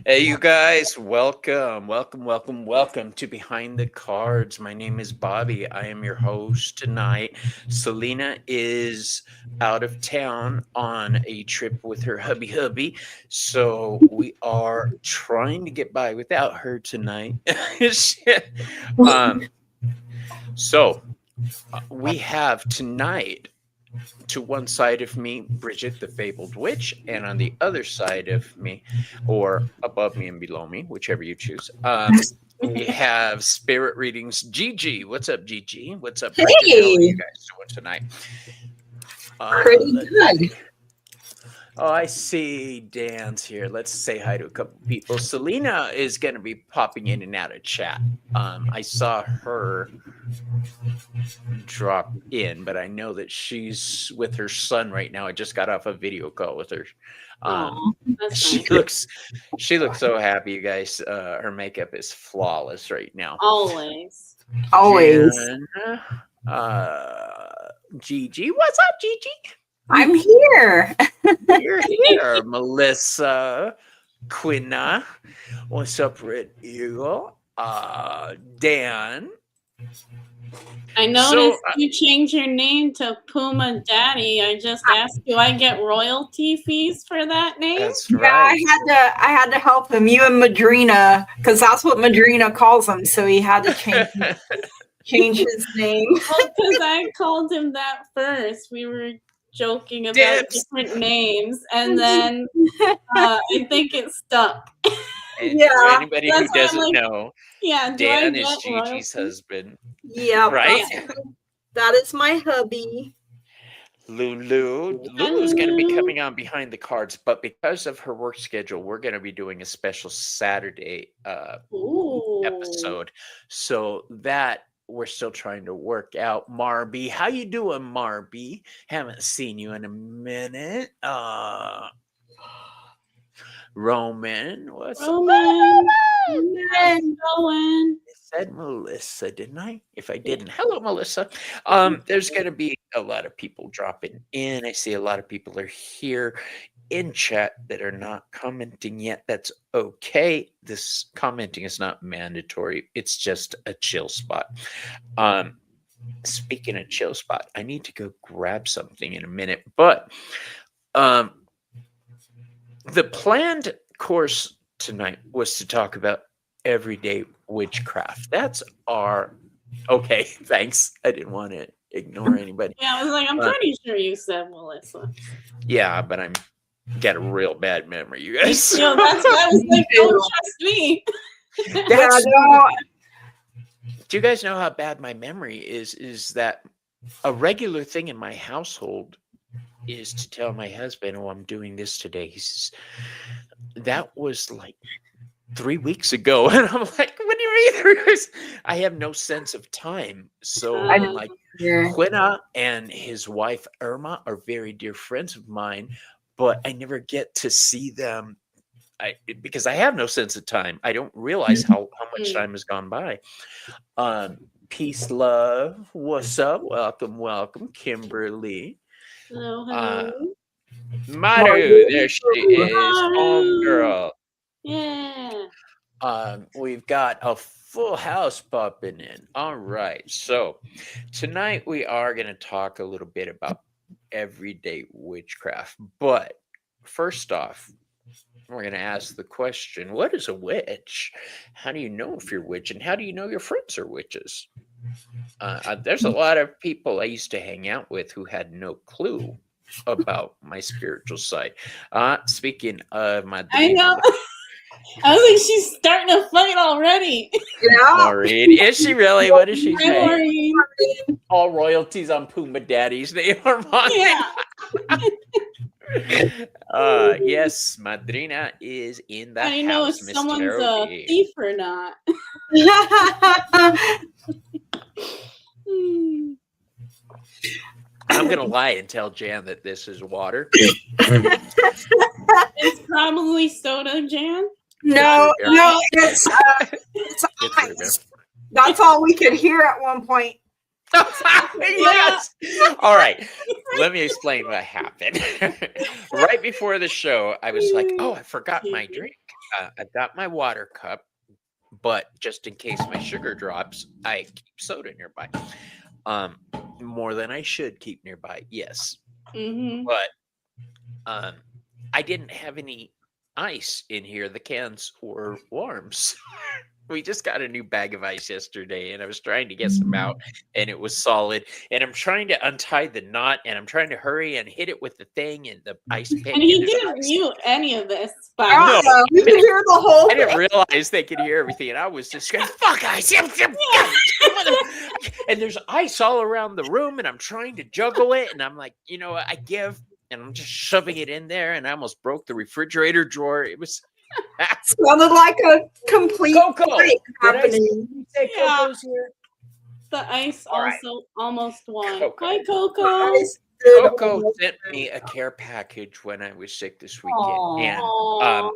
Hey, you guys, welcome to Behind the Cards. My name is Bobby. I am your host tonight. Selena is out of town on a trip with her hubby. So we are trying to get by without her tonight. um, so we have tonight to one side of me, Bridget the Fabled Witch, and on the other side of me, or above me and below me, whichever you choose, we have spirit readings. Gigi, what's up, Gigi? What's up, Bridget? How are you Hey, guys doing tonight? pretty Let's good. see. Oh, I see Dan's here. Let's say hi to a couple people. Selena is going to be popping in and out of chat. I saw her drop in, but I know that she's with her son right now. I just got off a video call with her. Oh, that's She nice. looks so happy, you guys. Her makeup is flawless right now. Always. Always. Jen, Gigi, what's up, Gigi? I'm here. You're here, Melissa, Quinna, what's up, Red Eagle? Dan. I noticed you changed your name to Puma Daddy. I just asked, do I get royalty fees for that name? That's Yeah, right. I had to help him. You and Madrina, because that's what Madrina calls him. So he had to change his name. Well, because I called him that first. We were joking about Dips. different names, and then I think it stuck. And Yeah, for anybody who that's why I'm doesn't like, know, Yeah, do I Dan is get Gigi's royalty? husband, Yeah, right? that is my hubby. Lulu's going to be coming on Behind the Cards, but because of her work schedule, we're going to be doing a special Saturday Ooh. episode. So that we're still trying to work out. Marby, how you doing, Marby? Haven't seen you in a minute. Roman, what's up? Roman, how's And it going? I said Melissa, didn't I? If I didn't, hello, Melissa. There's going to be a lot of people dropping in. I see a lot of people are here in chat that are not commenting yet. That's okay. This commenting is not mandatory. It's just a chill spot. Speaking of chill spot, I need to go grab something in a minute, but the planned course tonight was to talk about everyday witchcraft. That's our okay. Thanks. I didn't want to ignore anybody. Yeah, I was like, I'm pretty sure you said Melissa. Yeah, but I'm got a real bad memory, you guys. You know, that's why I was like, don't trust me. That's, no, do you guys know how bad my memory is? Is that a regular thing in my household is to tell my husband, oh, I'm doing this today. He says, that was like 3 weeks ago. And I'm like, what do you mean? 3 weeks? I have no sense of time. So I'm like, Quinna and his wife Irma are very dear friends of mine, but I never get to see them because I have no sense of time. I don't realize how much time has gone by. Peace, love. What's up? Welcome, Kimberly. Hello. Maru, there she is, homegirl. Yeah. We've got a full house popping in. All right, so tonight we are going to talk a little bit about everyday witchcraft. But first off, we're going to ask the question, what is a witch? How do you know if you're a witch? And how do you know your friends are witches? There's a lot of people I used to hang out with who had no clue about my spiritual side. Speaking of my I know. I was like, she's starting to fight already. Yeah. Maureen, is she really? What is she saying? Maureen. All royalties on Puma Daddy's name are mine. Yeah. Yes, Madrina is in the house. I know if Mr. someone's a thief or not. I'm gonna lie and tell Jan that this is water. It's probably soda, Jan. No, it's ice. That's all we could hear at one point. Yes. All right. Let me explain what happened. Right before the show, I was like, "Oh, I forgot my drink. I got my water cup, but just in case my sugar drops, I keep soda nearby. Um, more than I should keep nearby. Yes, Mm-hmm. but I didn't have any ice in here. The cans were warm." So we just got a new bag of ice yesterday, and I was trying to get some out, and it was solid. And I'm trying to untie the knot, and I'm trying to hurry and hit it with the thing and the ice pick. And he didn't mute any of this. But No, you can hear the whole I didn't thing. realize they could hear everything, and I was just going, "Fuck ice!" And there's ice all around the room, and I'm trying to juggle it, and I'm like, you know what, I give, and I'm just shoving it in there, and I almost broke the refrigerator drawer. It was Sounded like a complete Coco. fight Did I happening. say Yeah. Coco's here? the ice All right. also almost won. Coco. Hi, Coco. Guys did Coco almost- sent me a care package when I was sick this weekend, Aw. and Aw,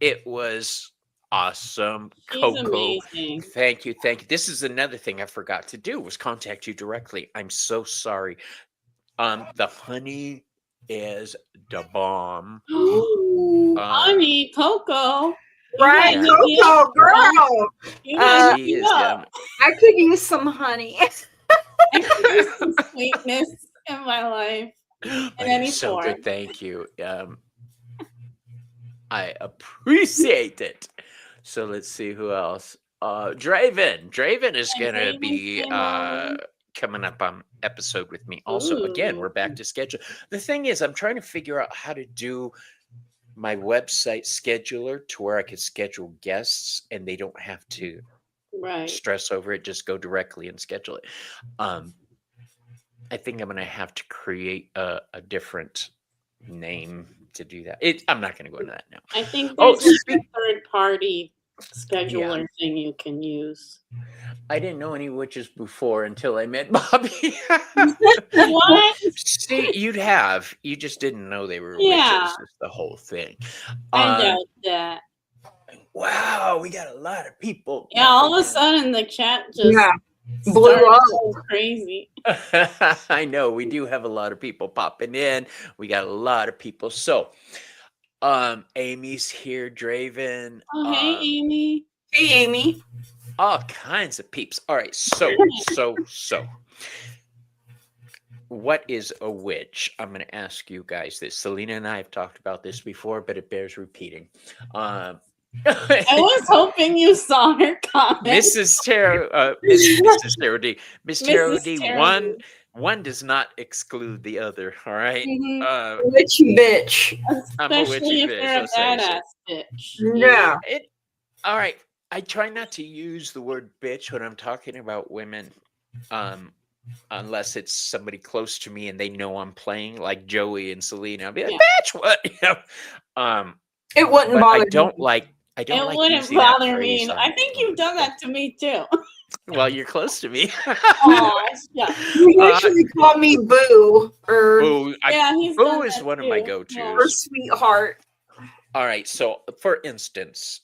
it was awesome. she's Coco, amazing. thank you. This is another thing I forgot to do, was contact you directly. I'm so sorry. The honey is the bomb. Ooh. Honey, Coco. Right, Yeah. Coco, girl. You gotta She keep is up. I could use some honey. I could use some sweetness in my life. But any it's so form. good. Thank you. I appreciate it. So let's see who else. Draven. Draven is Yeah, gonna Draven be came on. coming up on episode with me. Also, again, Ooh. we're back to schedule. The thing is, I'm trying to figure out how to do my website scheduler to where I could schedule guests and they don't have to Right. stress over it, just go directly and schedule it. I think I'm gonna have to create a different name to do that. I'm not gonna go into that now. I think Oh, there's a third party scheduler thing you can use. I didn't know any witches before until I met Bobby. What? See, you just didn't know they were Yeah. witches. Is the whole thing. I doubt that. Wow, we got a lot of people. Yeah, all of a sudden the chat just Yeah, blew started up. going crazy. I know we do have a lot of people popping in. We got a lot of people. So, Amy's here, Draven. Oh, hey, Amy. Hey, Amy. All kinds of peeps. All right, so. What is a witch? I'm going to ask you guys this. Selena and I have talked about this before, but it bears repeating. I was hoping you saw her comment. Mrs. Tarot, Mrs. Tarot D. Miss Tarot Mrs. D, Tarot one does not exclude the other, all right? Mhm. Witchy bitch. I'm a Especially witchy if bitch, you're a I'll say so. badass bitch. Yeah. All right, I try not to use the word bitch when I'm talking about women, unless it's somebody close to me and they know I'm playing, like Joey and Selena. I'll be like, bitch, what? It wouldn't But bother I don't me. like. It like wouldn't using that bother phrase me. on- I think you've done that to me too. Well, you're close to me. Aw, yeah. You usually call me Boo or Boo, Yeah, he's Boo done is that one of my too. go-tos. Yeah. or Sweetheart. All right. So, for instance,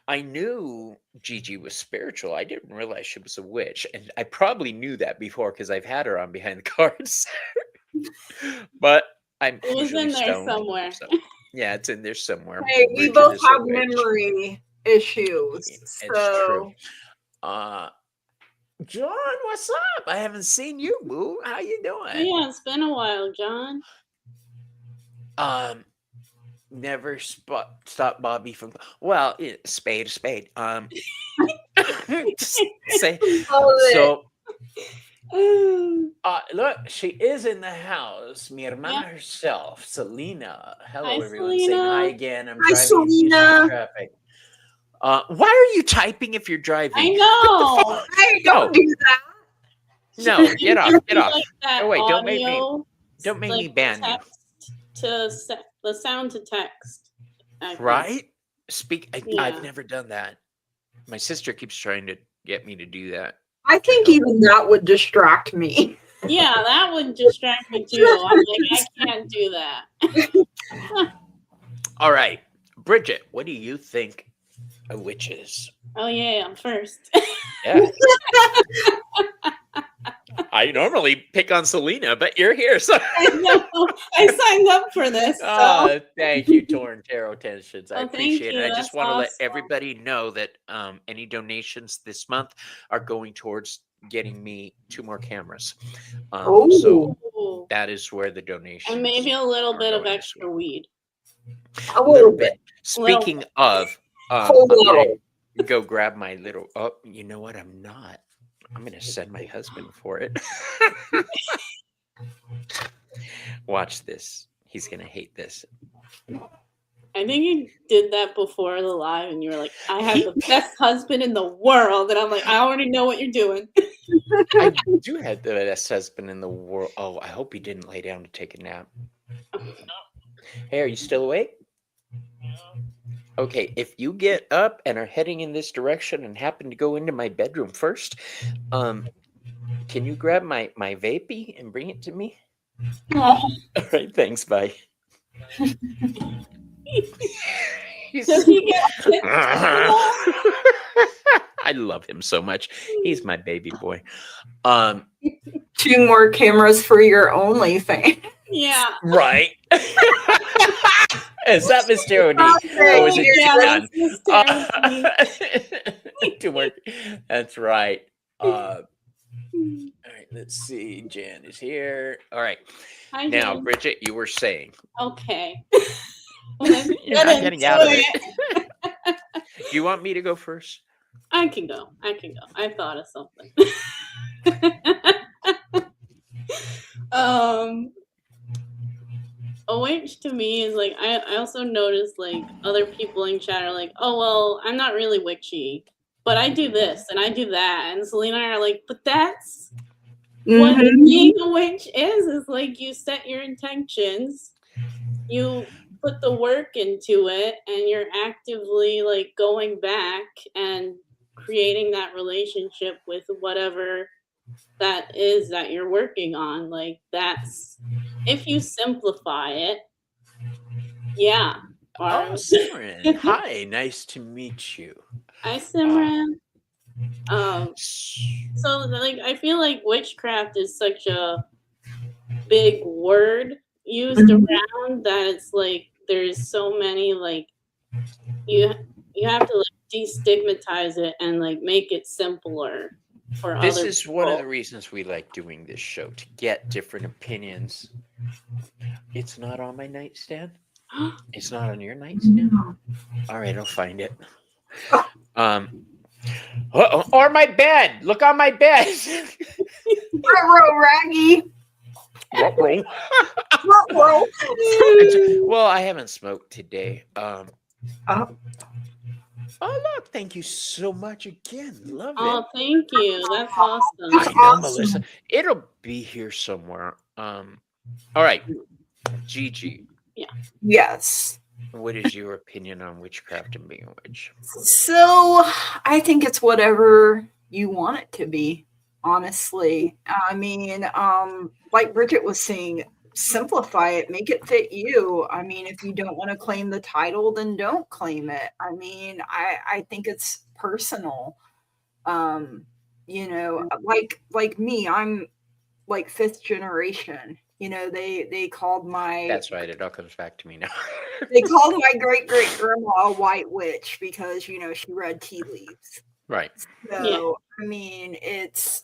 I knew Gigi was spiritual. I didn't realize she was a witch, and I probably knew that before because I've had her on Behind the Cards. But I'm It was usually in there stoned, somewhere. so- yeah, it's in there somewhere. Hey, we Bridget both is a have witch. memory issues. It's So true. John, what's up? I haven't seen you, Boo. How you doing? Yeah, it's been a while, John. Never stop Bobby from. Well, spade, a spade. Say so. Look, she is in the house. Mi hermana herself, Selena. Hello, Hi, everyone. Saying Selena. hi again. I'm Hi, driving in Houston Selena. traffic. Why are you typing if you're driving? I know. hey, don't do that. No, get off, get off. Like that Oh, wait, don't make me- audio, Don't make me like ban you. text the sound to text. I think. Right? Yeah. I've never done that. My sister keeps trying to get me to do that. I think even that would distract me. Yeah, that would distract me too. I'm like, I can't do that. All right, Bridget, what do you think a witch is? Oh yeah, I'm first. Yeah. I normally pick on Selena, but you're here, so I know. I signed up for this. So. thank you, Torn Tarot Tensions. I Oh, appreciate thank it. you. I just That's want to let awesome. everybody know that any donations this month are going towards getting me 2 more cameras. So Ooh. that is where the donations And maybe a little are bit of going this extra week. weed. A A little bit. Speaking bit. of, Whole I'm gonna little. go grab my little. Oh, you know what? I'm not. I'm gonna send my husband for it. Watch this. He's gonna hate this. I think you did that before the live, and you were like, "I have the best husband in the world," and I'm like, "I already know what you're doing." I do have the best husband in the world. Oh, I hope he didn't lay down to take a nap. Hey, are you still awake? Okay, if you get up and are heading in this direction and happen to go into my bedroom first, can you grab my vapey and bring it to me? All right, thanks. Bye. Does he get tips? I love him so much. He's my baby boy. 2 more cameras for your OnlyFans. Yeah. Right. Is that Miss Tarot D? Oh, is it yeah, done? that's Miss Tarot D. To work. That's right. All right, let's see. Jan is here. All right. Hi, Now, Jen. Bridget, you were saying. Okay. You're not getting out of it. Do you want me to go first? I can go. I thought of something. OH to me is like I also noticed like other people in chat are like, oh well, I'm not really witchy, but I do this and I do that, and Selena and I are like, but that's what being a witch is like you set your intentions, you put the work into it, and you're actively like going back and creating that relationship with whatever that is that you're working on. Like that's if you simplify it. Yeah. Oh, Simran. Hi, nice to meet you. Hi, Simran. So like I feel like witchcraft is such a big word used around that it's like there's so many like you have to like destigmatize it and like make it simpler for This other is people. one of the reasons we like doing this show, to get different opinions. It's not on my nightstand. It's not on your nightstand. All right, I'll find it. Or my bed. Look on my bed. Raggy. Well, I haven't smoked today. Oh, look, thank you so much again. Love it. Oh, thank you. That's awesome. I know, Melissa. It'll be here somewhere. All right. Gigi. Yeah. Yes. What is your opinion on witchcraft and being a witch? So I think it's whatever you want it to be, honestly. I mean, like Bridget was saying, simplify it, make it fit you. I mean, if you don't want to claim the title, then don't claim it. I mean, I think it's personal. You know, like me, I'm like 5th generation. You know, they called my... That's right. It all comes back to me now. They called my great-great-grandma a white witch because, you know, she read tea leaves. Right. So, Yeah. I mean, it's...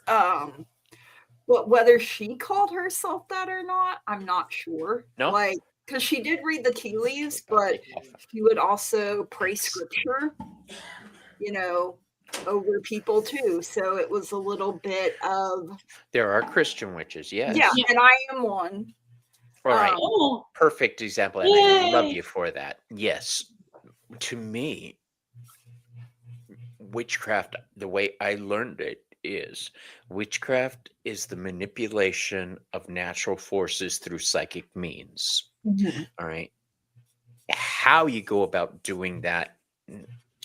whether she called herself that or not, I'm not sure. No? Like, because she did read the tea leaves, but she would also pray scripture, you know, over people too. So it was a little bit of... There are Christian witches, yes. Yeah, and I am one. All right. Oh. Perfect example. And I love you for that. Yes. To me, witchcraft, the way I learned it, is witchcraft is the manipulation of natural forces through psychic means. All right. How you go about doing that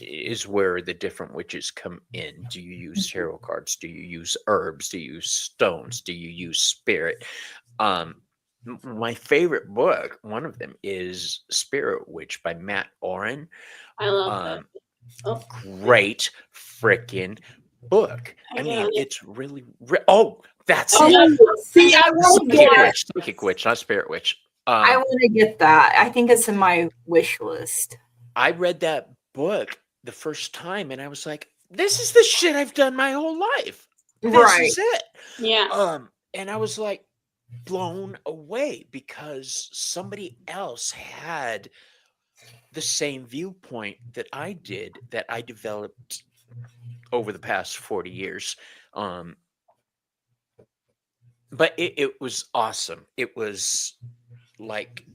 is where the different witches come in. Do you use tarot cards? Do you use herbs? Do you use stones? Do you use spirit? My favorite book, one of them, is Spirit Witch by Matt Oren. I love that. Great freaking book. I I mean, got it. it's really. That's Oh, it. Oh, see, I want to get it. Psychic witch, not spirit witch. I want to get that. I think it's in my wish list. I read that book the first time, and I was like, "This is the shit I've done my whole life. This Right. is it." Yeah. And I was like blown away because somebody else had the same viewpoint that I did, that I developed over the past 40 years. But it was awesome. It was like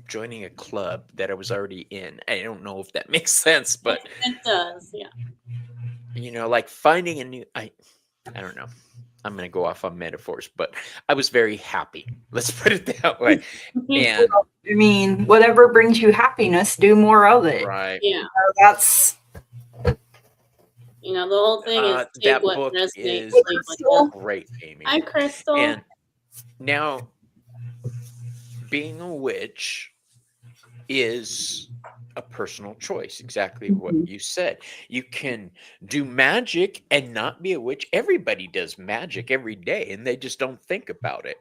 joining a club that I was already in. I don't know if that makes sense, but It does. Yeah. like finding a new. I don't know. I'm going to go off on metaphors, but I was very happy. Let's put it that way. And I mean, whatever brings you happiness, do more of it. right. Yeah. That's The whole thing is take that what book resonates. is Leave what doesn't. great, Amy. Hi, Crystal. And now, being a witch is a personal choice. Exactly what you said. You can do magic and not be a witch. Everybody does magic every day, and they just don't think about it.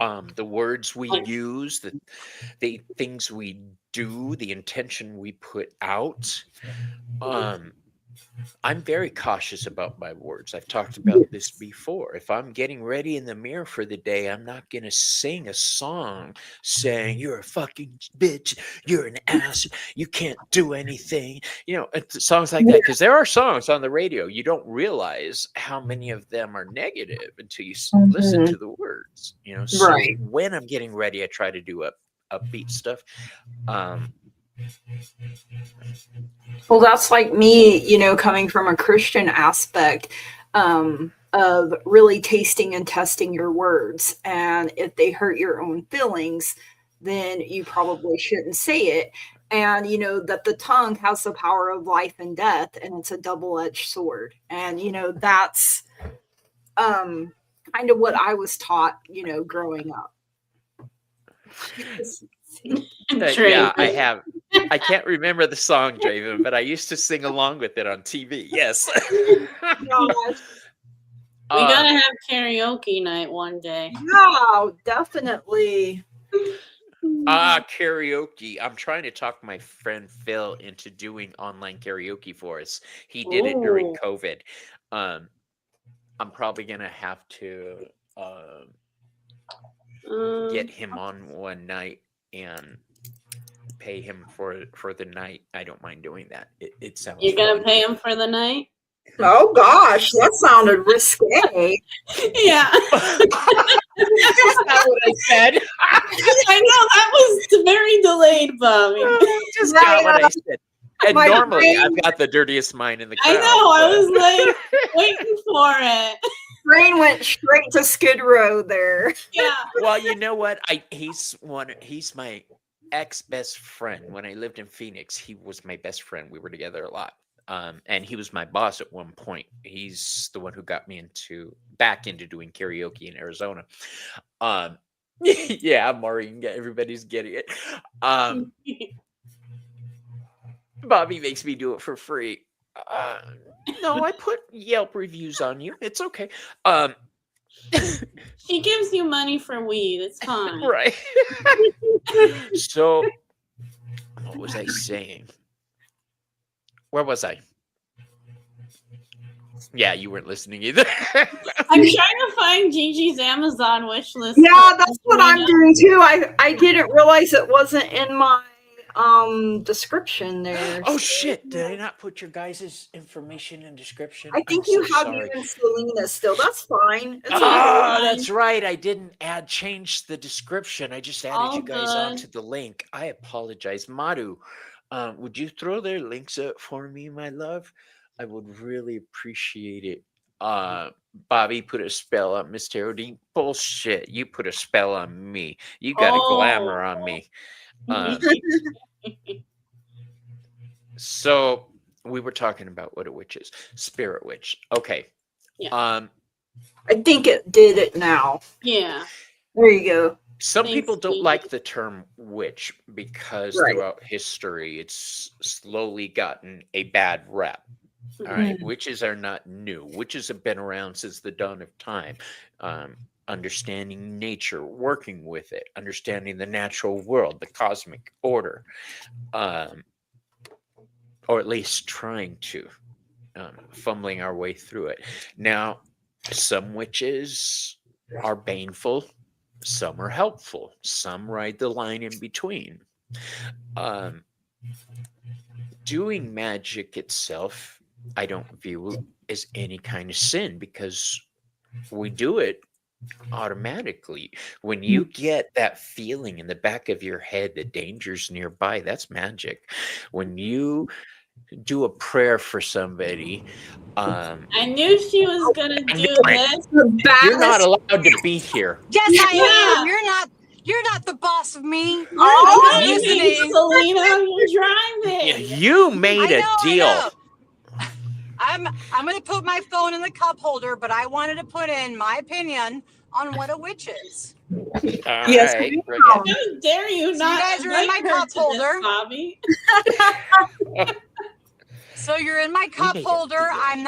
The words we use, the things we do, the intention we put out. I'm very cautious about my words. I've talked about this before. If I'm getting ready in the mirror for the day, I'm not going to sing a song saying, "You're a fucking bitch, you're an ass, you can't do anything." Songs like that. Because there are songs on the radio. You don't realize how many of them are negative until you listen to the words. So Right. when I'm getting ready, I try to do upbeat stuff. Well, that's like me, coming from a Christian aspect of really tasting and testing your words. And if they hurt your own feelings, then you probably shouldn't say it. And that the tongue has the power of life and death, and it's a double-edged sword. And that's kind of what I was taught, growing up. Yeah, I have. I can't remember the song, Draven, but I used to sing along with it on TV. Yes. We gotta have karaoke night one day. Yeah, definitely. Karaoke. I'm trying to talk my friend Phil into doing online karaoke for us. He did it during COVID. I'm probably gonna have to get him on one night and pay him for the night. I don't mind doing that. It sounds. You're gonna fun. pay him for the night? Oh gosh, that sounded risque. Yeah. That's not what I said. I know that was very delayed, Bobby. Just got what I said. And My normally, brain- I've got the dirtiest mind in the I crowd. know. I was like waiting for it. Brain went straight to Skid Row there. Yeah. Well, you know what? He's my ex-best friend. When I lived in Phoenix, he was my best friend. We were together a lot. And he was my boss at one point. He's the one who got me back into doing karaoke in Arizona. Yeah, Maureen, everybody's getting it. Bobby makes me do it for free. No, I put Yelp reviews on you. It's okay. She gives you money for weed. It's fine. Right. So, what was I saying? Where was I? Yeah, you weren't listening either. I'm trying to find Gigi's Amazon wish list. Yeah, that's what I'm doing too. I didn't realize it wasn't in my description there. Oh shit! Did I not put your guys' information in description? I think I'm you so have sorry. you and Selena still. That's fine. It's Oh, okay. that's right. I didn't change the description. I just added All you guys good. onto the link. I apologize. Madhu, would you throw their links up for me, my love? I would really appreciate it. Bobby put a spell on Miss Terodine. Bullshit. You put a spell on me. You got a glamour on me. So we were talking about what a witch is. Spirit witch. Okay. Yeah. I think it did it now. Yeah. There you go. Some Thanks, people don't Gigi. like the term witch because Right. throughout history it's slowly gotten a bad rep. All right, witches are not new. Witches have been around since the dawn of time. Understanding nature, working with it, understanding the natural world, the cosmic order, or at least trying to, fumbling our way through it. Now, some witches are baneful, some are helpful, some ride the line in between. Doing magic itself, I don't view as any kind of sin because we do it automatically. When you get that feeling in the back of your head that danger's nearby, that's magic. When you do a prayer for somebody, I knew she was gonna I do knew it. this. You're not allowed to be here. Yes, I Yeah. am. You're not the boss of me. You're Oh, driving, listening. Selena. You're driving. You made I a know, deal. I know. I'm gonna put my phone in the cup holder, but I wanted to put in my opinion on what a witch is. All Yes, right, ma'am. bring it. How dare you So not you guys are in invite my her cup to this, holder. Bobby? So you're in my cup made a holder. deal. I'm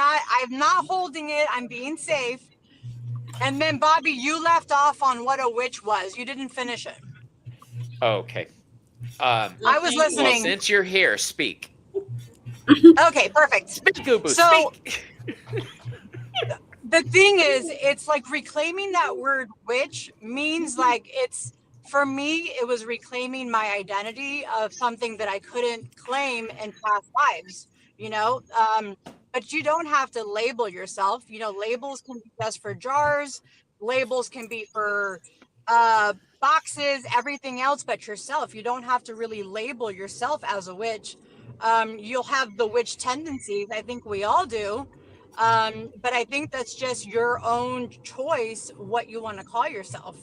not holding it. I'm being safe. And then Bobby, you left off on what a witch was. You didn't finish it. Okay. I was Okay. Well, listening. since you're here, speak. Okay, perfect. Speak, Goobo, So- speak. The thing is, it's like reclaiming that word witch means like it's, for me, it was reclaiming my identity of something that I couldn't claim in past lives, you know? But you don't have to label yourself. You know, labels can be just for jars, labels can be for boxes, everything else but yourself. You don't have to really label yourself as a witch. You'll have the witch tendencies. I think we all do. But I think that's just your own choice what you want to call yourself.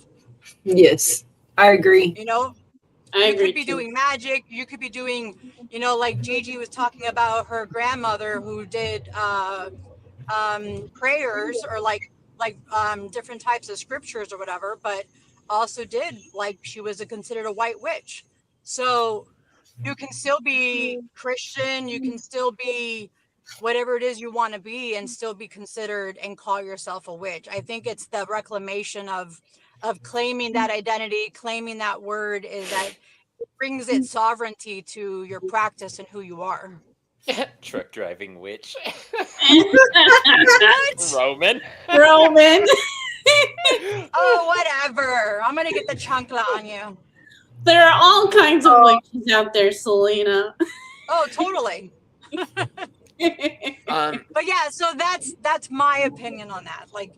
Yes, I agree. You know, I you agree could be too. doing magic, you could be doing, you know, like Gigi was talking about her grandmother who did prayers or like different types of scriptures or whatever, but also did like she was considered a white witch. So you can still be Christian, you can still be whatever it is you want to be and still be considered and call yourself a witch. I think it's the reclamation of claiming that identity, claiming that word, is that it brings its sovereignty to your practice and who you are. Truck driving witch. What? Roman. Roman. Oh, whatever. I'm gonna get the chancla on you. There are all kinds of witches out there, Selena. Oh, totally. But yeah, so that's my opinion on that. Like,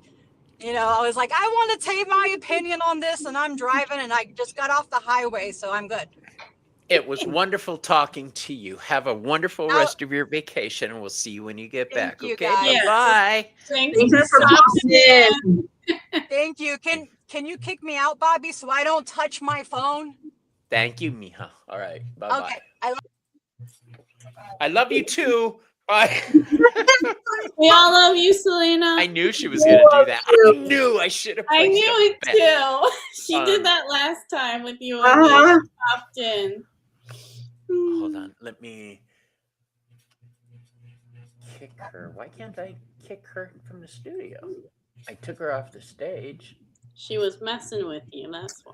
you know, I was like, I want to take my opinion on this, and I'm driving, and I just got off the highway, so I'm good. It was wonderful talking to you. Have a wonderful Oh. rest of your vacation, and we'll see you when you get Thank back. you, Okay, guys. Yes. bye. Thanks Thank for you for stopping in. popping in. Thank you. Can you kick me out, Bobby, so I don't touch my phone? Thank you, Mija. All right, bye bye. Okay. I love you too. Bye. We all love you, Selena. I knew she was gonna do that. I knew I should have. I placed knew a it bet. too. She did Um, that last time with you and Uh-huh. me popped in. Hold on, let me kick her. Why can't I kick her from the studio? I took her off the stage. She was messing with you, that's why.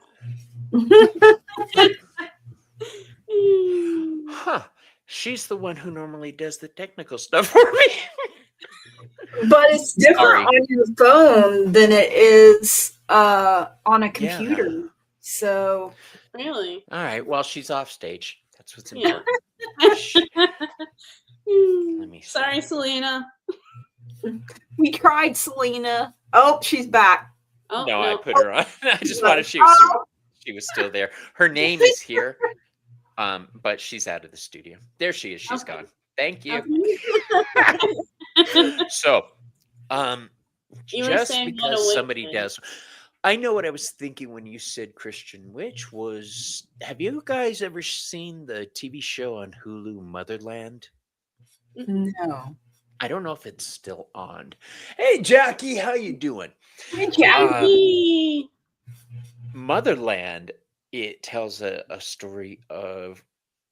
Huh. She's the one who normally does the technical stuff for me. But it's different Sorry. on your phone than it is on a computer. So Really? All right, well, she's off stage. That's what's Yeah. important. Shh. Let me see. Sorry, Selena. we tried, Selena. Oh, she's back. Oh, No, no. I put her on. I just wanted she was still there. Her name is here, but she's out of the studio. There she is. She's Okay. gone. Thank you. Okay. So, You were just saying what a because witch somebody is. does, I know what I was thinking when you said Christian witch was. Have you guys ever seen the TV show on Hulu, Motherland? No. I don't know if it's still on. Hey, Jackie, how you doing? Hey, Jack. Yay. Motherland, it tells a story of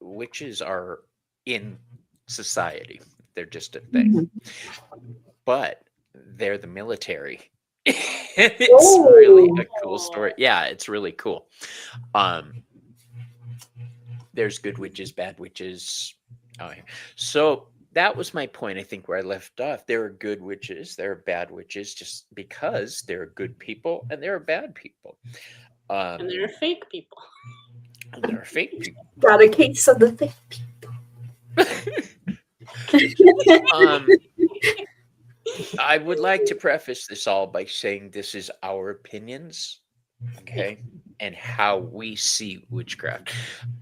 witches are in society. They're just a thing. Mhm. But they're the military. It's really a cool story. Yeah, it's really cool. There's good witches, bad witches. So that was my point, I think, where I left off. There are good witches, there are bad witches, just because there are good people and there are bad people. And there are fake people. And there are fake people. Got a case of the fake I would like to preface this all by saying this is our opinions, okay, and how we see witchcraft.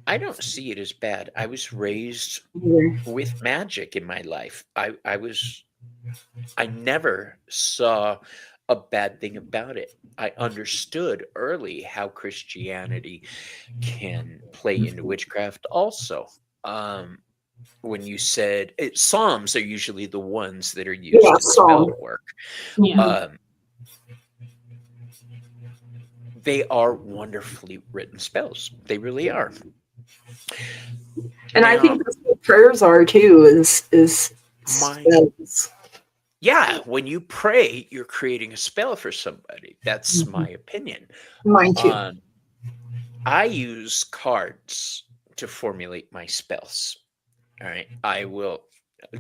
I don't see it as bad. I was raised with magic in my life. I never saw a bad thing about it. I understood early how Christianity can play into witchcraft also. When you said Psalms are usually the ones that are used in spell work. Yeah. They are wonderfully written spells. They really are. And I think that's what prayers are too, is spells. Yeah, when you pray, you're creating a spell for somebody. That's my opinion. Mine too. I use cards to formulate my spells. All right. I will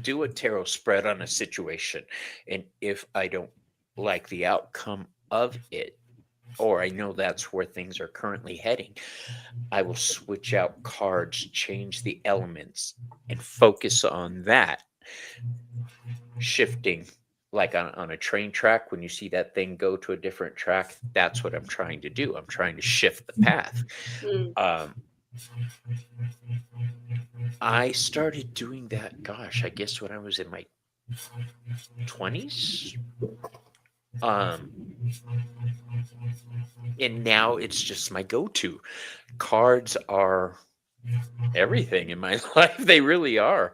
do a tarot spread on a situation. And if I don't like the outcome of it, or I know that's where things are currently heading, I will switch out cards, change the elements, and focus on that. Shifting, like on a train track, when you see that thing go to a different track, that's what I'm trying to do. I'm trying to shift the path. I started doing that, gosh, I guess when I was in my 20s. And now it's just my go-to. Cards are everything in my life. They really are.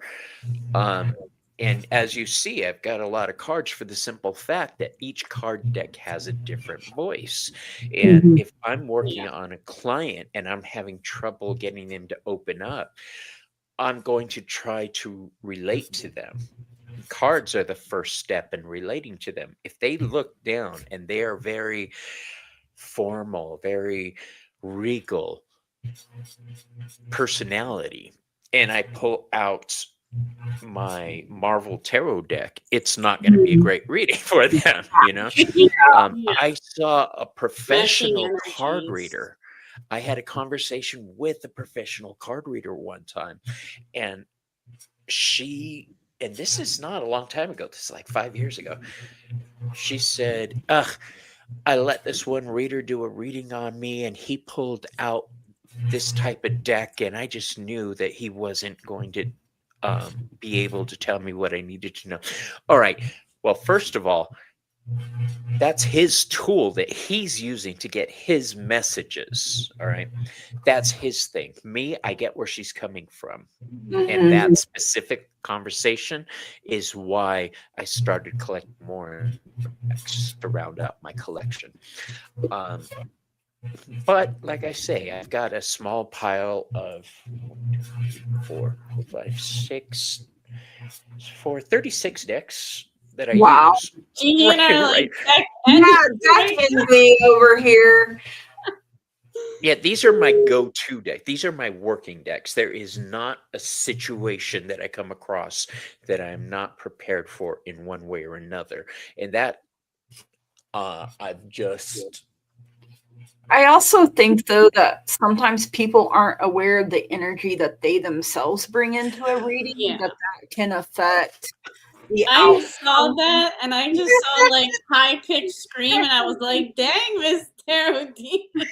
And as you see, I've got a lot of cards for the simple fact that each card deck has a different voice. And if I'm working on a client and I'm having trouble getting them to open up, I'm going to try to relate to them. Cards are the first step in relating to them. If they look down and they are very formal, very regal personality, and I pull out my Marvel Tarot deck, it's not going to be a great reading for them, you know? I saw a professional card reader. I had a conversation with a professional card reader one time, and and this is not a long time ago, this is like 5 years ago. She said, I let this one reader do a reading on me, and he pulled out this type of deck, and I just knew that he wasn't going to be able to tell me what I needed to know. All right. Well, first of all, that's his tool that he's using to get his messages. All right. That's his thing. Me, I get where she's coming from. And that specific conversation is why I started collecting more to round out my collection. But like I say, I've got a small pile of 36 decks that I use. Gigi and I are like, deck envy over here. Yeah, these are my go-to decks. These are my working decks. There is not a situation that I come across that I'm not prepared for in one way or another. And that I've just... I also think, though, that sometimes people aren't aware of the energy that they themselves bring into a reading, that can affect the I saw that, and I just saw, like, high-pitched scream, and I was like, dang, Miss Tarot Demon.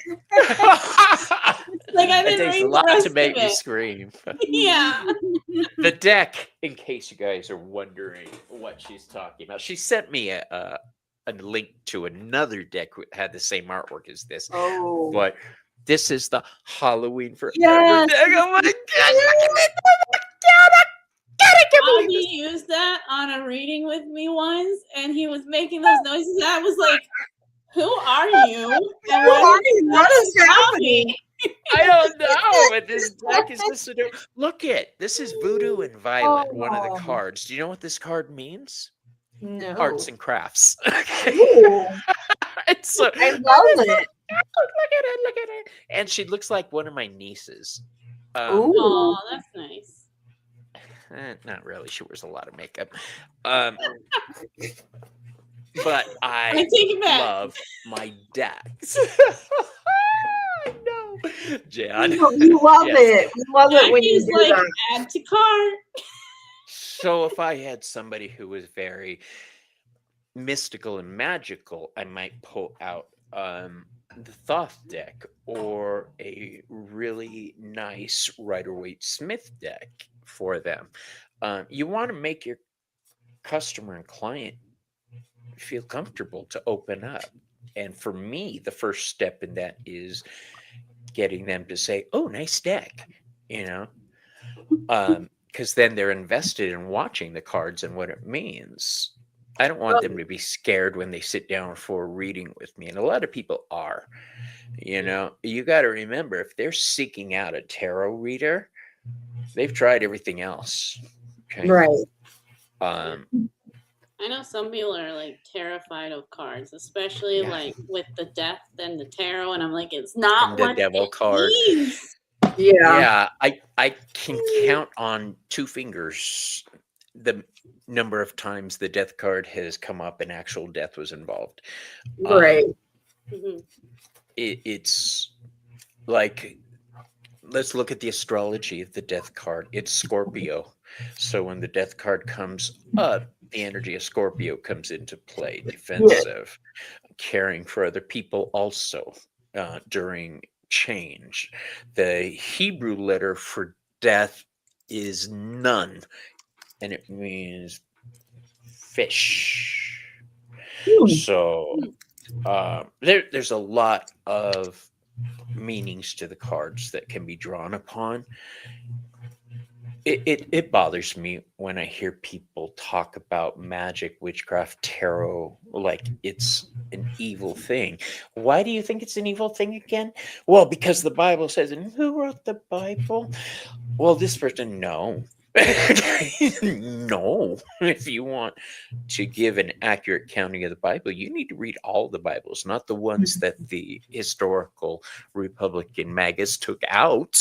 Like, I didn't read a lot the rest to make of me it. scream. Yeah. The deck, in case you guys are wondering what she's talking about, she sent me a link to another deck that had the same artwork as this. But this is the Halloween Forever deck. Oh my gosh! Bobby used that on a reading with me once, and he was making those noises. And I was like, "Who are you? And what is happening?" I don't know, but this deck is just look it. This is Voodoo and Violet, one of the Oh. cards. Do you know what this card means? No. Arts and crafts. Okay. Ooh, It's so, I love it. look at it. And she looks like one of my nieces. Ooh. Oh, that's nice. Not really. She wears a lot of makeup. But I take it back. love my decks. I know, Jan. You love Yes. it. We love it when you Jackie's do like, that. add to cart. So if I had somebody who was very mystical and magical, I might pull out the Thoth deck or a really nice Rider-Waite-Smith deck for them. You want to make your customer and client feel comfortable to open up. And for me, the first step in that is getting them to say, "Oh, nice deck," you know, because then they're invested in watching the cards and what it means. I don't want them to be scared when they sit down for a reading with me. And a lot of people are, you know, you got to remember, if they're seeking out a tarot reader, they've tried everything else. Okay. Right. I know some people are like terrified of cards, especially Yeah. like with the death and the tarot, and I'm like, it's not And the what devil it card. means. Yeah. Yeah, I can count on 2 fingers the number of times the death card has come up and actual death was involved. Right. Mhm. It's like, let's look at the astrology of the death card. It's Scorpio. So when the death card comes up, the energy of Scorpio comes into play, defensive, caring for other people also during change. The Hebrew letter for death is Nun, and it means fish. So there's a lot of meanings to the cards that can be drawn upon. It bothers me when I hear people talk about magic, witchcraft, tarot, like it's an evil thing. Why do you think it's an evil thing again? Well, because the Bible says, and who wrote the Bible? Well, this person, no. No. If you want to give an accurate counting of the Bible, you need to read all the Bibles, not the ones that the historical Republican magas took out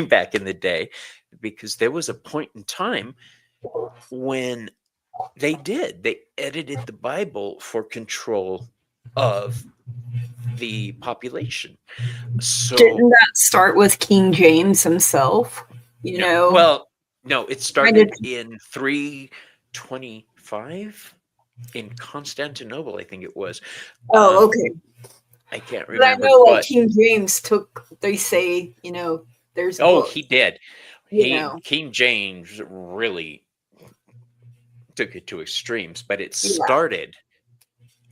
back in the day, because there was a point in time when they edited the Bible for control of the population. So Didn't that start with King James himself? You know? well, no, it started in 325 in Constantinople, I think it was. Oh, okay. I can't But I remember. know, like, King James took, they say, you know, there's books, he did. you know. King James really took it to extremes, but it started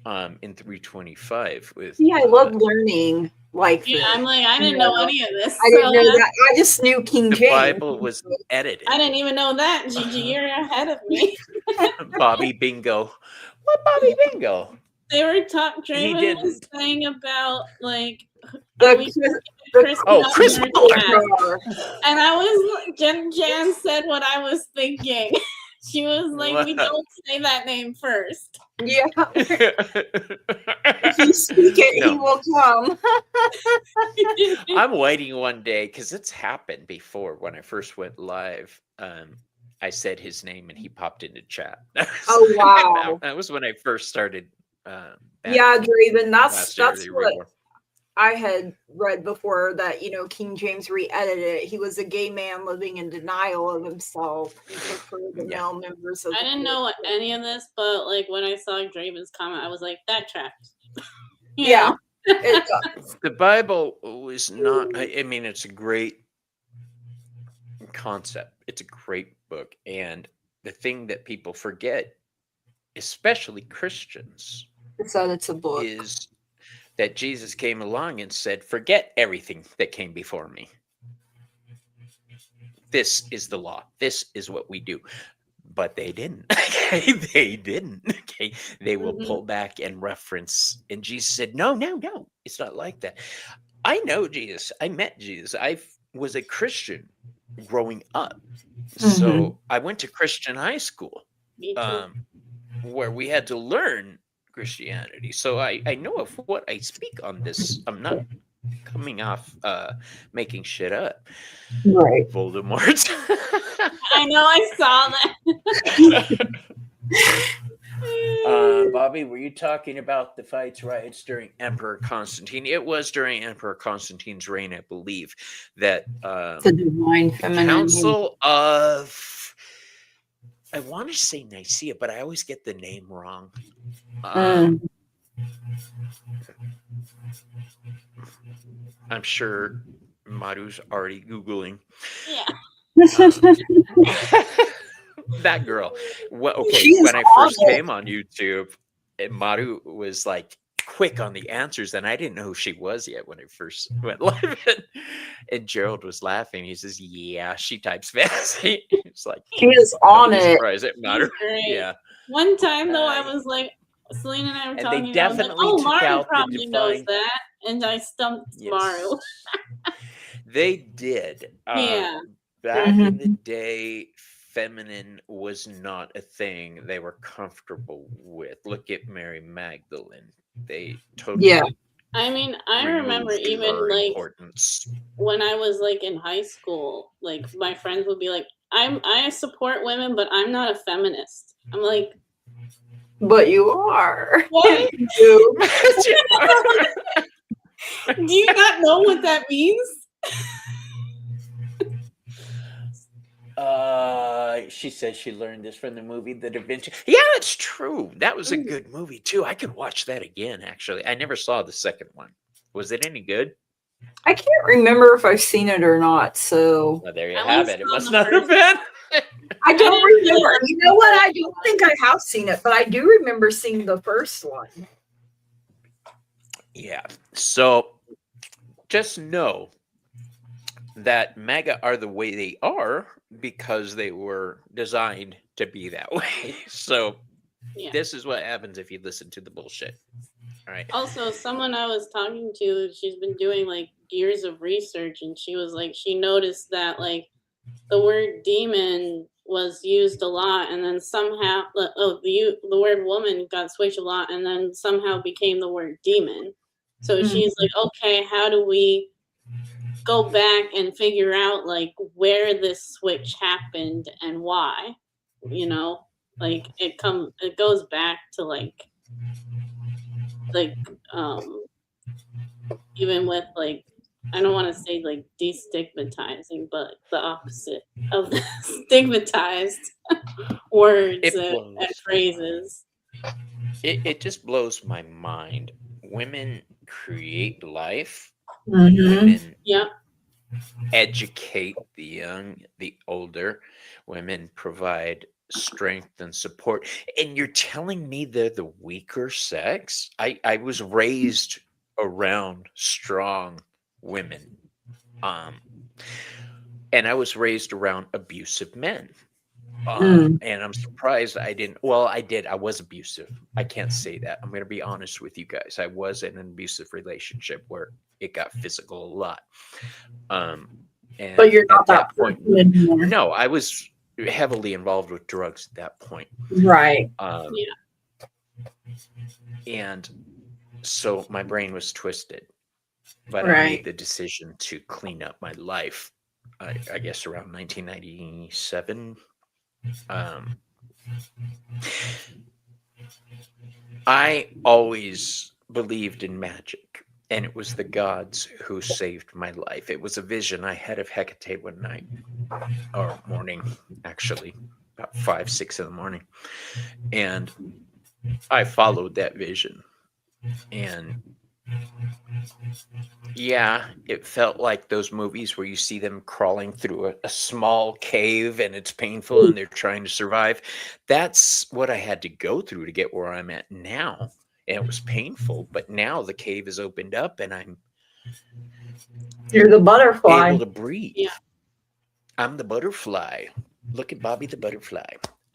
in 325 with. Yeah, I love learning like Yeah, this. I'm like, I didn't know any of this. I didn't know that. I just knew King The James. Bible was edited. I didn't even know that, Gigi. You're ahead of me. Bobby Bingo. What Bobby Bingo? They were He Draven was didn't. saying about like The Chris Chris Miller Miller. and I was Jan said what I was thinking. She was like, What? we don't say that name first. Yeah. If you speak it, he will come. I'm waiting one day because it's happened before. When I first went live, I said his name and he popped into chat. Oh, wow. That was when I first started. Yeah, Draven, that's year, what I had read before, that, you know, King James re-edited it. He was a gay man living in denial of himself. He preferred the male members of I didn't know any of this, but like when I saw Draven's comment, I was like, that tracked. Yeah. The Bible was not, I mean, it's a great concept. It's a great book. And the thing that people forget, especially Christians, it's that it's a book, is that Jesus came along and said, forget everything that came before me. This is the law. This is what we do. But they didn't. Okay? They didn't. Okay. They will pull back and reference. And Jesus said, no, it's not like that. I know Jesus. I met Jesus. Was a Christian growing up. Mhm. So I went to Christian high school, Me too. where we had to learn Christianity. So I know of what I speak on this. I'm not coming off making shit up. Right. Voldemort. I know, I saw that. Bobby, were you talking about the fights, riots during Emperor Constantine? It was during Emperor Constantine's reign, I believe, that The divine feminine. Council of, I want to say Nicaea, but I always get the name wrong. I'm sure Maru's already Googling. Yeah. That girl. Well, okay, She's when I first awful. came on YouTube, Maru was like quick on the answers, and I didn't know who she was yet when I first went live. And Gerald was laughing. He says, "Yeah, she types fantasy." It's like She is on it. Surprise it, Maru. She's great. Yeah. One time though, I was like, Selena and I were And they talking. I was like, definitely "Oh, took Maru out the probably knows divine- that," and I stumped Yes. Maru. They did. Yeah. Back Mhm. in the day, feminine was not a thing they were comfortable with. Look at Mary Magdalene. They totally Yeah. I mean, I remember removed even her like importance. when I was like in high school, like my friends would be like, I support women, but I'm not a feminist. I'm like, But you are. what? You. Do you not know what that means? She says she learned this from the movie The Da Vinci. Yeah, it's true. That was a good movie too. I could watch that again. Actually, I never saw the second one. Was it any good? I can't remember if I've seen it or not, so Well, there you I have only it. It saw must the not have first been. I don't I didn't remember. You know what? I don't think I have seen it, but I do remember seeing the first one. Yeah. So just know that MAGA are the way they are because they were designed to be that way. So Yeah. this is what happens if you listen to the bullshit. All right. Also, someone I was talking to, she's been doing like years of research, and she was like, she noticed that like the word demon was used a lot, and then somehow the word woman got switched a lot, and then somehow became the word demon. So she's like, okay, how do we go back and figure out like where this switch happened and why? You know, like it goes back to like even with like, I don't want to say like destigmatizing, but the opposite of the stigmatized words It and blows. phrases. It just blows my mind. Women create life. Mhm. Women Yeah. educate the young, the older. Women provide strength and support. And you're telling me they're the weaker sex? I was raised around strong women. And I was raised around abusive men. And I'm surprised I didn't. Well, I did. I was abusive. I can't say that. I'm going to be honest with you guys. I was in an abusive relationship where it got physical a lot. And But you're not at that that point, person anymore. no, I was heavily involved with drugs at that point. Right. And so my brain was twisted. But I Right. made the decision to clean up my life, I guess around 1997. I always believed in magic, and it was the gods who saved my life. It was a vision I had of Hecate one night, or morning, actually, about 5, 6 in the morning. And I followed that vision. And yeah, it felt like those movies where you see them crawling through a small cave and it's painful and they're trying to survive. That's what I had to go through to get where I'm at now. And it was painful, but now the cave is opened up and I'm You're the butterfly. able to breathe. Yeah. I'm the butterfly. Look at Bobby the butterfly.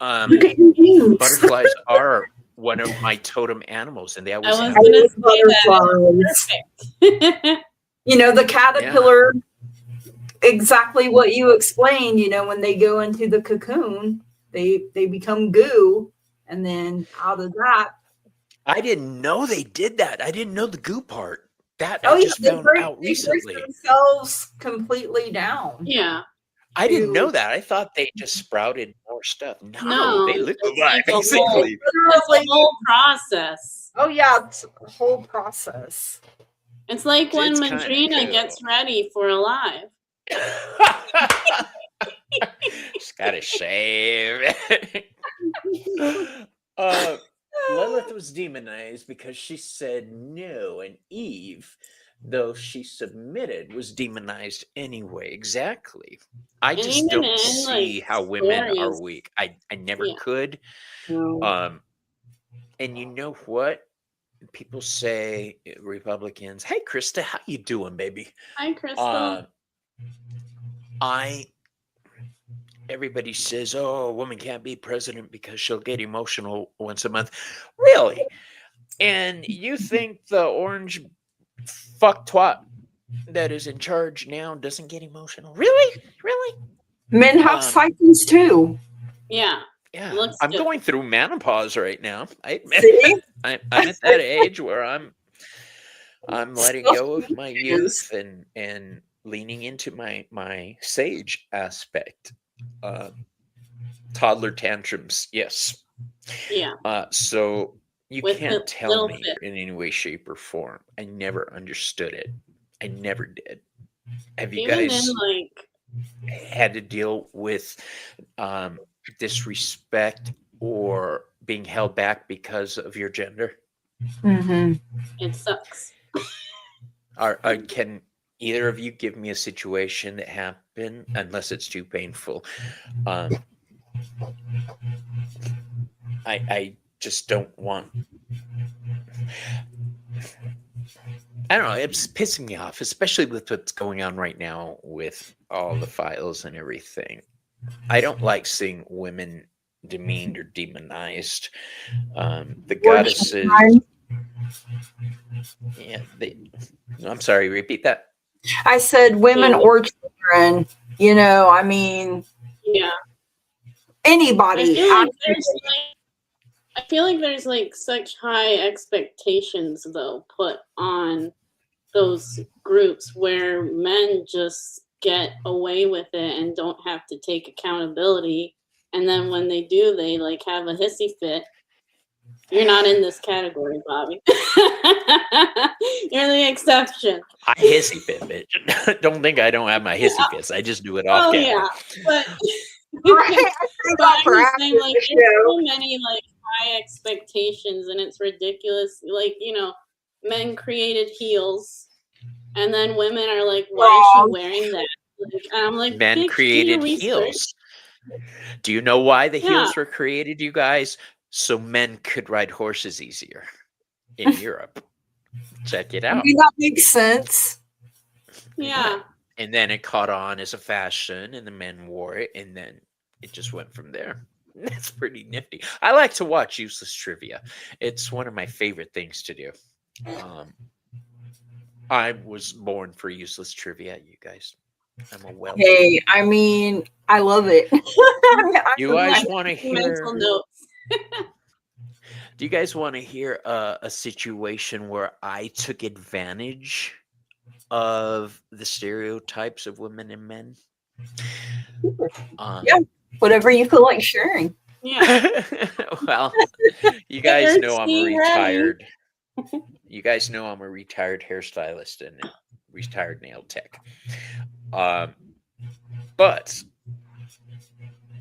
Look at your wings. Butterflies are one of my totem animals, and they always I was have gonna I say love that. butterflies. Perfect. You know, the caterpillar, exactly what you explained, you know, when they go into the cocoon, they become goo, and then out of that, I didn't know they did that. I didn't know the goo part. That oh I yeah, just found out they break recently. themselves completely down. Yeah. I didn't to know that. I thought they just sprouted more stuff. No, No, they it's liquefy like a whole, basically. it's a whole process. Oh yeah, it's a whole process. It's like when It's kinda Madrina cool. gets ready for a live. Just gotta shave. Lilith was demonized because she said no, and Eve, though she submitted, was demonized anyway. Exactly. I And just even don't in see like how women are stories, weak. I never yeah. could. No. And you know what? People say Republicans, "Hey Krista, how you doing, baby?" Hi, Crystal. Everybody says, "Oh, a woman can't be president because she'll get emotional once a month." Really? And you think the orange fuck twat that is in charge now doesn't get emotional? Really? Really? Men have cycles too. Yeah. Yeah. Looks I'm good. going through menopause right now. I admit See? it. I'm at that age where I'm letting go of my youth and leaning into my sage aspect. Toddler tantrums, yes. Yeah. So you With can't tell little me fit. in any way, shape, or form. I never understood it. I never did. Have you Even guys in like had to deal with disrespect or being held back because of your gender? Mm-hmm. it sucks. Can either of you give me a situation that happened, unless it's too painful? I just don't want. I don't know. It's pissing me off, especially with what's going on right now with all the files and everything. I don't like seeing women demeaned or demonized. The goddesses. Yeah, I'm sorry. Repeat that. I said women Yeah. or children. You know, I mean, Yeah. anybody. I feel like there's like such high expectations though put on those groups where men just get away with it and don't have to take accountability, and then when they do, they like have a hissy fit. You're not in this category, Bobby. You're the exception. I hissy fit, bitch. Don't think I don't have my hissy fits. I just do it off camera. Yeah, but I but I'm just saying, like, there's so many like high expectations, and it's ridiculous. Like, you know, men created heels, and then women are like, "Why is she wearing that?" Like, and I'm like, Men "Bitch, created do your research." heels. Do you know why the Yeah. heels were created, you guys? So men could ride horses easier in Europe. Check it I out. mean, that makes sense. Yeah. And then it caught on as a fashion, and the men wore it, and then it just went from there. That's pretty nifty. I like to watch useless trivia. It's one of my favorite things to do. I was born for useless trivia, you guys. I'm a well. Hey, I mean, I love it. You guys want to hear? Mental notes. Do you guys want to hear a situation where I took advantage of the stereotypes of women and men? Yeah, whatever you feel like sharing. Yeah. Well, you guys know I'm a retired. You guys know I'm a retired hairstylist and retired nail tech. But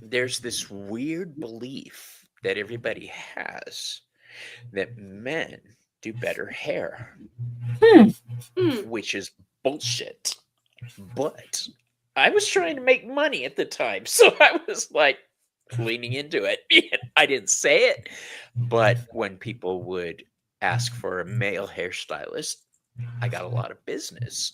there's this weird belief that everybody has that men do better hair, which is bullshit. But I was trying to make money at the time, so I was like leaning into it. I didn't say it, but when people would ask for a male hairstylist, I got a lot of business.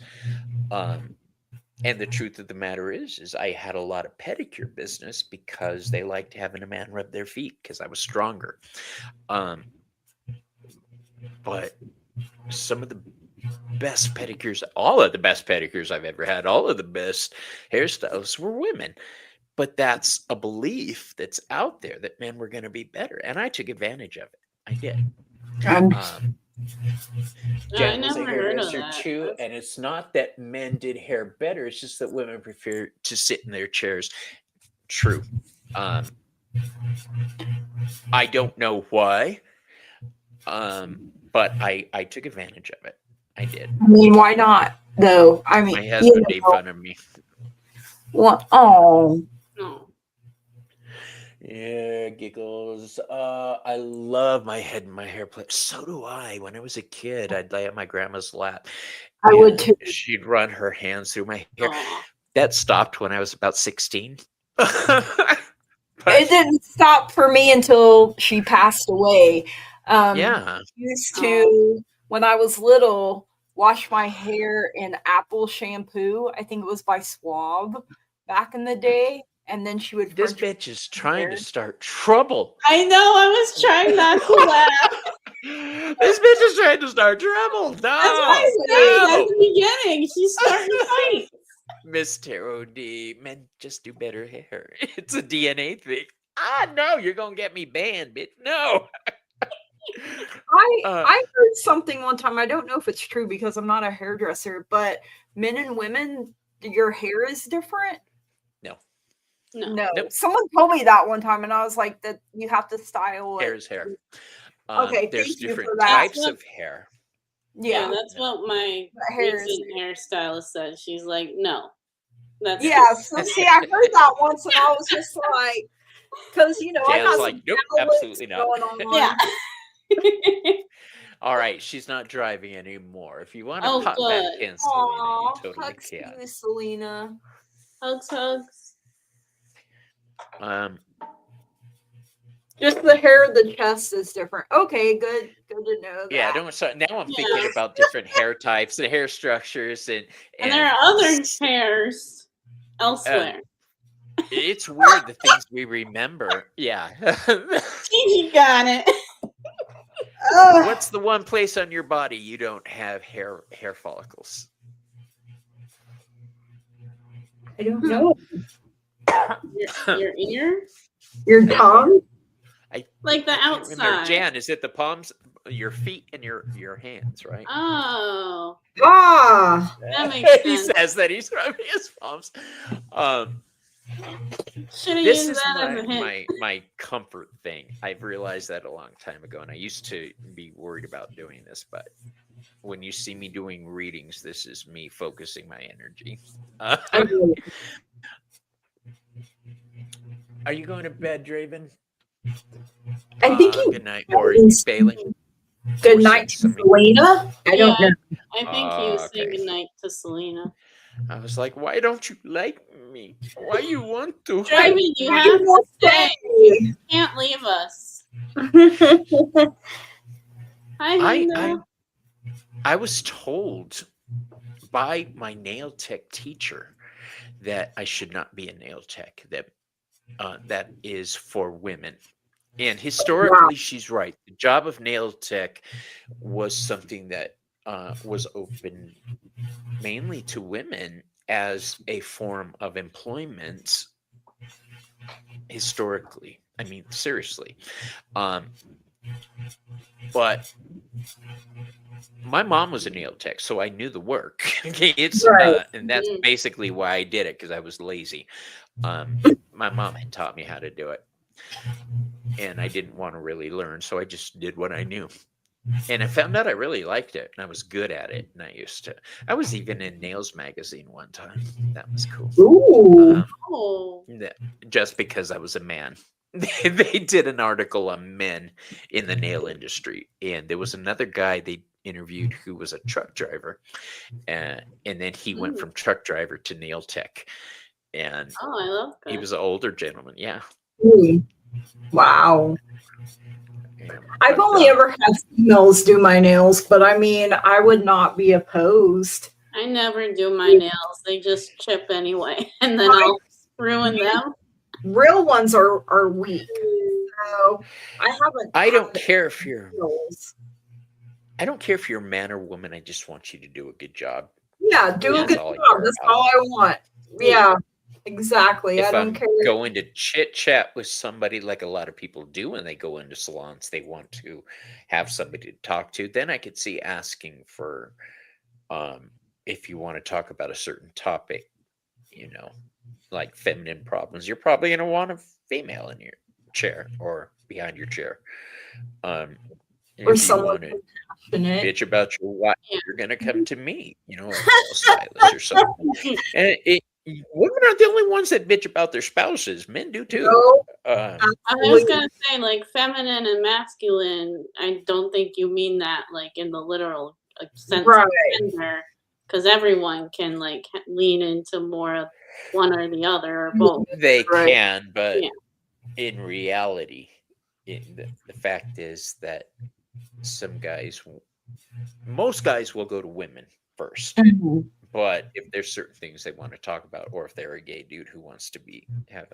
And the truth of the matter is I had a lot of pedicure business because they liked having a man rub their feet because I was stronger. But some of the best pedicures, all of the best pedicures I've ever had, all of the best hairstylists were women. But that's a belief that's out there that men were going to be better. And I took advantage of it. I did. I'm I Jan was a never heard of hairdresser that. too. That's- And it's not that men did hair better. It's just that women prefer to sit in their chairs. True. I don't know why. But I took advantage of it. I did. I mean, why not though? I mean, My husband made fun of me. What? Oh, No. Yeah, giggles. I love my head and my hair play. So do I. When I was a kid, I'd lay on my grandma's lap. I would and too. She'd run her hands through my hair. Aw. That stopped when I was about 16. It didn't stop for me until she passed away. Yeah. Used to, when I was little, wash my hair in apple shampoo. I think it was by Suave back in the day. And then she would This French bitch is trying to hair. start trouble. I know. I was trying not to laugh. This bitch is trying to start trouble. That's what I said at the beginning. She's starting fights. Miss Tarot D, men just do better hair. It's a DNA thing. No, you're gonna get me banned, bitch. No. I heard something one time. I don't know if it's true because I'm not a hairdresser, but men and women, your hair is different. No. No. Nope. Someone told me that one time, and I was like, "That you have to style it." Hair is hair. Okay, There's thank you different for that. types of hair. Yeah, Yeah, that's what my that hair is. recent hairstylist said. She's like, no. That's Yeah, so see, I heard that once, and I was just like, because I Jan's got like, some nope, outlets absolutely not. going on. Yeah. All right, she's not driving anymore. If you want to Oh, pop good. back in, Selena, you Aw, totally hugs to can. you, Selena. Hugs. Just the hair of the chest is different. Okay, good to know that. Yeah, don't. So now I'm Yeah. thinking about different hair types and hair structures, and And there are other hairs elsewhere. It's weird the things we remember. Yeah. Gigi got it. What's the one place on your body you don't have hair follicles? I don't know. Your ear? Your tongue? Like the I can't remember. outside. Jan, is it the palms, your feet, and your hands, right? Oh. Ah, That makes He sense. says that he's rubbing his palms. Should have This used is that as a hint. my comfort thing. I've realized that a long time ago, and I used to be worried about doing this, but when you see me doing readings, this is me focusing my energy. Are you going to bed, Draven? I think Good night, or are you failing? Good night to Selena. I don't know. I think he was saying Okay. goodnight to Selena. I was like, why don't you like me? Why you want to? Draven, you have to stay. You can't leave us. Hi, Linda. I was told by my nail tech teacher that I should not be a nail tech, that is for women. And historically, she's right. The job of nail tech was something that was open mainly to women as a form of employment historically. I mean, seriously. But my mom was a nail tech, so I knew the work. And that's basically why I did it, because I was lazy. My mom had taught me how to do it, and I didn't want to really learn, so I just did what I knew. And I found out I really liked it, and I was good at it. And I was even in Nails magazine one time. That was cool. Ooh. Just because I was a man. They did an article on men in the nail industry, and there was another guy they interviewed who was a truck driver, and then he went from truck driver to nail tech, and I love that. he was an older gentleman. Yeah. Wow. Yeah. I've only ever had females do my nails, but I mean, I would not be opposed. I never do my nails. They just chip anyway, and then I'll ruin them. Real ones are weak. So I haven't. I don't care if you're. Nails. I don't care if you're a man or woman. I just want you to do a good job. Yeah, do a That's good all I job. care That's about. all I want. Yeah, exactly. I If don't I'm care. going to chit chat with somebody, like a lot of people do when they go into salons, they want to have somebody to talk to. Then I could see asking for, if you want to talk about a certain topic, like feminine problems, you're probably going to want a female in your chair or behind your chair. Or If you someone want to passionate. bitch about your wife, Yeah. you're going to come to me, a hairstylist or something. And women aren't the only ones that bitch about their spouses. Men do too. No, I was absolutely. gonna say, like, feminine and masculine. I don't think you mean that like in the literal sense Right. of gender, because everyone can like lean into more of one or the other or both. They Right. can, but Yeah. in reality, the fact is that most guys will go to women first. Mhm. But if there's certain things they want to talk about, or if they're a gay dude who wants to have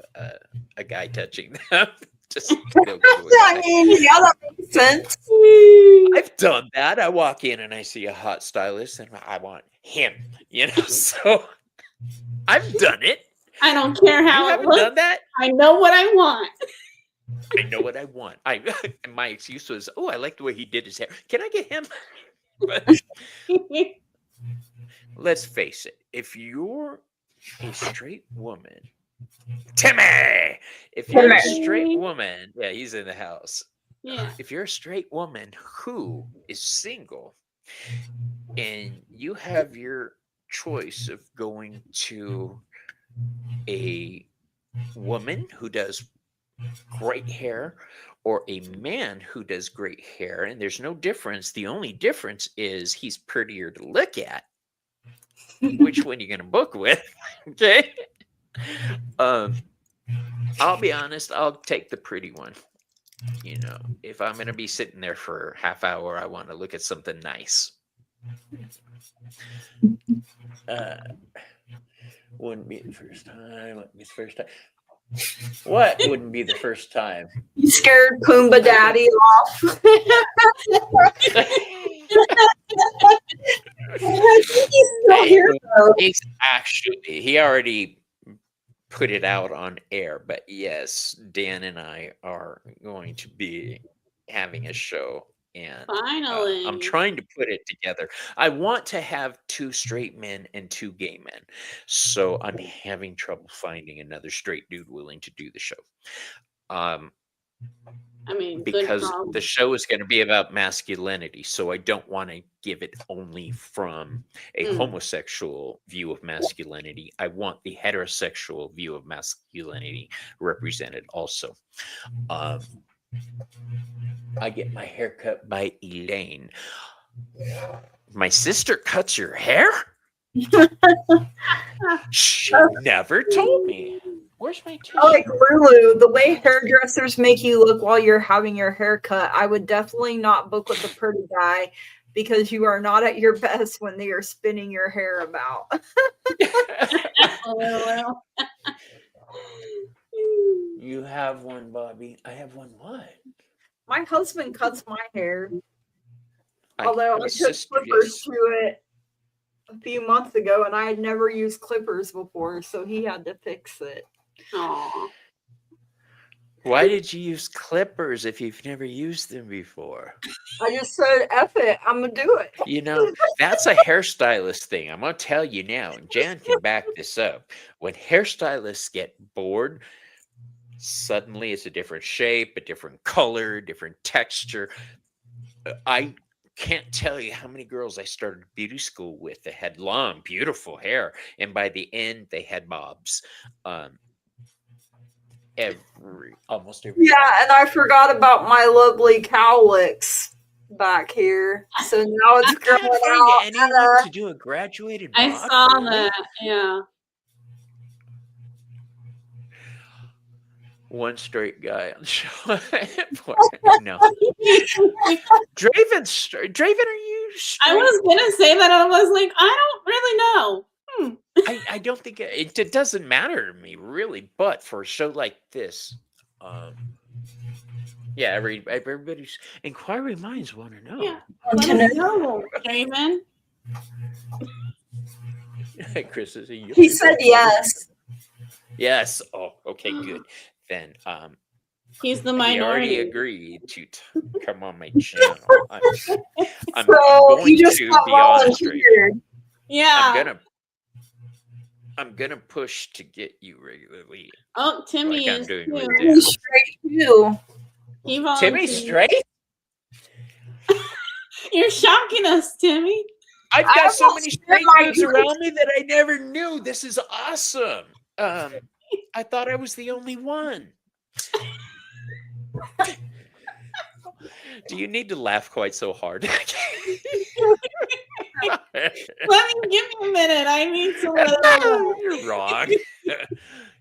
a guy touching them, they'll go to a I guy. mean, yeah, that makes sense. I've done that. I walk in and I see a hot stylist and I want him, so I've done it. I don't care You how it haven't looks. done that? I know what I want. I know what I want. My excuse was, oh, I like the way he did his hair. Can I get him? But let's face it. If you're a straight woman, Timmy, if you're a straight woman, yeah, he's in the house. Yeah. If you're a straight woman who is single and you have your choice of going to a woman who does great hair or a man who does great hair, and there's no difference. The only difference is he's prettier to look at. Which one are you going to book with? Okay. I'll be honest, I'll take the pretty one. If I'm going to be sitting there for a half hour, I want to look at something nice. Wouldn't be the first time. What wouldn't be the first time? You scared Pumbaa Daddy off. He's still here, though. He already put it out on air, but yes, Dan and I are going to be having a show, and Finally. I'm trying to put it together. I want to have 2 straight men and 2 gay men, so I'm having trouble finding another straight dude willing to do the show. I mean, Because the show is going to be about masculinity, so I don't want to give it only from a homosexual view of masculinity. I want the heterosexual view of masculinity represented also. I get my hair cut by Elaine. My sister cuts your hair? She never told me. Where's my tissue? Like Lulu, the way hairdressers make you look while you're having your hair cut, I would definitely not book with a pretty guy because you are not at your best when they are spinning your hair about. You have one, Bobby. I have one. What? My husband cuts my hair. Although I took clippers to it a few months ago and I had never used clippers before, so he had to fix it. Aww. Why did you use clippers if you've never used them before? I just said, F it, I'm going to do it. That's a hairstylist thing. I'm going to tell you now, and Jan can back this up. When hairstylists get bored, suddenly it's a different shape, a different color, different texture. I can't tell you how many girls I started beauty school with that had long, beautiful hair, and by the end, they had bobs. Almost every Yeah, and I forgot about my lovely cowlicks back here. So now it's growing out. Anyone to do a graduated bob? I saw that. Yeah. One straight guy on the show. No. Draven, are you straight? I was gonna say that. I was like, I don't really know. I don't think it doesn't matter to me really, but for a show like this, Um, yeah, everybody's inquiry minds want to know. Yeah. Want Let to us know? know, Draven. Chris is a He said yes. Yes. Oh, okay, good. Then He's the he already minority. agreed to come on my channel. I'm So he going just to got be honest, Ray. volunteered. Yeah. I'm gonna push to get you regularly, Oh, Timmy like I'm is doing with too. Dan. He's straight too. He Timmy volunteered. straight? You're shocking us, Timmy. I've I got so almost many spit straight my dudes around me that I never knew. This is awesome. I thought I was the only one. Do you need to laugh quite so hard? Let me give me a minute. I need to let it out. You're wrong.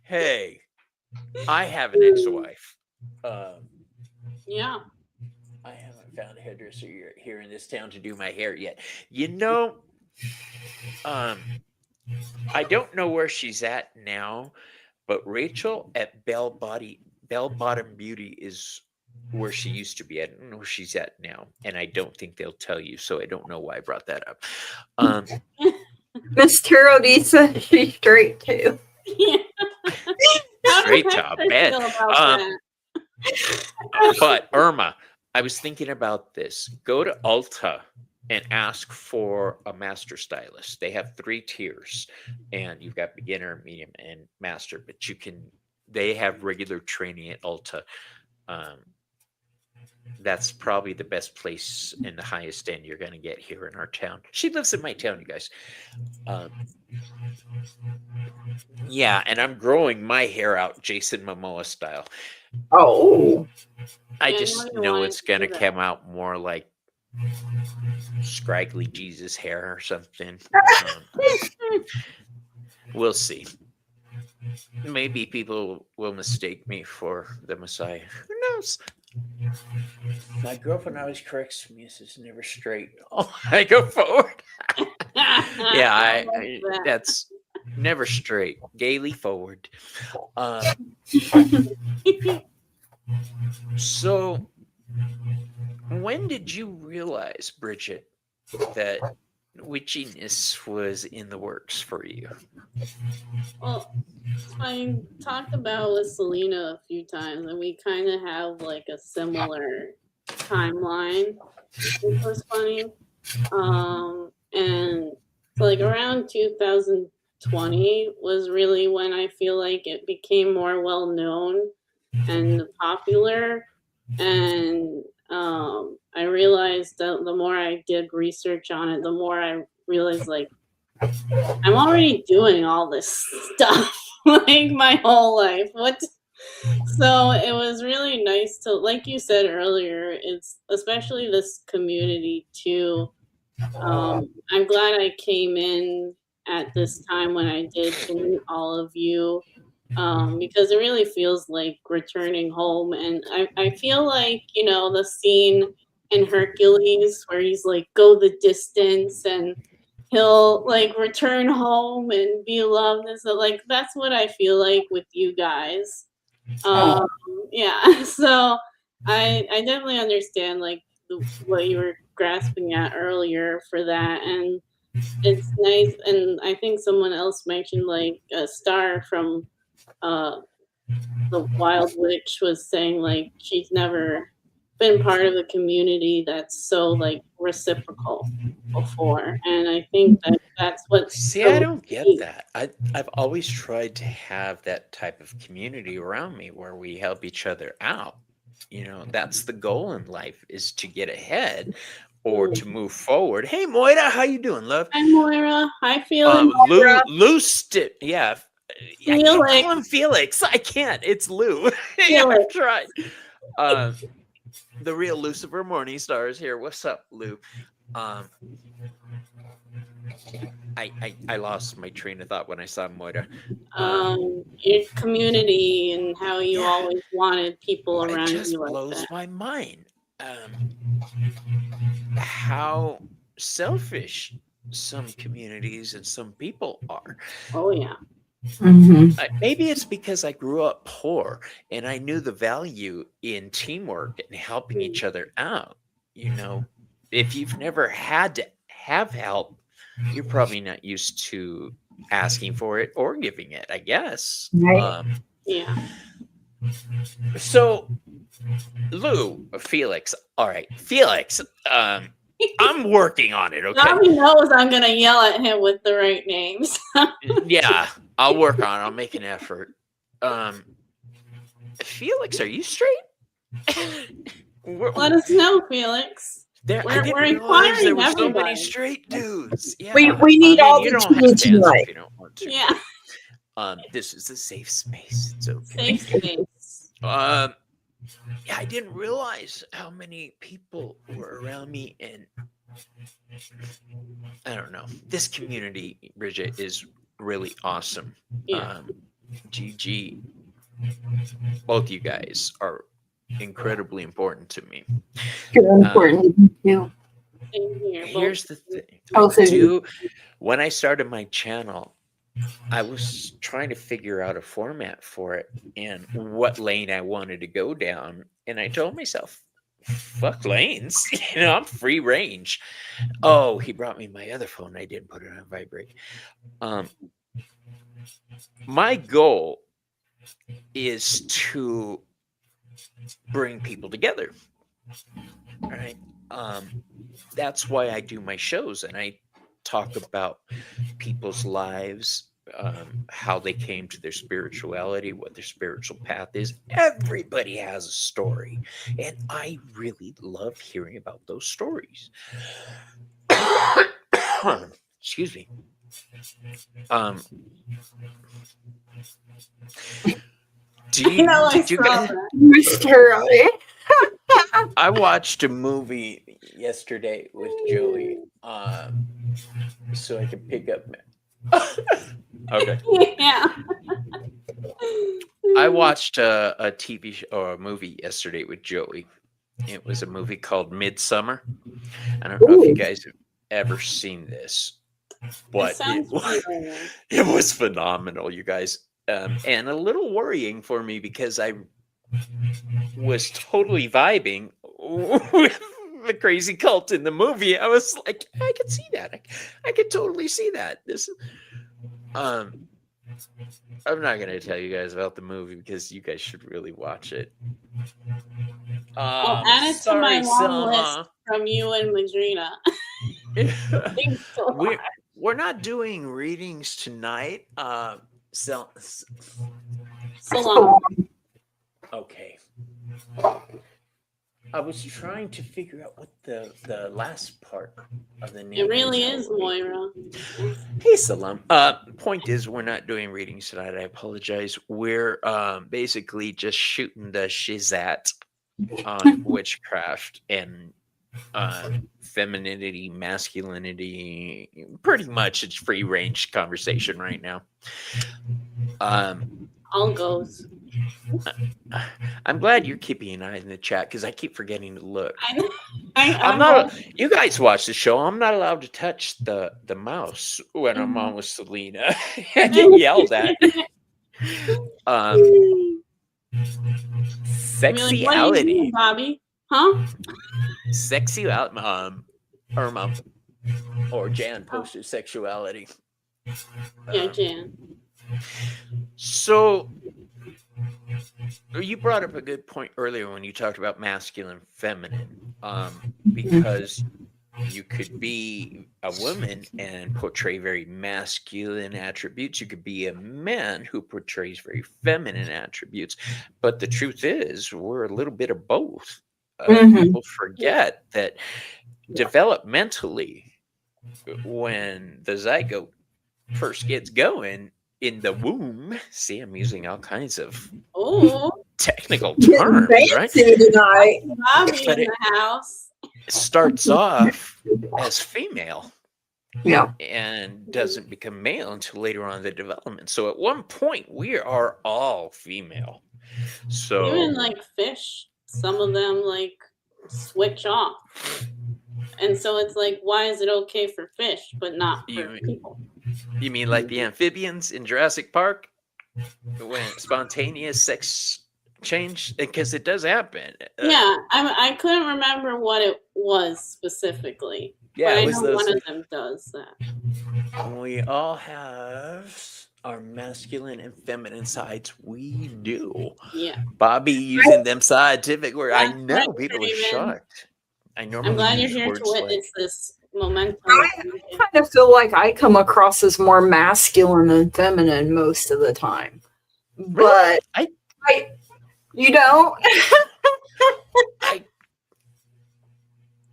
Hey, I have an ex-wife. Yeah. I haven't found a hairdresser here in this town to do my hair yet. You know, I don't know where she's at now, but Rachel at Bell Bottom Beauty is where she used to be. I don't know where she's at now, and I don't think they'll tell you, so I don't know why I brought that up. Miss Terodisa, she's straight too. Yeah. How Straight does to Hector bed. feel about that? But Irma, I was thinking about this. Go to Ulta and ask for a master stylist. They have 3 tiers, and you've got beginner, medium, and master. But they have regular training at Ulta. That's probably the best place and the highest end you're going to get here in our town. She lives in my town, you guys. Yeah, and I'm growing my hair out Jason Momoa style. Oh. I Yeah, just nobody know wanted it's to going to do that. come out more like scraggly Jesus hair or something. We'll see. Maybe people will mistake me for the Messiah. Who knows? My girlfriend always corrects me. Says never straight. Oh, I go forward. Yeah, I like that. that's never straight. Gaily forward. So, when did you realize, Bridget, that witchiness was in the works for you? Well, I talked about with Selena a few times, and we kind of have like a similar timeline, which was funny. And so like around 2020 was really when I feel like it became more well known and popular. And I realized that the more I did research on it, the more I realized like I'm already doing all this stuff like my whole life. So it was really nice to, like you said earlier, it's especially this community too. I'm glad I came in at this time when I did to meet all of you, because it really feels like returning home. And I feel like, the scene in Hercules where he's like, go the distance and he'll like return home and be loved. And so, like, that's what I feel like with you guys. Yeah, so I definitely understand like what you were grasping at earlier for that, and it's nice. And I think someone else mentioned like a star from the Wild Witch was saying like she's never been part of a community that's so like reciprocal before, and I think that's what's See, so I don't get key. that. I've always tried to have that type of community around me where we help each other out. That's the goal in life, is to get ahead or to move forward. Hey, Moira, how you doing, love? Hi Moira. Hi Felix. Lou, yeah. I can't Felix. call him Felix. I can't. It's Lou. Yeah, Felix. I've tried. The real Lucifer Morningstar is here. What's up, Lou? I lost my train of thought when I saw Moira. Your community and how you always wanted people around It just you like blows that. my mind. How selfish some communities and some people are. Oh yeah. Maybe it's because I grew up poor and I knew the value in teamwork and helping each other out. You know, if you've never had to have help, you're probably not used to asking for it or giving it, I guess. Right. Yeah. So, Felix, all right, Felix, I'm working on it, okay? Now he knows I'm gonna yell at him with the right names. Yeah, I'll work on it. I'll make an effort. Felix, are you straight? Let us know, Felix. I We're didn't realize inquiring there were so many everybody. straight dudes. Yeah. We need all you the don't have tea to answer tonight. if you don't want to. Yeah. This is a safe space. It's okay. Safe space. Yeah, I didn't realize how many people were around me, and I don't know. This community, Bridget, is really awesome. Yeah. Gigi, both you guys are incredibly important to me. Good, important too. Same here. Here's the thing. Also, When I started my channel, I was trying to figure out a format for it and what lane I wanted to go down. And I told myself, fuck lanes. I'm free range. Oh, he brought me my other phone. I didn't put it on vibrate. My goal is to bring people together. All right. That's why I do my shows, and I talk about people's lives, how they came to their spirituality, what their spiritual path is. Everybody has a story, and I really love hearing about those stories. Excuse me. Did you guys? Mr. I watched a movie yesterday with Joey, so I could pick up. Okay. Yeah. I watched a TV show or a movie yesterday with Joey. It was a movie called Midsummer. I don't know if you guys have ever seen this, but it was phenomenal, you guys. And a little worrying for me because I was totally vibing with the crazy cult in the movie. I was like, I could see that. I could totally see that. I'm not going to tell you guys about the movie because you guys should really watch it. I'll add it to my long list from you and Madrina. We're not doing readings tonight. So long. Okay. I was trying to figure out what the last part of the name. It really is Moira. Hey, Salam. Point is, we're not doing readings tonight. I apologize. We're basically just shooting the shizat on witchcraft and femininity, masculinity. Pretty much, it's free range conversation right now. All goes. I'm glad you're keeping an eye in the chat because I keep forgetting to look. I'm not. You guys watch the show. I'm not allowed to touch the mouse when I'm on with Selena. I get yelled at. Sexuality, like, Bobby, huh? Sexuality. Irma or Jan posted sexuality. Yeah, Jan. So you brought up a good point earlier when you talked about masculine, feminine, because you could be a woman and portray very masculine attributes. You could be a man who portrays very feminine attributes. But the truth is, we're a little bit of both. People forget that developmentally, when the zygote first gets going in the womb, see, I'm using all kinds of technical terms, right? Bobby in the house. It starts off as female, yeah, and doesn't become male until later on in the development. So at one point, we are all female. So even like fish, some of them like switch off, and so it's like, why is it okay for fish but not for people? You mean like the amphibians in Jurassic Park? When spontaneous sex change? Because it does happen. Yeah, I couldn't remember what it was specifically. Yeah, but it I was know those. one of them does that. We all have our masculine and feminine sides. We do. Yeah. Bobby using them scientific word. I That's know right, people are Raven. shocked. I normally I'm glad you're use here to words like witness this momentum. I kind of feel like I come across as more masculine than feminine most of the time. But I you don't?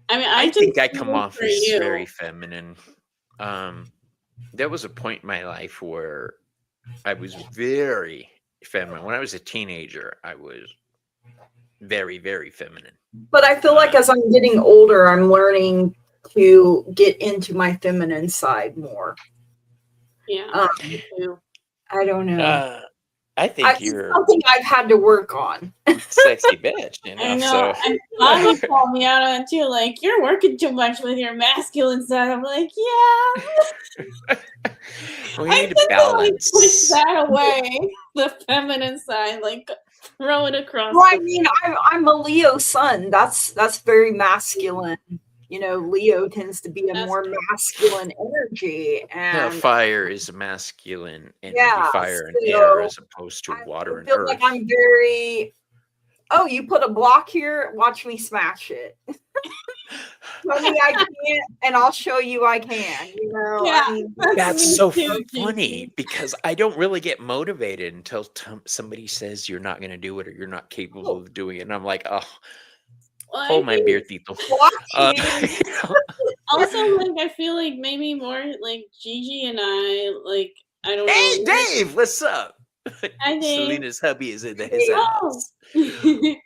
I mean, I just think I come feel off for as you. very feminine. There was a point in my life where I was very feminine. When I was a teenager, I was very, very feminine. But I feel like as I'm getting older, I'm learning to get into my feminine side more. Yeah. Me too. I don't know. I think It's you're something I've had to work on. sexy bitch, you know. I know. So And Bobby called me out on it too. Like, you're working too much with your masculine side. I'm like, yeah. we I need to tend to like balance. push that away, the feminine side, like throw it across. Well, I mean, I'm a Leo sun. That's very masculine. You know, Leo tends to be a That's more true. masculine energy, No, and fire is a masculine energy, yeah, fire and so air as opposed to I water and feel earth. like I'm very. Oh, you put a block here? Watch me smash it. Tell me I can't, and I'll show you I can. You know, Yeah, I mean, That's me so too, funny Gigi. because I don't really get motivated until somebody says you're not going to do it or you're not capable of doing it. And I'm like, oh, Well, hold I my think beer, Tito. watch me. You know, also, like, I feel like maybe more like Gigi and I, like, I don't hey, know. Dave, what's up? Hi, Dave. Selena's hubby is in his Oh. house.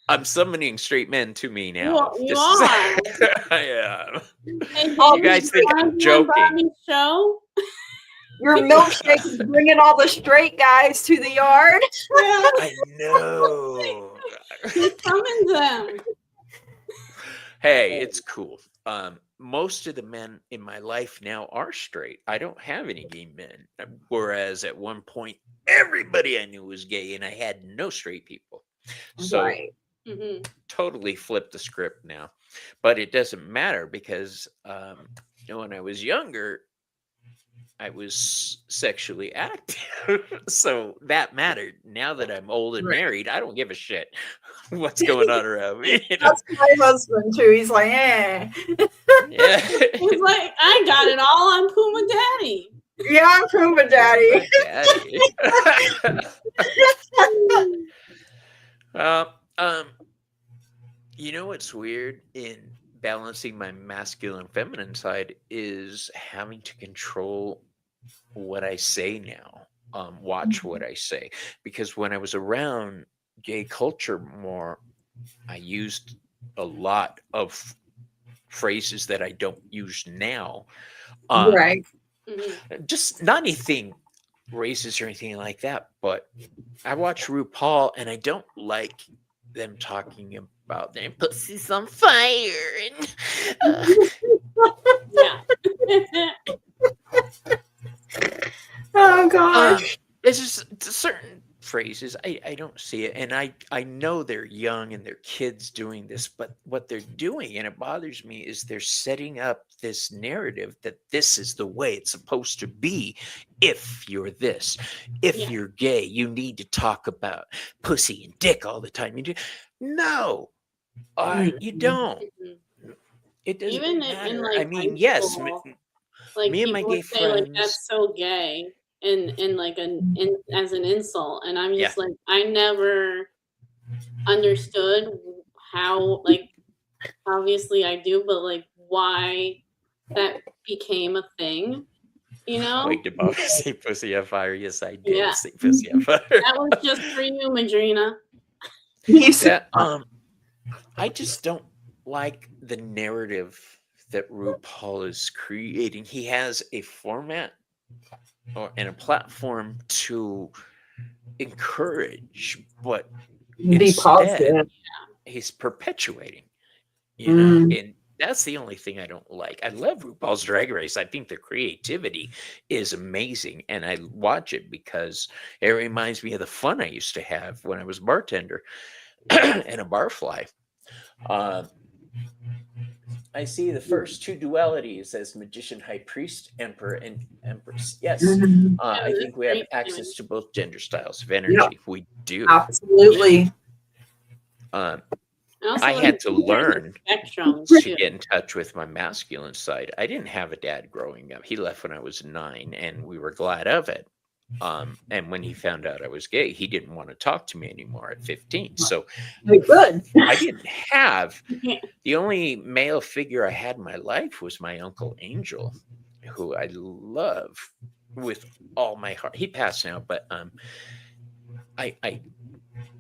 I'm summoning straight men to me now. You This are. is, I am. Hey, You guys think wanna I'm be on joking? Bobby's show? Your milkshake is bringing all the straight guys to the yard. Yeah, I know. he summons them. Hey, it's cool. Most of the men in my life now are straight. I don't have any gay men. Whereas at one point, everybody I knew was gay and I had no straight people. So Right. Mhm. totally flipped the script now. But it doesn't matter because when I was younger, I was sexually active. So that mattered. Now that I'm old and Right. married, I don't give a shit what's going on around me. You know? That's my husband too. He's like, eh. Yeah. He's like, I got it all on Puma Daddy. Yeah, I'm Puma Daddy. You know what's weird in balancing my masculine feminine side is having to control what I say now. Watch what I say, because when I was around gay culture more, I used a lot of phrases that I don't use now. Right. Just not anything racist or anything like that, but I watch RuPaul and I don't like them talking about their pussies on fire. And, Yeah. Oh gosh. it's just certain phrases I don't see it, and I know they're young and they're kids doing this, but what they're doing, and it bothers me, is they're setting up this narrative that this is the way it's supposed to be. If you're this, if Yeah. you're gay, you need to talk about pussy and dick all the time. You do no, you don't. Mhm. It doesn't Even matter. in like I mean, high yes, school, like me and my people gay would say like friends. that's so gay and like as an insult, and I'm just Yeah. like, I never understood how, like, obviously I do, but like why that became a thing, you know? Wait, did Bobby say pussy on fire? Yes, I did Yeah. say pussy on fire. That was just for you, Madrina. Yeah. I just don't like the narrative that RuPaul is creating. He has a format and a platform to encourage, but Be instead positive. he's perpetuating, you know, and That's the only thing I don't like. I love RuPaul's Drag Race. I think the creativity is amazing, and I watch it because it reminds me of the fun I used to have when I was a bartender and a barfly. Uh, I see the first two dualities as magician, high priest, emperor, and empress. Yes, Mhm. I that's think we have great. access to both gender styles of Yeah, energy. We do. absolutely. Um, Also, I like, had to different learn spectrums to too. get in touch with my masculine side. I didn't have a dad growing up. He left when I was 9, and we were glad of it. And when he found out I was gay, he didn't want to talk to me anymore at 15. So Good. I didn't have the only male figure I had in my life was my Uncle Angel, who I love with all my heart. He passed now, but I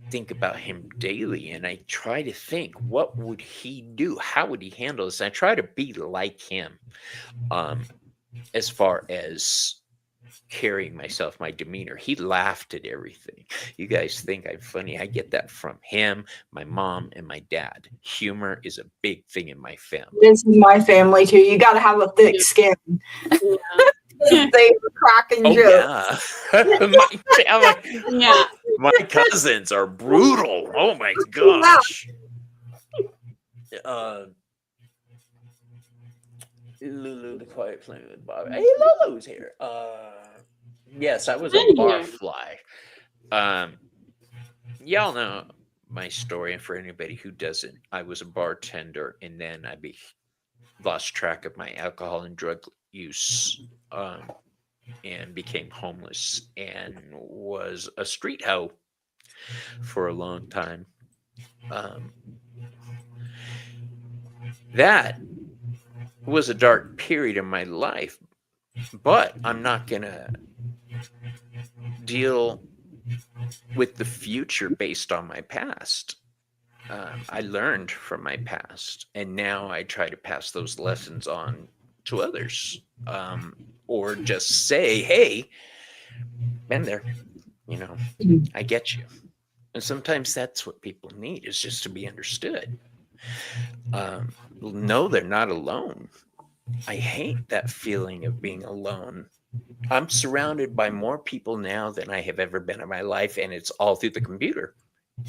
think about him daily, and I try to think, what would he do? How would he handle this? And I try to be like him, as far as carrying myself, my demeanor. He laughed at everything. You guys think I'm funny. I get that from him, my mom, and my dad. Humor is a big thing in my family. This is my family too. You got to have a thick skin. Yeah. They were cracking Oh jokes. yeah. Yeah. My cousins are brutal. Oh my gosh. Lulu the Quiet Planet with Bob. Hey, Lulu's here. Yes, I was a Been here. barfly. Y'all know my story, and for anybody who doesn't, I was a bartender, and then I lost track of my alcohol and drug use, and became homeless, and was a street hoe for a long time. That was a dark period in my life, but I'm not gonna deal with the future based on my past. I learned from my past, and now I try to pass those lessons on to others, or just say, hey, been there, I get you. And sometimes that's what people need, is just to be understood. No, they're not alone. I hate that feeling of being alone. I'm surrounded by more people now than I have ever been in my life, and it's all through the computer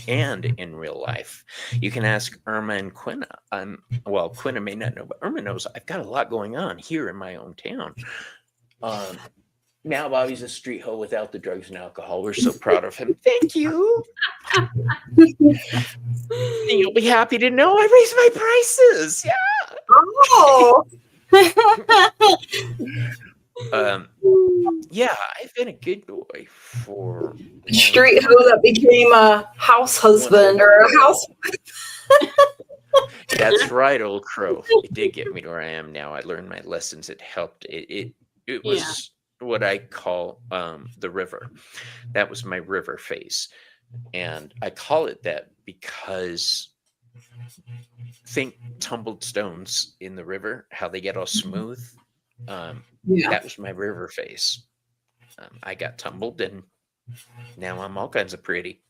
and in real life. You can ask Irma and Quinna. Well, Quinna may not know, but Irma knows I've got a lot going on here in my own town. Now Bobby's a street hoe without the drugs and alcohol. We're so proud of him. Thank you. You'll be happy to know I raised my prices. Yeah. Oh. Yeah, I've been a good boy for Street hoe that became a house husband or a house. That's right, old crow. It did get me to where I am now. I learned my lessons. It helped. It was what I call the river. That was my river phase, and I call it that because think tumbled stones in the river, how they get all smooth. That was my river phase. I got tumbled, and now I'm all kinds of pretty.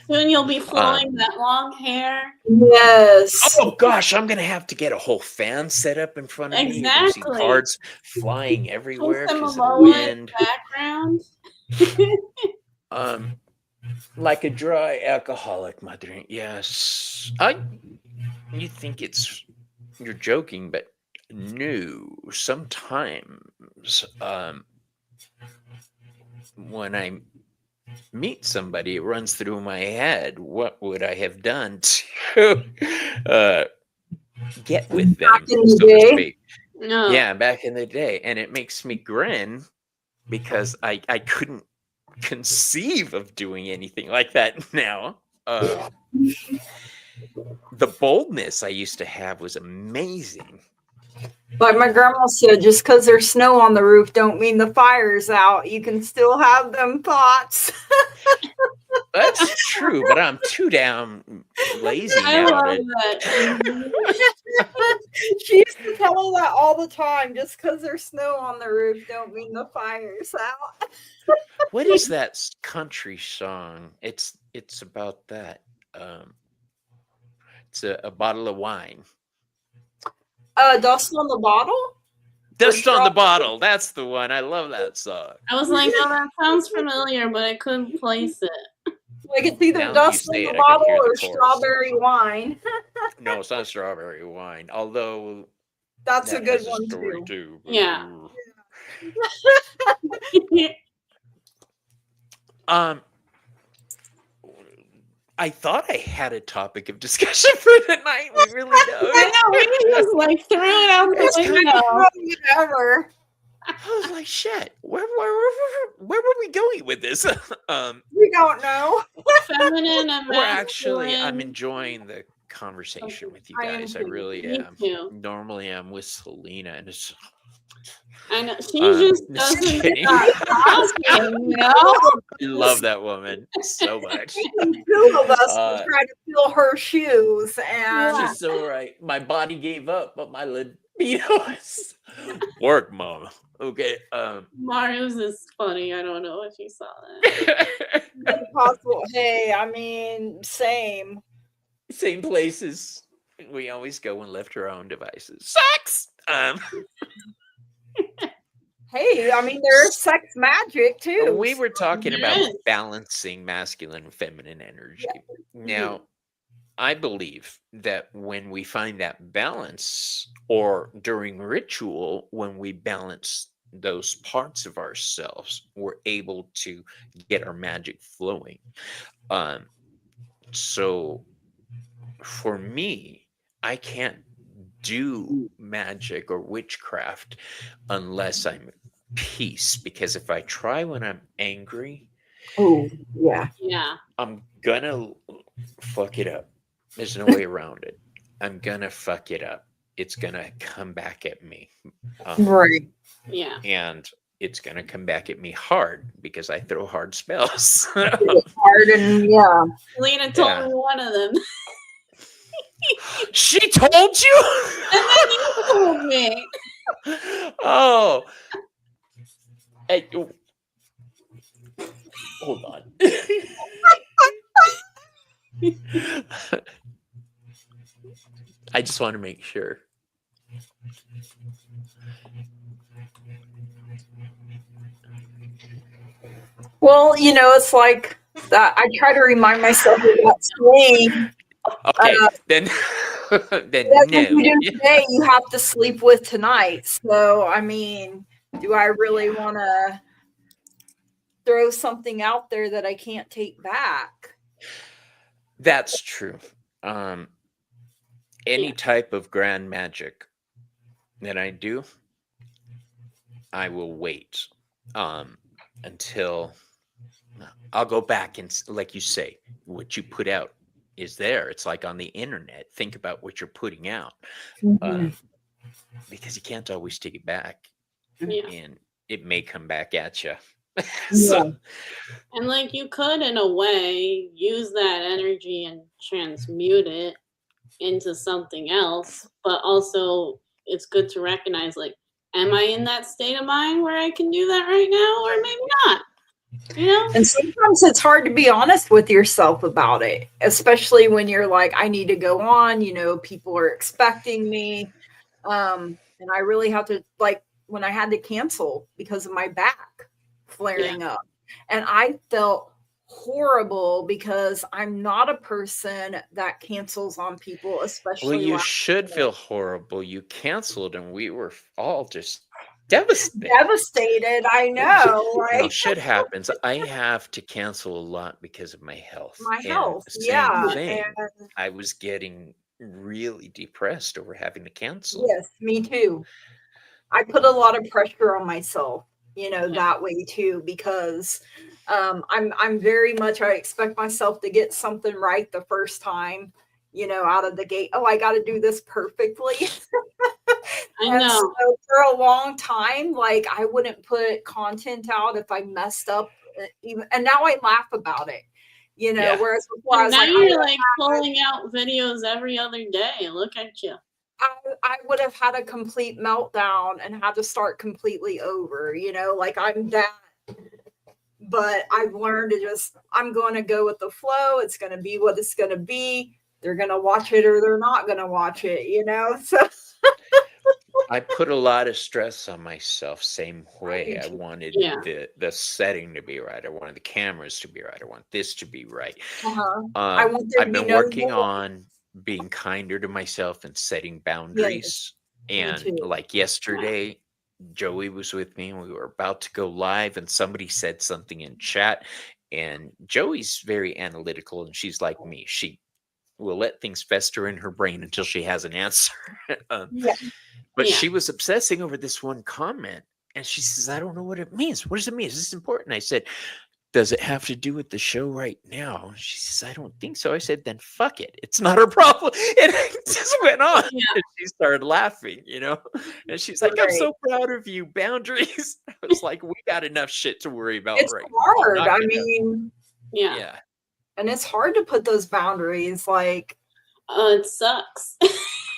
Soon you'll be flowing that long hair. Yes. Oh gosh, I'm gonna have to get a whole fan set up in front of me. You can see Exactly. cards flying everywhere Some because of the Momoa wind. background. Like a dry alcoholic, mother. Yes, you think you're joking, but no. Sometimes, when I meet somebody, it runs through my head, what would I have done to get with them, Back in the so to day? speak? No. Yeah, back in the day. And it makes me grin because I couldn't conceive of doing anything like that now. The boldness I used to have was amazing. Like my grandma said, just because there's snow on the roof don't mean the fire's out. You can still have them thoughts. That's true, but I'm too damn lazy I now love to that. She used to tell her that all the time. Just because there's snow on the roof don't mean the fire's out. What is that country song? It's about that. It's a bottle of wine. Dust on the Bottle? Dust on the Strawberry. Bottle. That's the one. I love that song. I was like, oh, that sounds familiar, but I couldn't place it. Like it's either Now that you Dust say on it, the I can Bottle hear the or chorus. Strawberry Wine. No, it's not strawberry wine. Although That's that a good has one story too. Yeah. I thought I had a topic of discussion for tonight. We really don't. I know, we just like threw it out It's the kind window. Whatever. I was like, shit. Where were we going with this? We don't know. Feminine and We're actually, I'm masculine. enjoying the conversation with you I am guys. I too. really Me am. too. Normally, I'm with Selena, and it's. I know she just Just doesn't kidding. stop talking, you know? I love that woman so much. Two of us Uh, try to fill her shoes, and Yeah. She's so right. My body gave up, but my libido is work, mama. Okay. Mario's is funny. I don't know if you saw that. possible. Hey, I mean, same. Same places. We always go and lift our own devices. Sucks. Hey, I mean, there's sex magic too. We were talking about Yes. balancing masculine and feminine energy. Now, I believe that when we find that balance, or during ritual, when we balance those parts of ourselves, we're able to get our magic flowing. So for me, I can't do magic or witchcraft unless I'm at peace, because if I try when I'm angry, Oh, yeah. Yeah. I'm gonna fuck it up. There's no way around it. I'm gonna fuck it up. It's gonna come back at me. Right. Yeah. And it's gonna come back at me hard because I throw hard spells. Hard and yeah. Lena told Yeah. me one of them. She told you? And then you told me. Oh. Hey, hold on. I just want to make sure. Well, you know, it's like that. I try to remind myself of that saying. Okay, then That no. you do today, you have to sleep with tonight. So, I mean, do I really want to throw something out there that I can't take back? That's true. Any Yeah. type of grand magic that I do, I will wait until I'll go back and, like you say, what you put out is there. It's like on the internet. Think about what you're putting out, because you can't always take it back, Yeah. and it may come back at you. Yeah. And like you could, in a way, use that energy and transmute it into something else. But also, it's good to recognize, like, am I in that state of mind where I can do that right now, or maybe not? You know? And sometimes it's hard to be honest with yourself about it, especially when you're like, I need to go on, you know, people are expecting me. And I really have to, like, when I had to cancel because of my back flaring up. And I felt horrible because I'm not a person that cancels on people, especially Well, you last should minute. feel horrible. You canceled, and we were all just devastated. Devastated. I know, You know, right? shit happens. I have to cancel a lot because of my health. My And health. same Yeah. thing. And I was getting really depressed over having to cancel. yes, me too. I put a lot of pressure on myself, you know, that way too, because I'm very much, I expect myself to get something right the first time, you know, out of the gate. Oh, I got to do this perfectly. I And know. so for a long time, like I wouldn't put content out if I messed up even, and now I laugh about it, you know, Yeah. whereas before I And was now like, you're like pulling out videos every other day. Look at you. I would have had a complete meltdown and had to start completely over, you know, like I'm that. But I've learned to just, I'm going to go with the flow. It's going to be what it's going to be. they're gonna watch it or they're not gonna watch it, you know. So I put a lot of stress on myself. Same way. I too. wanted Yeah. the setting to be right. I wanted the cameras to be right. I want this to be right. I want there to I've be been no working noise. on being kinder to myself and setting Yes, boundaries. me And too. like yesterday, Joey was with me and we were about to go live, and somebody said something in chat. And Joey's very analytical, and she's like me. She will let things fester in her brain until she has an answer. Yeah. But Yeah. she was obsessing over this one comment, and she says, "I don't know what it means. What does it mean? Is this important?" I said, "Does it have to do with the show right now?" She says, "I don't think so." I said, "Then fuck it. It's not her problem." And it just went on. Yeah. And she started laughing, and she's like, "I'm Right. so proud of you. Boundaries." I was like, "We got enough shit to worry about It's right now. hard. Knock I it out." mean, Yeah. Yeah. and it's hard to put those boundaries. Like It sucks.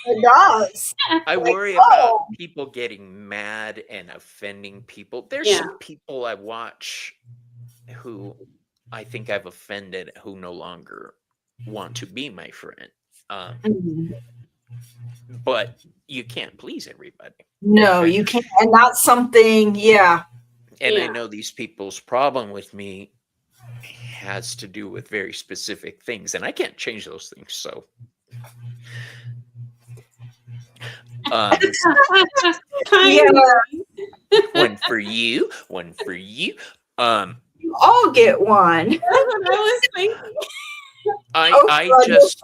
it does. I Like, worry about oh, people getting mad and offending people. There's Yeah. some people I watch who I think I've offended who no longer want to be my friend. mhm. But you can't please everybody. No, Okay. you can't. And that's something. Yeah. And I Yeah. know these people's problem with me has to do with very specific things, and I can't change those things. So, um, Kind Yeah. of. one for you, one for you. You all get one. That's what I was thinking. Oh, I God. just,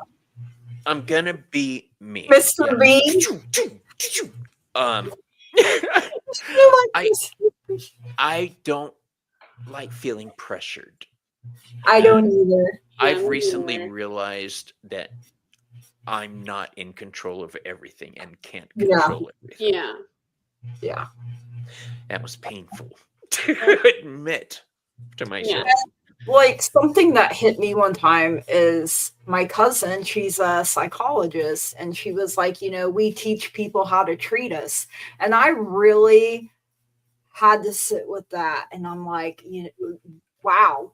I'm gonna be me. Mr. Yeah. Bean. Um, You like I- this? I don't like feeling pressured. I don't either. I've me recently neither. realized that I'm not in control of everything and can't Yeah. control everything. Yeah. Yeah. That was painful to admit to myself. Like something that hit me one time is my cousin, she's a psychologist, and she was like, we teach people how to treat us. And I really had to sit with that. And I'm like, wow,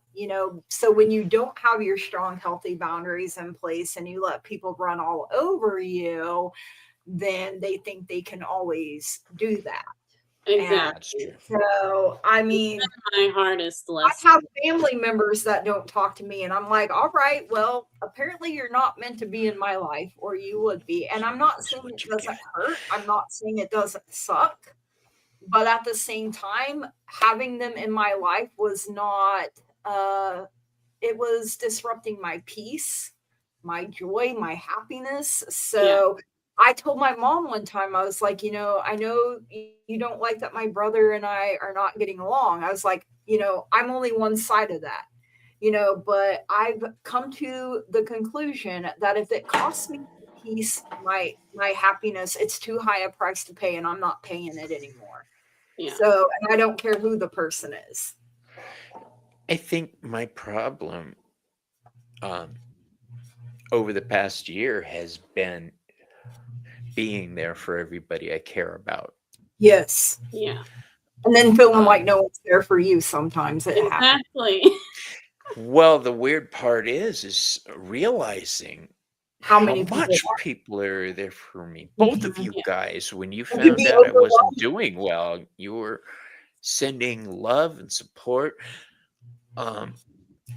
so when you don't have your strong, healthy boundaries in place and you let people run all over you, then they think they can always do that. That's Exactly. true. So, I mean, My hardest I lesson. have family members that don't talk to me, and I'm like, all right, well, apparently you're not meant to be in my life, or you would be. And I'm not That's saying what it you doesn't get. hurt. I'm not saying it doesn't suck. But at the same time, having them in my life was not, it was disrupting my peace, my joy, my happiness. So I told my mom one time, I was like, I know you don't like that my brother and I are not getting along. I was like, I'm only one side of that, but I've come to the conclusion that if it costs me peace, my happiness, it's too high a price to pay, and I'm not paying it anymore. Yeah. So, and I don't care who the person is. I think my problem over the past year has been being there for everybody I care about. Yes. Yeah. And then feeling like no one's there for you sometimes. It happens. Exactly. Well, the weird part is realizing How many much people people are there for me. Both of you Yeah. guys, when you could found be out I wasn't overwhelmed. doing well, you were sending love and support.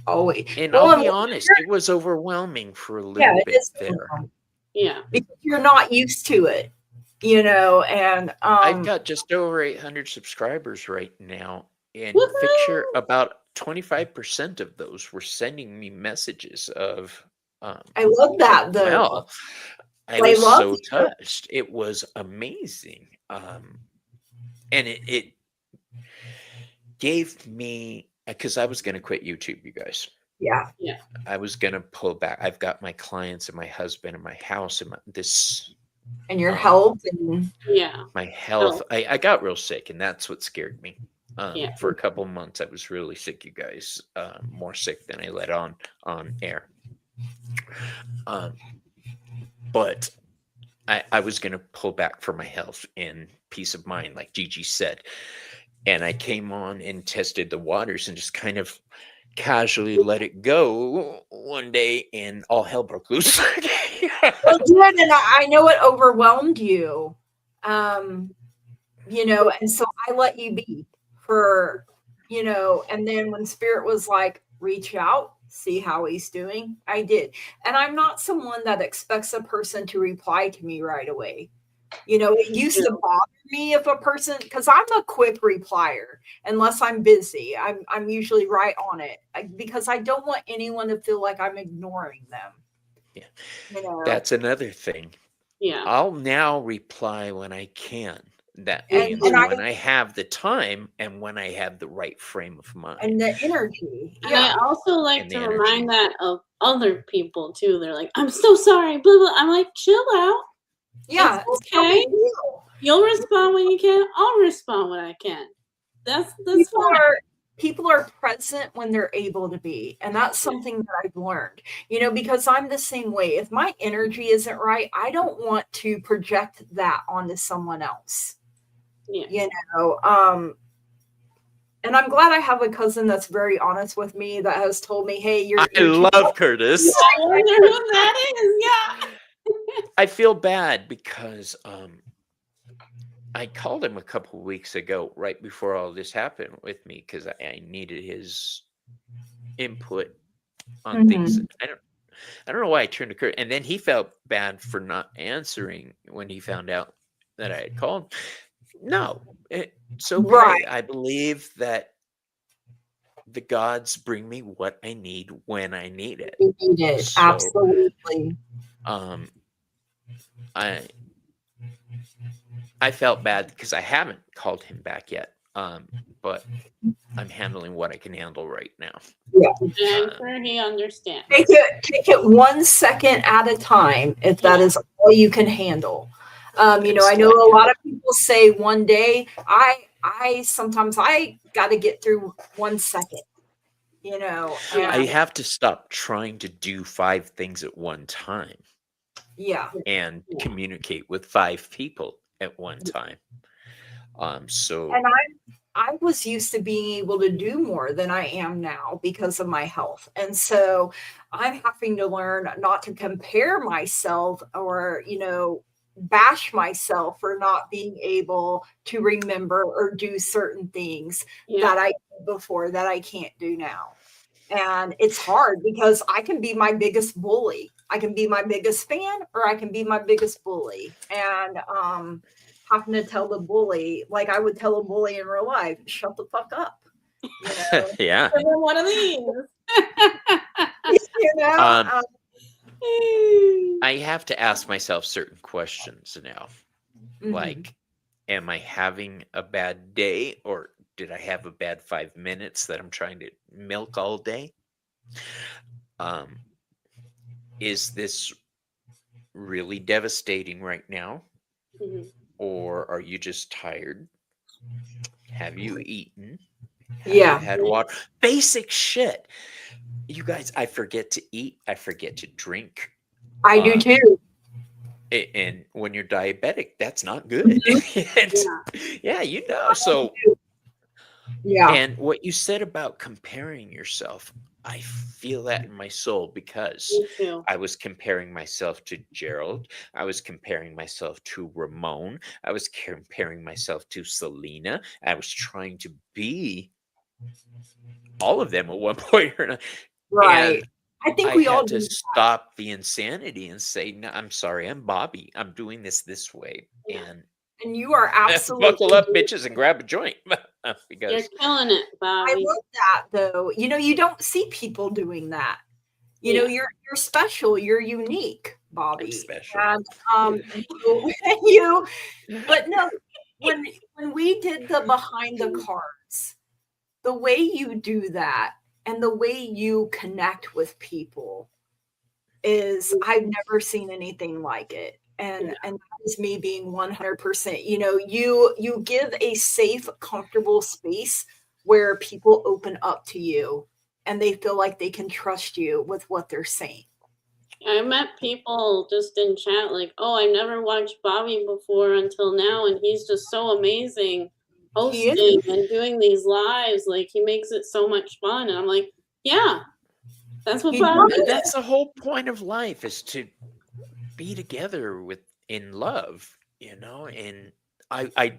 Always. And Well, I'll and be when honest, it was overwhelming for a Yeah, little it bit is there. overwhelming Yeah. because you're not used to it, and I've got just over 800 subscribers right now, and Woohoo! picture about 25% of those were sending me messages of I love that though. well, I They was love so you. touched. It was amazing. And it gave me, because I was going to quit YouTube, you guys. Yeah. I was going to pull back. I've got my clients and my husband and my house and And your health and Yeah. my health. I got real sick, and that's what scared me. Yeah. For a couple months, I was really sick, you guys. More sick than I let on air. But I was going to pull back for my health and peace of mind, like Gigi said. And I came on and tested the waters and just kind of casually let it go one day, and all hell broke loose. Well, good, and I know it overwhelmed you. You know, and so I let you be for, you know, and then when Spirit was like, reach out, see how he's doing, I did. And I'm not someone that expects a person to reply to me right away. You know, it used to bother me if a person, because I'm a quick replier, unless I'm busy. I'm usually right on it because I don't want anyone to feel like I'm ignoring them. Yeah. You know? That's another thing. Yeah. I'll now reply when I can. That And- means and when I have the time and when I have the right frame of mind. And the energy. And I also like And to the remind that of other people too. They're like, I'm so sorry, blah blah. I'm like, chill out. Yeah. It's okay. You'll respond when you can. I'll respond when I can. That's fine. People are present when they're able to be. And that's something that I've learned, you know, because I'm the same way. If my energy isn't right, I don't want to project that onto someone else. Yeah. You know, and I'm glad I have a cousin that's very honest with me that has told me, hey, you're I love Curtis. I wonder who that is. Yeah. I feel bad because I called him a couple of weeks ago, right before all this happened with me, because I needed his input on things. I don't know why I turned to Kurt, and then he felt bad for not answering when he found out that I had called. No, it's okay. Right. I believe that the gods bring me what I need when I need it. You need it. So, Absolutely. I felt bad because I haven't called him back yet. But I'm handling what I can handle right now. Yeah. And I'm sure he understands. Take it 1 second at a time if that is all you can handle. You know, I know a lot of people say one day. I sometimes I got to get through 1 second. You know, I have to stop trying to do 5 things at one time. Yeah. And communicate with 5 people at one time. So and I was used to being able to do more than I am now because of my health. And so I'm having to learn not to compare myself or, you know, bash myself for not being able to remember or do certain things that I did before that I can't do now. And it's hard because I can be my biggest bully. I can be my biggest fan or I can be my biggest bully. And having to tell the bully, like I would tell a bully in real life, shut the fuck up. You know? Yeah. One of these. You know? I have to ask myself certain questions now. Like, am I having a bad day, or did I have a bad 5 minutes that I'm trying to milk all day? Is this really devastating right now? Or are you just tired? Have you eaten? Have you had water? Basic shit. You guys, I forget to eat. I forget to drink. I do too. And when you're diabetic, that's not good. Yeah, you know. So, and what you said about comparing yourself, I feel that in my soul because I was comparing myself to Gerald. I was comparing myself to Ramon. I was comparing myself to Selena. I was trying to be all of them at one point or another. Right. And I think we all had to do stop the insanity and say, no, I'm sorry, I'm Bobby. I'm doing this way. And you are absolutely buckle up, bitches, and grab a joint. Because you're killing it, Bobby. I love that though. You know, you don't see people doing that. You know, you're special, you're unique, Bobby. I'm special. And but no, when we did the behind the cards, the way you do that and the way you connect with people is I've never seen anything like it. And that is me being 100%. You know, you give a safe, comfortable space where people open up to you and they feel like they can trust you with what they're saying. I met people just in chat like, oh, I've never watched Bobby before until now, and he's just so amazing hosting and doing these lives. Like, he makes it so much fun. And I'm like, yeah, that's what Bobby That's the whole point of life, is to be together in love, and I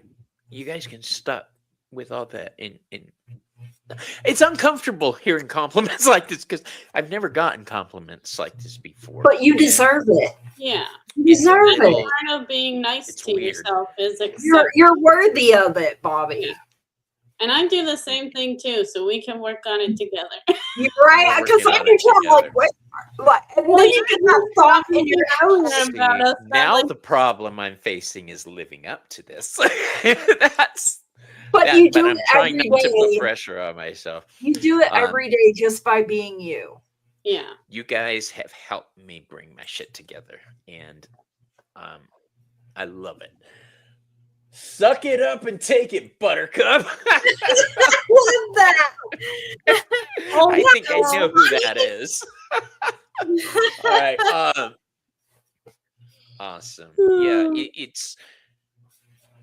you guys can stop with all that. And it's uncomfortable hearing compliments like this because I've never gotten compliments like this before. But you deserve it. Yeah. You It's a deserve it. little- Part of being nice It's to weird. yourself is accept. You're worthy of it, Bobby. And I do the same thing too, so we can work on it together. You're right, We're because working I on can it tell, like, together. what? And then you get that thought in your house. See, about us, now like- the problem I'm facing is living up to this. That's But that, you but do I'm it trying every not to put day. pressure on myself. You do it Um, every day just by being you. Yeah. You guys have helped me bring my shit together, and I love it. Suck it up and take it, Buttercup. Love that. Oh, I think I know who that is. All right. Awesome. Yeah, it's.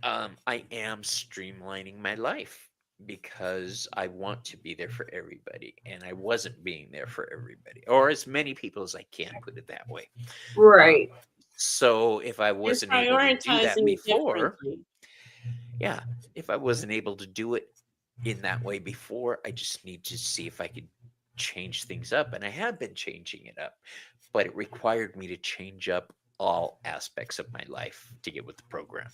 I am streamlining my life because I want to be there for everybody, and I wasn't being there for everybody, or as many people as I can. Put it that way. Right. So if I You're wasn't able to do that prioritizing before, differently. yeah, if I wasn't able to do it in that way before, I just need to see if I could change things up. And I have been changing it up, but it required me to change up all aspects of my life to get with the program.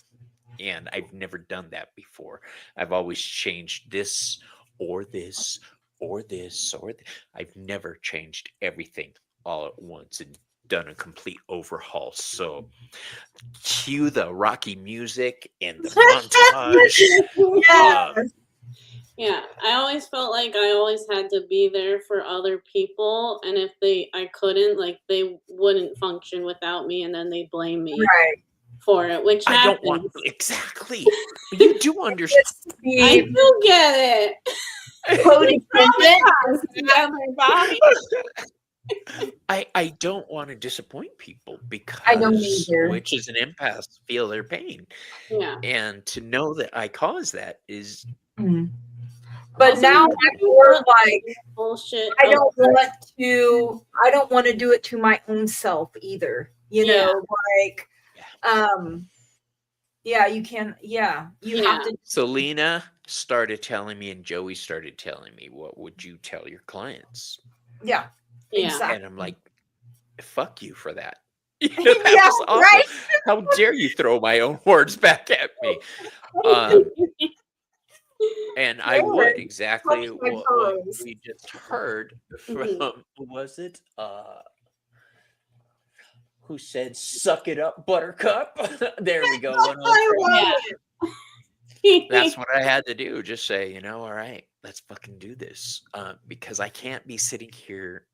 And I've never done that before. I've always changed this or this or this or I've never changed everything all at once and done a complete overhaul. So cue the Rocky music and the montage. Yeah. Yeah, I always felt like I always had to be there for other people, and if I couldn't, like, they wouldn't function without me, and then they blame me Right. for it, which I happens. don't want exactly. You do understand. Just I be do get it. codependent. Everybody. I don't want to disappoint people because I don't either. which is an empath feel their pain. Yeah. And to know that I caused that is But Also, now I'm more like bullshit. I don't want to do it to my own self either. You know, like yeah, you can you have to Selena started telling me and Joey started telling me, what would you tell your clients? yeah. Yeah. Exactly. And I'm like, fuck you for that. You know, that Yeah, was awful. right? How dare you throw my own words back at me? And I would exactly Touch my what toes. we just heard from was it who said suck it up, Buttercup? There we go. One more I phrase. love Yeah. it. That's what I had to do. Just say, all right, let's fucking do this. Because I can't be sitting here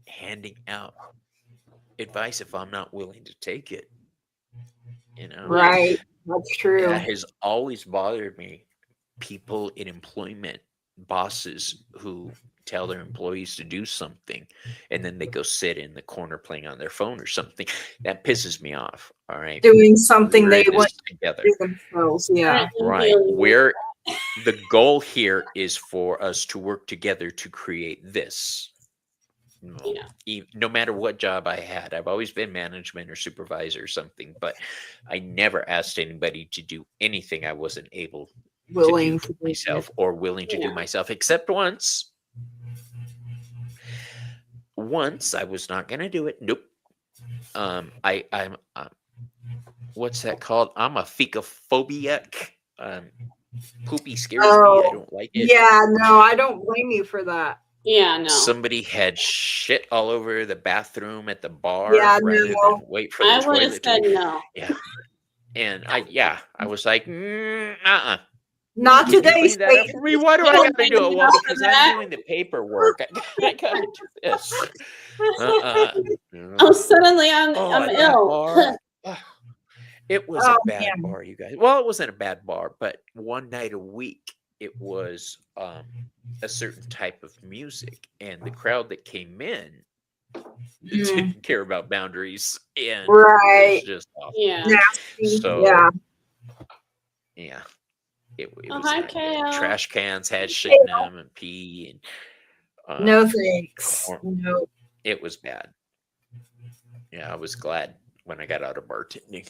handing out advice if I'm not willing to take it. Right. That's true. That has always bothered me. People in employment, bosses who tell their employees to do something and then they go sit in the corner playing on their phone or something. That pisses me off. All right. Doing something We're they in this want together. to do themselves. Yeah. Right. Where the goal here is for us to work together to create this. No matter what job I had, I've always been management or supervisor or something, but I never asked anybody to do anything I wasn't able Willing to to do do myself or willing to do Yeah. myself, except once. Once I was not going to do it. Nope. I'm what's that called? I'm a fecophobiac. Poopy scares me. I don't like it. Yeah, no, I don't blame you for that. Yeah, no. Somebody had shit all over the bathroom at the bar Yeah, rather no. than wait for the I would have toilet. said no. Yeah. And I was like, uh-uh. Not Can you today, clean that up Satan. for me? Why do I Don't gotta make do it? me Well, up for because that. I'm doing the paperwork. I gotta do this. Oh, suddenly I'm at that ill. bar, it was a Oh, bad man. bar, you guys. Well, it wasn't a bad bar, but one night a week it was a certain type of music, and the crowd that came in didn't care about boundaries, and it Right. was just awful. Yeah. Nasty. So Yeah. it Oh, was hi, not good. Kale. Trash cans had shit in them and pee, and No thanks. or- No. it was bad. Yeah, I was glad when I got out of bartending.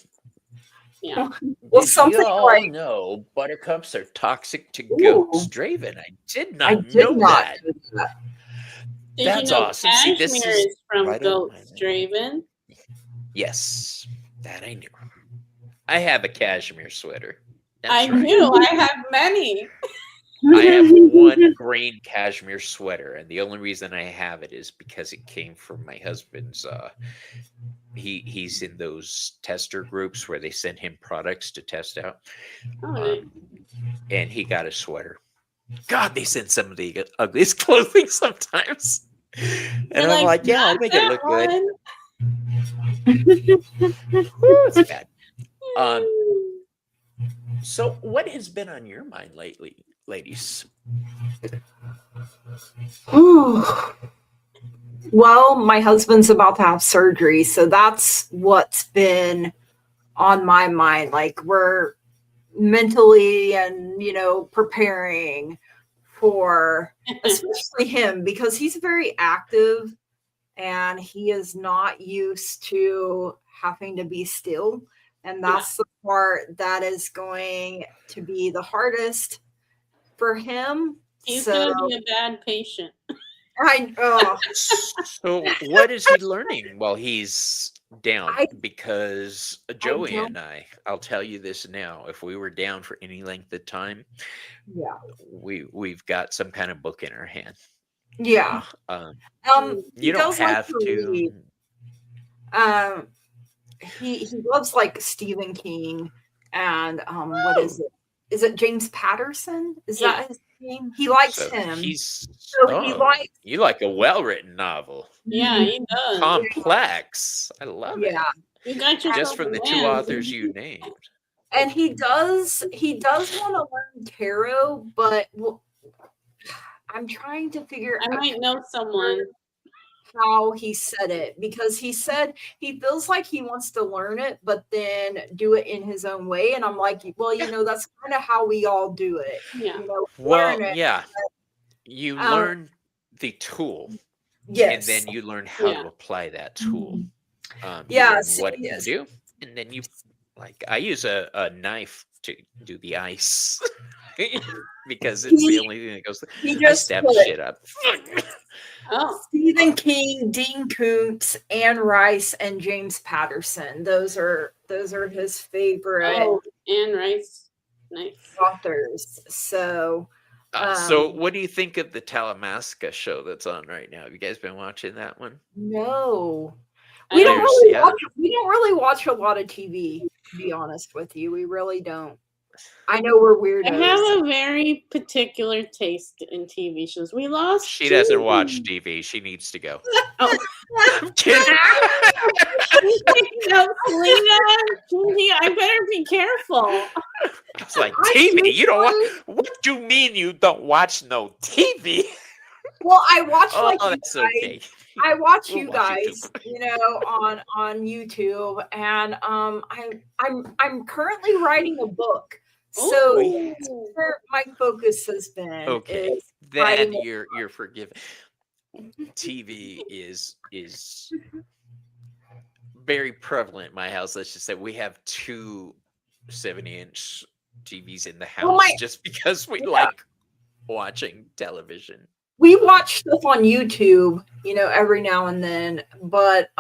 Yeah. Well, Did something you all like know buttercups are toxic to Ooh. goats, Draven? I did I not did know not that. do that. Did That's you know awesome. See, this cashmere is is from right up my goats, alley. Draven? Yes, that I knew. I have a cashmere sweater. That's I right. do. I have many. I have one green cashmere sweater, and the only reason I have it is because it came from my husband's. He's in those tester groups where they send him products to test out, Oh, nice. and he got a sweater. God, they send some of the ugliest clothing sometimes, and They're I'm like, yeah, I'll "Not make it that look good. one." Woo, it's bad. So what has been on your mind lately, ladies? Well, my husband's about to have surgery, so that's what's been on my mind. Like we're mentally and preparing for especially him because he's very active and he is not used to having to be still. And that's the part that is going to be the hardest for him. He's So gonna be a bad patient. So what is he learning while he's down? I- Because Joey don't- and I'll tell you this now, if we were down for any length of time, yeah. we've got some kind of book in our hand. Yeah. He You don't does like have to to. read. He loves like Stephen King and what is it? Is it James Patterson? Is Yeah. that his name? He likes So him. he's. So he likes. You like a well-written novel, Yeah, he does. complex. I love it. Yeah. You got yourself Just from a the two man. authors you named. And he does want to learn tarot, but I'm trying to figure I out might know someone. how he said it because he said he feels like he wants to learn it but then do it in his own way, and I'm like, well, that's kind of how we all do it. Yeah. Well, learn it. yeah. You learn the tool, Yes. and then you learn how Yeah. to apply that tool. You Yeah, learn see, what it can yes. do, and then you like. I use a knife to do the ice because it's the only thing that goes. He I just stab put shit up. Oh, Stephen King, Dean Koontz, Anne Rice, and James Patterson. Those are his favorite Anne Rice. Nice. authors. So So, what do you think of the Talamasca show that's on right now? Have you guys been watching that one? no. I We don't don't- really watch a lot of TV, to be honest with you. We really don't. I know we're weirdos. I have a very particular taste in TV shows. We lost. She doesn't watch Gigi. TV. She needs to go. Oh. I'm kidding. No, Selena, Gigi, I better be careful. It's like TV. You don't watch. What do you mean you don't watch no TV? Well, I watch Oh, like that's you guys. okay. I watch We'll you watch guys, YouTube. on YouTube, and I'm currently writing a book, so Ooh. that's where my focus has been. Okay, is then writing a you're forgiven. TV is very prevalent in my house. Let's just say we have two 70-inch TVs in the house Well, just because we Yeah. like watching television. We watch stuff on YouTube, every now and then, but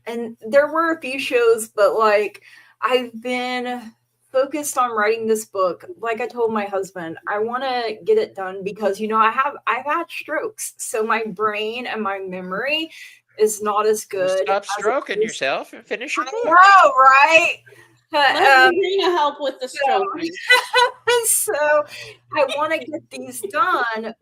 and there were a few shows, but like I've been focused on writing this book. Like I told my husband, I want to get it done because I've had strokes, so my brain and my memory is not as good. Stop as it stroking is. yourself and finish your I book. know, right? Let Sabrina help with the stroking. So I want to get these done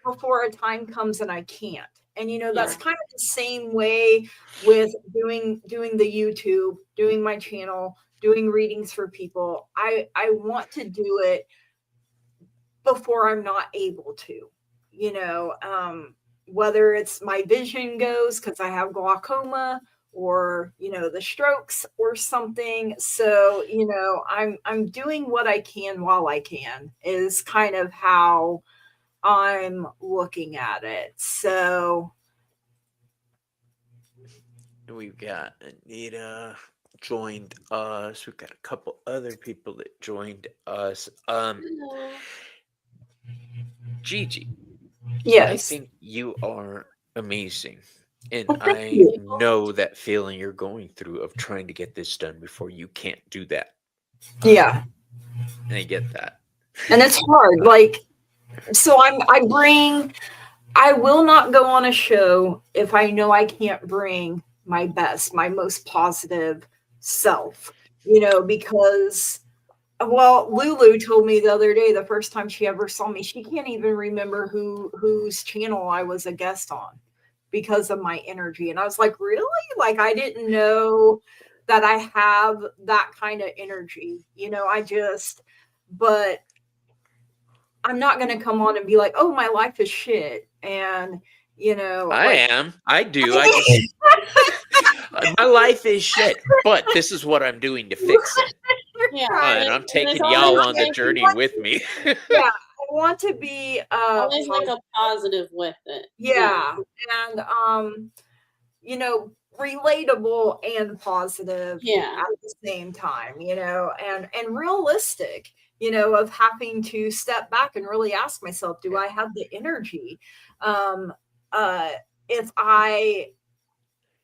before a time comes and I can't. And that's kind of the same way with doing the YouTube, doing my channel, doing readings for people. I want to do it before I'm not able to, whether it's my vision goes because I have glaucoma or the strokes or something. So I'm doing what I can while I can is kind of how I'm looking at it. So We've got Anita joined us. We've got a couple other people that joined us. Hello. Gigi, I Yes. think you are amazing. And Well, thank I you. know that feeling you're going through of trying to get this done before you can't do that. Yeah. I get that. And it's hard. Like, so I will not go on a show if I know I can't bring my best, my most positive self, because, well, Lulu told me the other day, the first time she ever saw me, she can't even remember whose channel I was a guest on because of my energy. And I was like, really? Like, I didn't know that I have that kind of energy. But I'm not going to come on and be like, oh, my life is shit. And, I am. I do. I just my life is shit, but this is what I'm doing to fix it. Yeah. And I'm taking y'all on the journey with me. Yeah, I want to be Always like a positive with it. yeah, and relatable and positive Yeah. at the same time, and realistic, of having to step back and really ask myself, do I have the energy? If I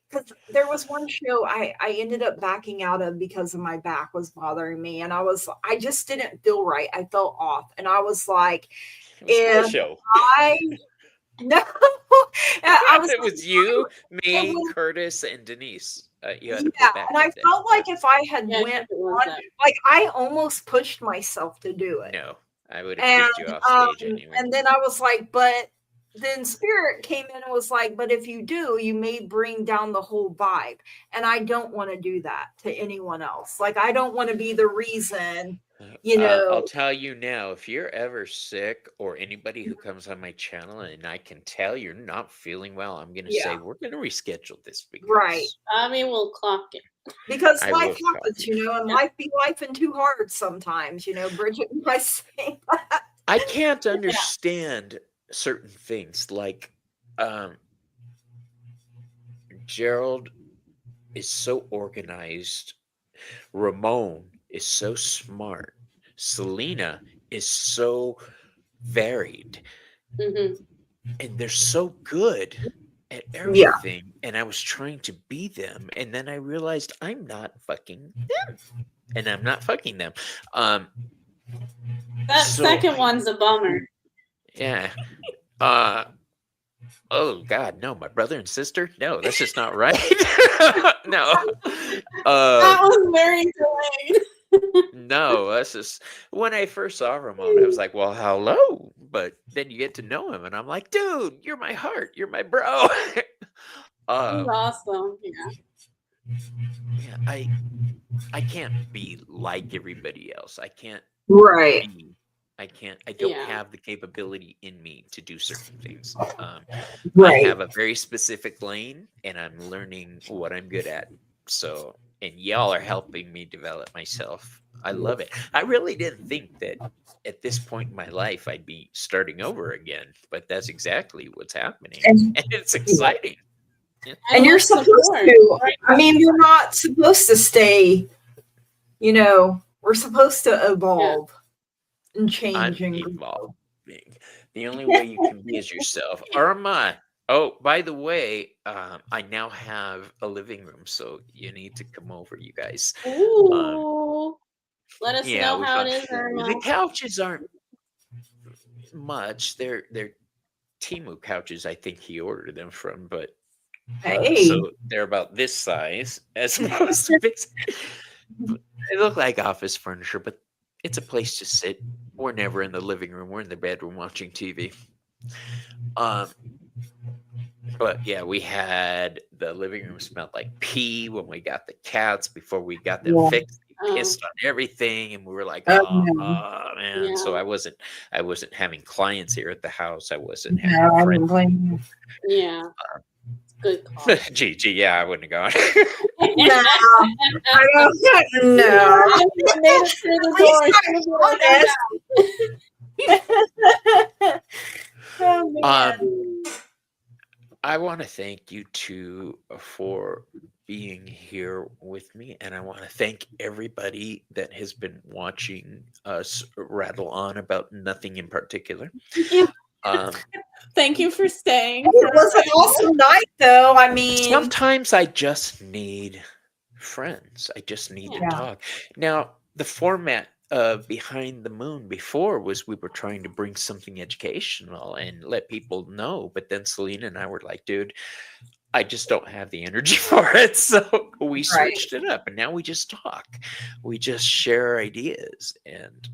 Because there was one show I ended up backing out of because of my back was bothering me, and I just didn't feel right. I felt off, and I was like, It was if show. I no, I was It like, was you, me, was- Curtis, and Denise. You had to yeah, put back and I that day. felt like if I had Yeah, I went think it was on, that. like I almost pushed myself to do it. No, I would have kicked you And off stage anyway. and then I was like, but then Spirit came in and was like, but if you do, you may bring down the whole vibe. And I don't want to do that to anyone else. Like, I don't want to be the reason, I'll tell you now, if you're ever sick or anybody who comes on my channel and I can tell you're not feeling well, I'm going to say, we're going to reschedule this because Right. Bobby will clock it. Because I life will happens, and life be life and too hard sometimes, Bridget and I say that. I can't understand certain things like Gerald is so organized. Ramon is so smart. Selena is so varied. Mm-hmm. And they're so good at everything. And I was trying to be them. And then I realized I'm not fucking them. And I'm not fucking them. That second one's a bummer. Yeah. Oh God, no, my brother and sister? No, that's just not right. No. That was very delayed. No, that's just when I first saw Ramon, I was like, well, hello. But then you get to know him, and I'm like, dude, you're my heart, you're my bro. He's awesome. Yeah. Yeah, I can't be like everybody else. I can't Right. I don't Yeah. have the capability in me to do certain things. Right. I have a very specific lane, and I'm learning what I'm good at. So, and y'all are helping me develop myself. I love it. I really didn't think that at this point in my life I'd be starting over again, but that's exactly what's happening, and it's exciting. Yeah. And you're supposed to. I mean, you're not supposed to stay. We're supposed to evolve and change. I'm evolving. The only way you can be is yourself. Irma. Oh, by the way, I now have a living room, so you need to come over, you guys. Ooh. Let us know we've how got- it is, Irma. The couches aren't much. They're Temu couches. I think he ordered them from, but Hey. so they're about this size as opposed to big. They look like office furniture, but it's a place to sit. We're never in the living room. We're in the bedroom watching TV. But yeah, we had the living room smelled like pee when we got the cats before we got them fixed. They pissed on everything, and we were like, "Oh man!" Yeah. So I wasn't having clients here at the house. I wasn't having friends. Yeah. Good call. Gigi, yeah, I wouldn't have gone. No, I don't. No. I made it through the door. Oh, man. I want to thank you two for being here with me, and I want to thank everybody that has been watching us rattle on about nothing in particular. Yeah. Um, Thank you for staying. It was an awesome night, though. I mean, sometimes I just need friends. I just need to Yeah. talk. Now, the format of Behind the Moon before was we were trying to bring something educational and let people know, but then Selena and I were like, dude, I just don't have the energy for it. So we switched it up, and now we just talk. We just share ideas, and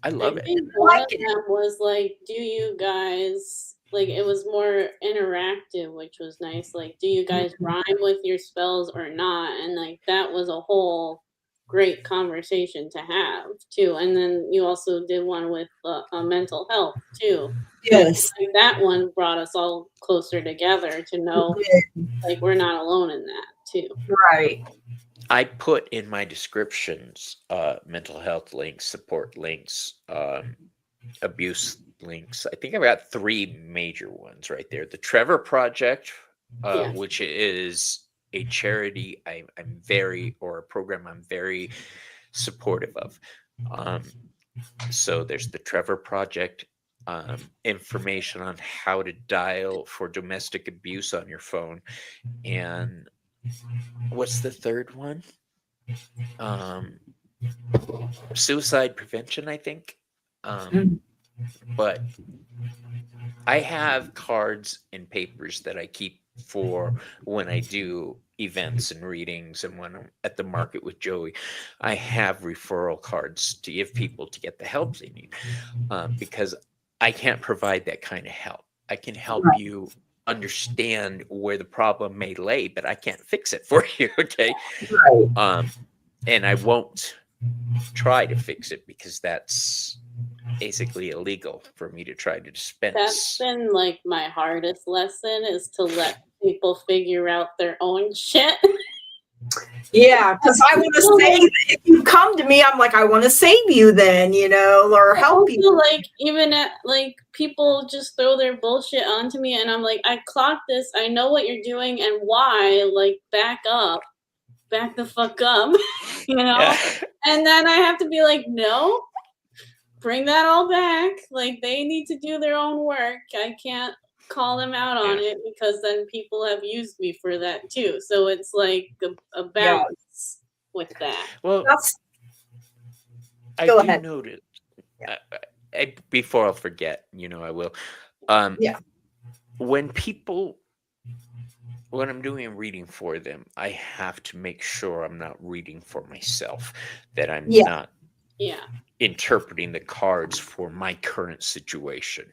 I love I it. think one of them was like, do you guys, like, it was more interactive, which was nice. Like, do you guys rhyme with your spells or not? And like, that was a whole great conversation to have too. And then you also did one with mental health too. yes. Like, that one brought us all closer together to know, like, we're not alone in that too. Right. I put in my descriptions mental health links, support links, abuse links. I think I've got 3 major ones right there. The Trevor Project, Yeah. which is a charity I'm very, or a program I'm very supportive of. So there's the Trevor Project, information on how to dial for domestic abuse on your phone. And what's the third one? Suicide prevention, I think. But I have cards and papers that I keep for when I do events and readings, and when I'm at the market with Joey. I have referral cards to give people to get the help they need, because I can't provide that kind of help. I can help you understand where the problem may lay, but I can't fix it for you. Okay. Right. And I won't try to fix it, because that's basically illegal for me to try to dispense. That's been like my hardest lesson, is to let people figure out their own shit. Yeah, because I want to save. If you come to me, I'm like, I want to save you, then, or help Also, you. like, even at, like, people just throw their bullshit onto me, and I'm like, I clocked this. I know what you're doing and why. Like, back up, back the fuck up, Yeah. And then I have to be like, no, bring that all back. Like, they need to do their own work. I can't call them out on it, because then people have used me for that too. So it's like a balance with that. Well, I Go do ahead. notice, before I'll forget, I will. When I'm doing a reading for them, I have to make sure I'm not reading for myself, that I'm not interpreting the cards for my current situation.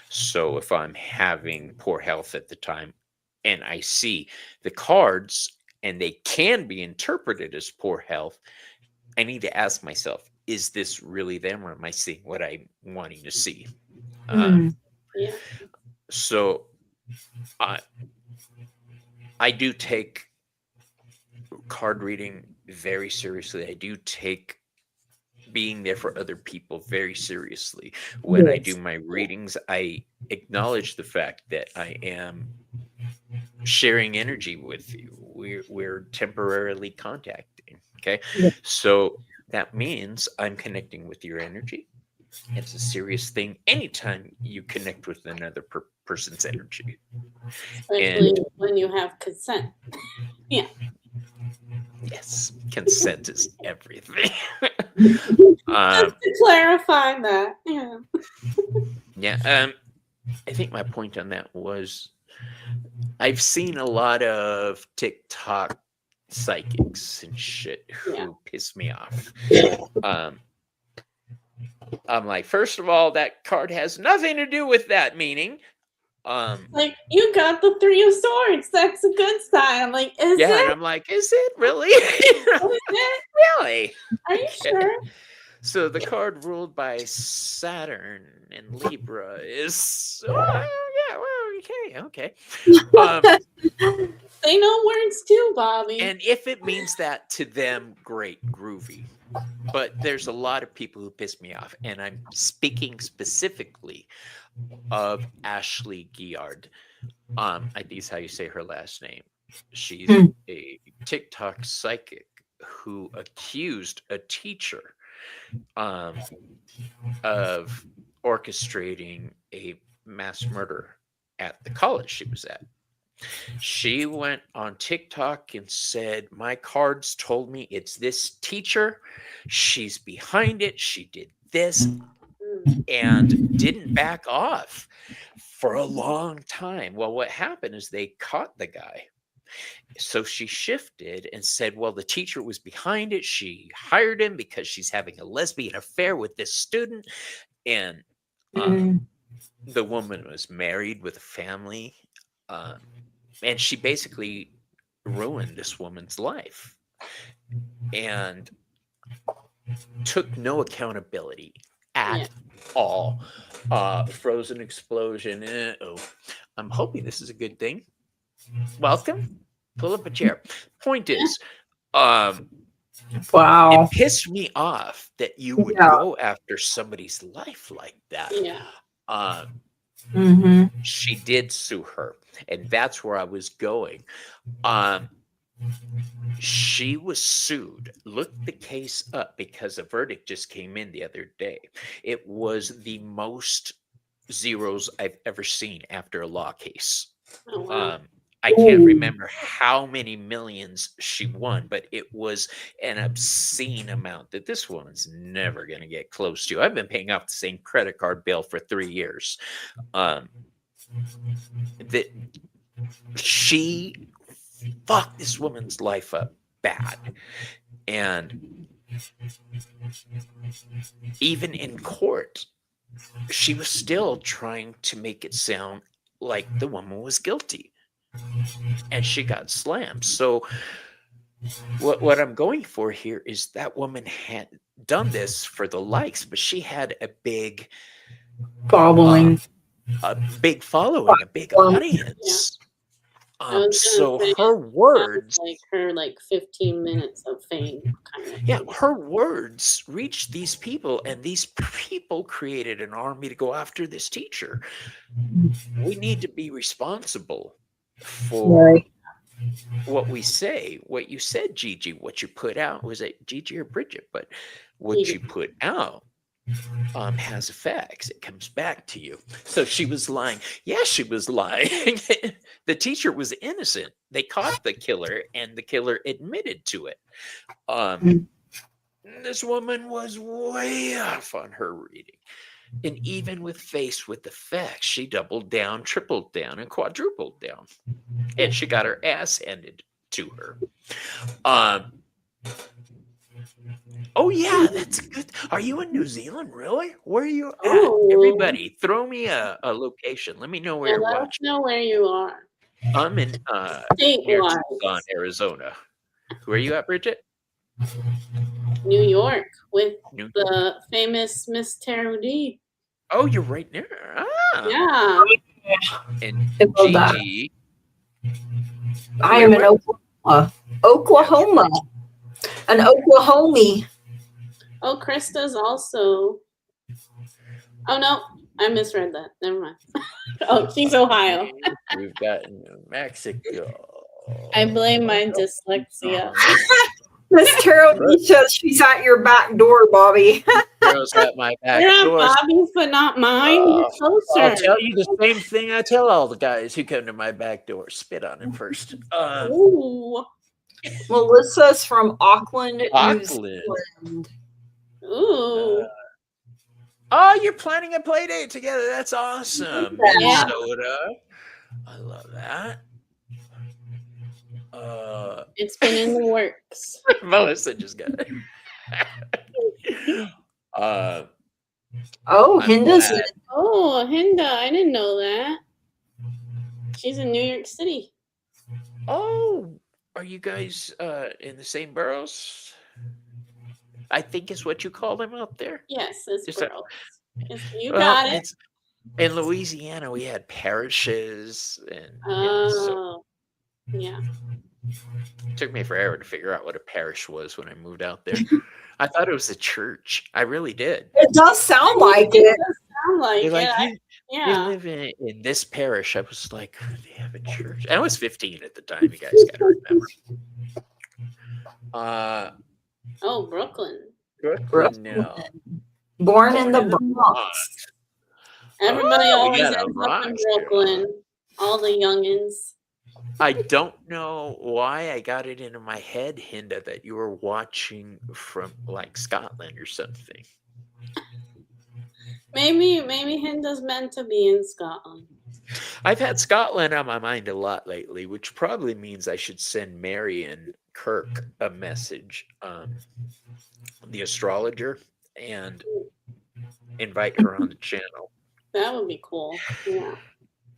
So if I'm having poor health at the time and I see the cards and they can be interpreted as poor health, I need to ask myself, is this really them, or am I seeing what I'm wanting to see? So I do take card reading very seriously. I do take being there for other people very seriously. When I do my readings, I acknowledge the fact that I am sharing energy with you. We're temporarily contacting. Okay. So that means I'm connecting with your energy. It's a serious thing anytime you connect with another person's energy. Especially when you have consent. Yeah. Yes, consent is everything. Just to clarify that. Yeah. I think my point on that was, I've seen a lot of TikTok psychics and shit who piss me off. I'm like, first of all, that card has nothing to do with that meaning. Like, you got the 3 of Swords. That's a good sign. I'm like, is it? And I'm like, is it really? Is it? Really? Are you sure? So the card ruled by Saturn and Libra is okay. They know words too, Bobby. And if it means that to them, great, groovy. But there's a lot of people who piss me off, and I'm speaking specifically of Ashley Giard. I think is how you say her last name. She's Hmm. a TikTok psychic who accused a teacher um, of orchestrating a mass murder at the college she was at. She went on TikTok and said, "My cards told me it's this teacher. She's behind it. She did this," and didn't back off for a long time. Well, what happened is they caught the guy. So she shifted and said, "Well, the teacher was behind it. She hired him because she's having a lesbian affair with this student." And Mm. the woman was married with a family. Um, and she basically ruined this woman's life and took no accountability at all. Frozen explosion. I'm hoping this is a good thing. Welcome. Pull up a chair. Point is, Wow. it pissed me off that you would Yeah. go after somebody's life like that. Yeah. Mm-hmm. She did sue her, and that's where I was going. She was sued. Look the case up because a verdict just came in the other day. It was the most zeros I've ever seen after a law case. Oh, wow. I can't Ooh. remember how many millions she won, but it was an obscene amount that this woman's never going to get close to. I've been paying off the same credit card bill for 3 years. That she fucked this woman's life up bad. And even in court, she was still trying to make it sound like the woman was guilty. And she got slammed. So what I'm going for here is that woman had done this for the likes, but she had a big Following. a big following, a big audience. So her words, like her 15 minutes of fame kind of. yeah, her words reached these people, and these people created an army to go after this teacher. We need to be responsible for what we say. What you said, Gigi, what you put out, was it Gigi or Bridget? But what Gigi. you put out has effects. It comes back to you. So she was lying. Yeah, she was lying. The teacher was innocent. They caught the killer, and the killer admitted to it. This woman was way off on her reading. And even faced with the facts, she doubled down, tripled down, and quadrupled down. And she got her ass handed to her. Oh, yeah, that's good. Are you in New Zealand, really? Where are you at? Ooh. Everybody, throw me a location. Let me know where you're Let us watching. know where you are. I'm in near Tucson, Arizona. Where are you at, Bridget? New York with the famous Miss Tarot. Oh, you're right there. Yeah. And Gigi. I am in Oklahoma. Oklahoma. An Oklahomie. Oh, Krista's also. Oh, no. I misread that. Never mind. Oh, she's Ohio. We've got New Mexico. I blame my dyslexia. Miss Carol says she's at your back door, Bobby. Carol's at my back You're door. at Bobby's, but not mine. You're closer. I'll tell you the same thing I tell all the guys who come to my back door. Spit on it first. Ooh. Melissa's from Auckland, New Auckland. Zealand. Ooh. Oh, you're planning a play date together. That's awesome. Yeah. Minnesota. I love that. It's been in the works. Melissa just got it. Hinda's in. Oh, Hinda. I didn't know that. She's in New York City. Oh, are you guys in the same boroughs? I think is what you call them out there. Yes, it's Just girls. You got it. In Louisiana, we had parishes, and Yeah. it took me forever to figure out what a parish was when I moved out there. I thought it was a church. I really did. It does sound like it. Sound like They're like, it. We Yeah. live in this parish. I was like, they have a church. I was 15 at the time. You guys got to remember. Oh, Brooklyn. Brooklyn, no. Born in the Born in the Bronx. Everybody Oh, we always got a ends up in rock Brooklyn. All the youngins. I don't know why I got it into my head, Hinda, that you were watching from like Scotland or something. Maybe Hinda's meant to be in Scotland. I've had Scotland on my mind a lot lately, which probably means I should send Marion Kirk a message, the astrologer, and invite her on the channel. That would be cool. Yeah.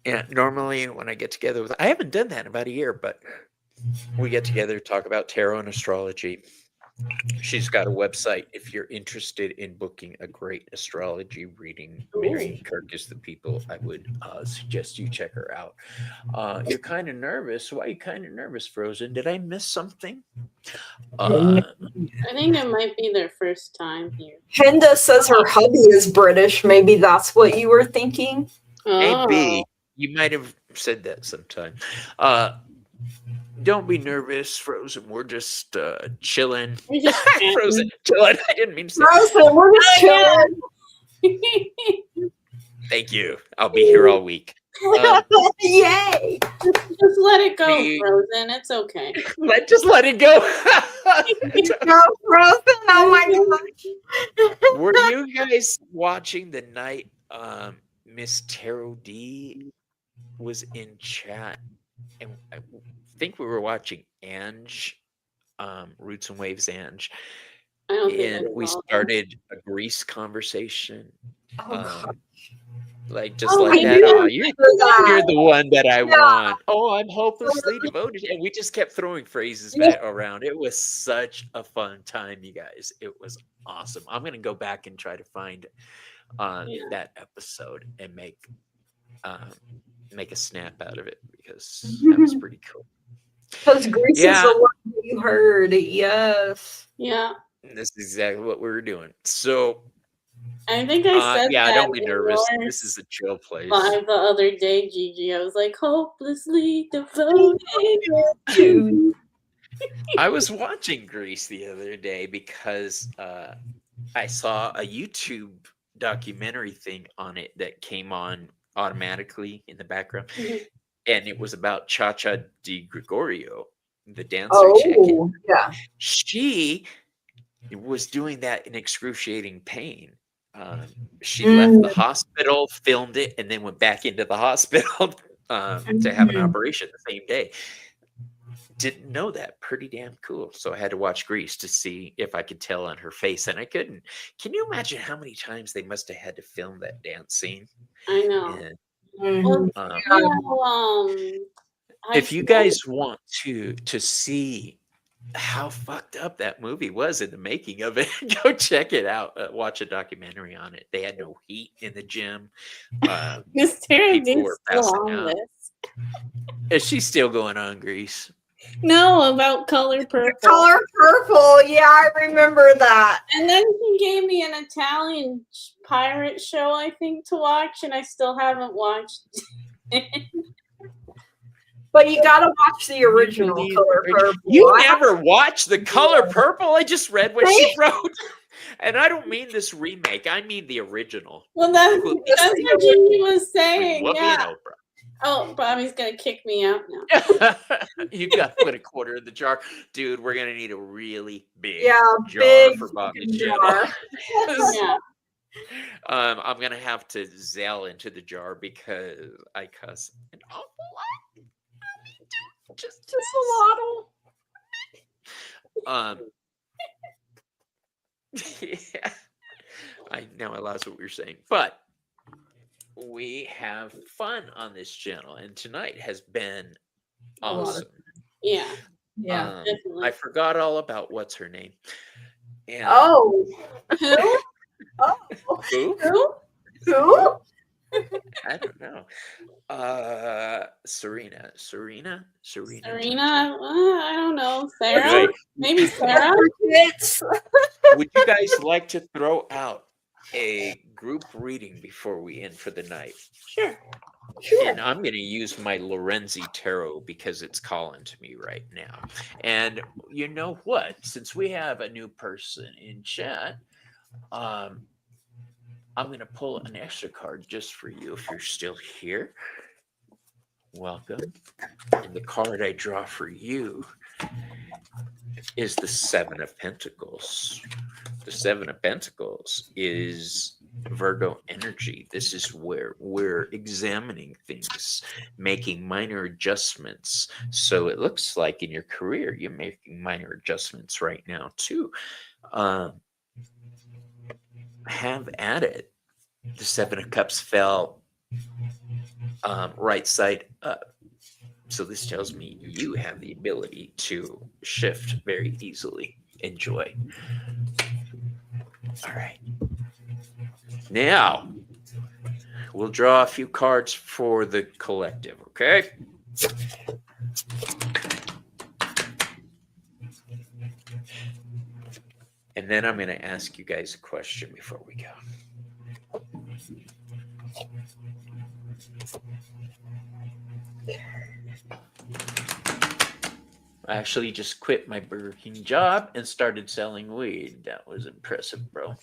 And normally when I get together with, I haven't done that in about a year, but we get together, talk about tarot and astrology. She's got a website if you're interested in booking a great astrology reading. Marion Kirk is the people I would suggest you check her out. You're kind of nervous. Why are you kind of nervous, Frozen? Did I miss something? I think it might be their first time here. Hinda says her hubby is British. Maybe that's what you were thinking. Maybe. Oh. You might have said that sometime. Don't be nervous, Frozen. We're just chilling. We're just Frozen, chilling. I didn't mean to say Frozen, we're just chilling. thank you. I'll be here all week. Yay! Just let it go, We- Frozen. It's okay. Just let it go. No, Frozen. Oh my gosh. Were you guys watching the night Miss Tarot D was in chat? And I think we were watching Ange, Roots and Waves Ange. I don't think And I we saw that. started a Grease conversation. Oh, God. Like just Oh, like I that. didn't Oh, remember that. you're the one that I Yeah. want. Oh, I'm hopelessly devoted. And we just kept throwing phrases back around. It was such a fun time, you guys. It was awesome. I'm gonna go back and try to find that episode and make a snap out of it because that was pretty cool. Because Grease is Yeah. the one that you heard. Yes. Yeah. And this is exactly what we were doing. So I think I said yeah, that don't be in nervous. yours This is a chill place. live the other day, Gigi. I was like, hopelessly devoted. I was watching Grease the other day because I saw a YouTube documentary thing on it that came on automatically in the background. Mhm. And it was about Cha-Cha Di Gregorio, the dancer chick. Oh, yeah. She was doing that in excruciating pain. She left the hospital, filmed it, and then went back into the hospital to have an operation the same day. Didn't know that. Pretty damn cool. So I had to watch Grease to see if I could tell on her face, and I couldn't. Can you imagine how many times they must have had to film that dance scene? I know. And, Well, if you guys want to see how fucked up that movie was in the making of it, go check it out. Watch a documentary on it. They had no heat in the gym. Miss Tara people D's were still passing on out. this. Is she still going on, Grease? No, about Color Purple. Color Purple. Yeah, I remember that. And then he gave me an Italian pirate show, I think, to watch, and I still haven't watched it. But you gotta watch the original Color Purple. You never watched The Color Purple? I just read what she wrote. And I don't mean this remake. I mean the original. Well, that's what Gigi was saying. Whoopi Yeah. and Oprah. Oh, Bobby's gonna kick me out now. You got to put a quarter in the jar. Dude, we're going to need a really big jar big for Bobby's jar. channel. Yeah. I'm going to have to Zelle into the jar because I cuss an awful lot. I mean, dude, just a lot. Yeah. I lost what we were saying. But we have fun on this channel, and tonight has been awesome. Yeah. Yeah. Definitely. I forgot all about what's her name. And Oh. Who? Oh. who? Who? I don't know. Serena. Serena? I don't know. Sarah? Wait, Maybe Sarah? It's would you guys like to throw out a group reading before we end for the night? Sure. And I'm going to use my Lorenzi Tarot because it's calling to me right now. And you know what? Since we have a new person in chat, I'm going to pull an extra card just for you if you're still here. Welcome. And the card I draw for you is the Seven of Pentacles. The Seven of Pentacles is Virgo energy. This is where we're examining things, making minor adjustments. So it looks like in your career, you're making minor adjustments right now too. Have at it. The Seven of Cups fell right side up. So this tells me you have the ability to shift very easily. Enjoy. All right. Now, we'll draw a few cards for the collective, okay? And then I'm going to ask you guys a question before we go. I actually just quit my Burger King job and started selling weed. That was impressive, bro.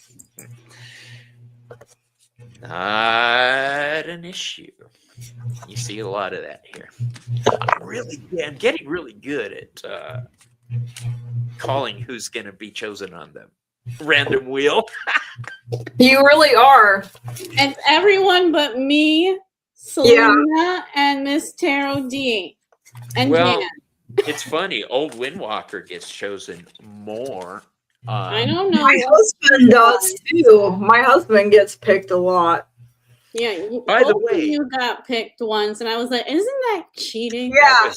Not an issue. You see a lot of that here. I'm getting really good at calling who's going to be chosen on the random wheel. You really are. It's everyone but me, Selena, and Miss Tarot D. And Well, Jan. it's funny. Old Windwalker gets chosen more. I don't know. My husband does too. My husband gets picked a lot. Yeah, By the both of way, you got picked once, and I was like, "Isn't that cheating?" Yeah,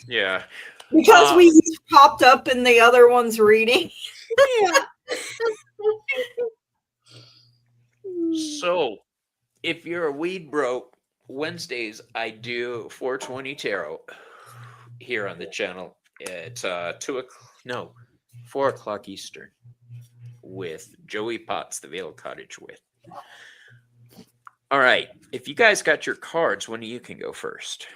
yeah. because we each popped up in the other one's reading. Yeah. So, if you're a weed bro, Wednesdays I do 420 tarot here on the channel at 4 o'clock Eastern with Joey Potts, the Vale Cottage with. All right, if you guys got your cards, one of you can go first.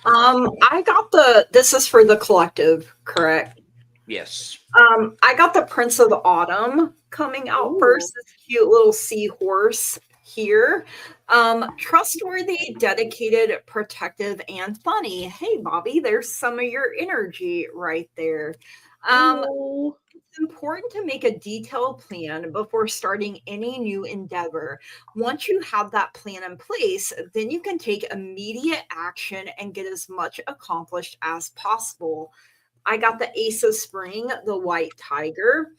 I got this is for the collective, correct? Yes. I got the Prince of Autumn coming out first. This cute little seahorse here. Trustworthy, dedicated, protective, and funny. Hey, Bobby, there's some of your energy right there. It's important to make a detailed plan before starting any new endeavor. Once you have that plan in place, then you can take immediate action and get as much accomplished as possible. I got the Ace of Spring, the White Tiger.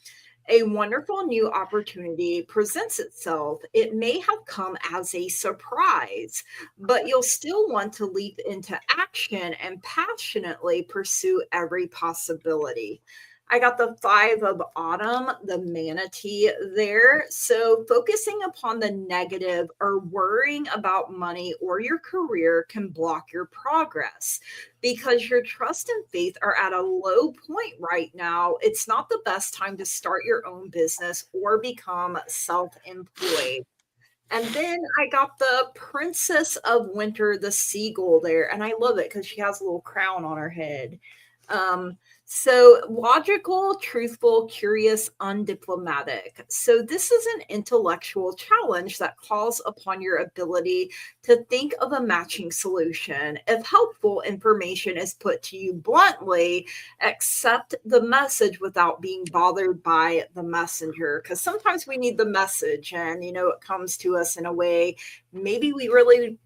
A wonderful new opportunity presents itself. It may have come as a surprise, but you'll still want to leap into action and passionately pursue every possibility. I got the Five of Autumn, the manatee there. So focusing upon the negative or worrying about money or your career can block your progress because your trust and faith are at a low point right now. It's not the best time to start your own business or become self-employed. And then I got the Princess of Winter, the seagull there. And I love it because she has a little crown on her head. So logical, truthful, curious, undiplomatic. So this is an intellectual challenge that calls upon your ability to think of a matching solution. If helpful information is put to you bluntly, accept the message without being bothered by the messenger. Because sometimes we need the message and, it comes to us in a way maybe we really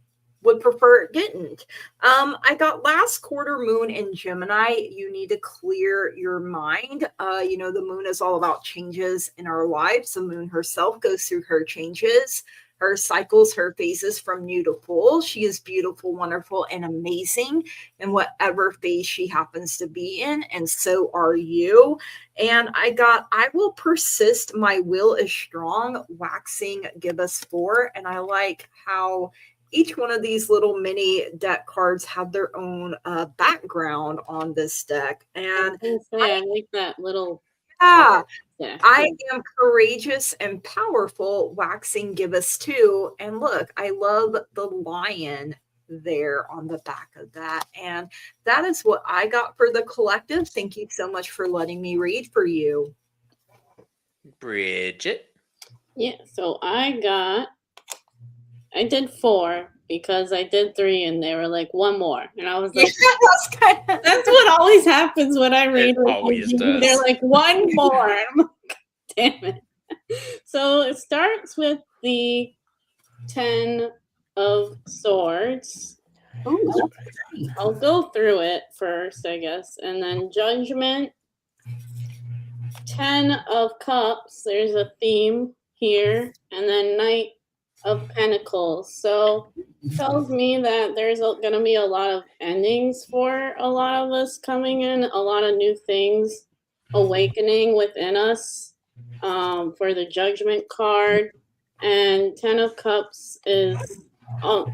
would prefer it didn't. I got last quarter moon in Gemini. You need to clear your mind. The moon is all about changes in our lives. The moon herself goes through her changes, her cycles, her phases from new to full. She is beautiful, wonderful, and amazing in whatever phase she happens to be in. And so are you. And I will persist. My will is strong. Waxing, give us 4. And I like how each one of these little mini deck cards have their own background on this deck. And I like that little Yeah. Yeah. I am courageous and powerful, waxing gibbous too. And look, I love the lion there on the back of that. And that is what I got for the collective. Thank you so much for letting me read for you. Bridget. Yeah, so I did 4 because I did 3 and they were like, 1 more. And I was Yeah, like, that's kind of that's what always happens when I read. It always They're does. like, 1 more. And I'm like, damn it. So it starts with the 10 of Swords. Ooh. I'll go through it first, I guess. And then Judgment. 10 of Cups. There's a theme here. And then Knight of Pentacles. So tells me that there's going to be a lot of endings for a lot of us coming in, a lot of new things awakening within us for the Judgment card. And 10 of Cups is,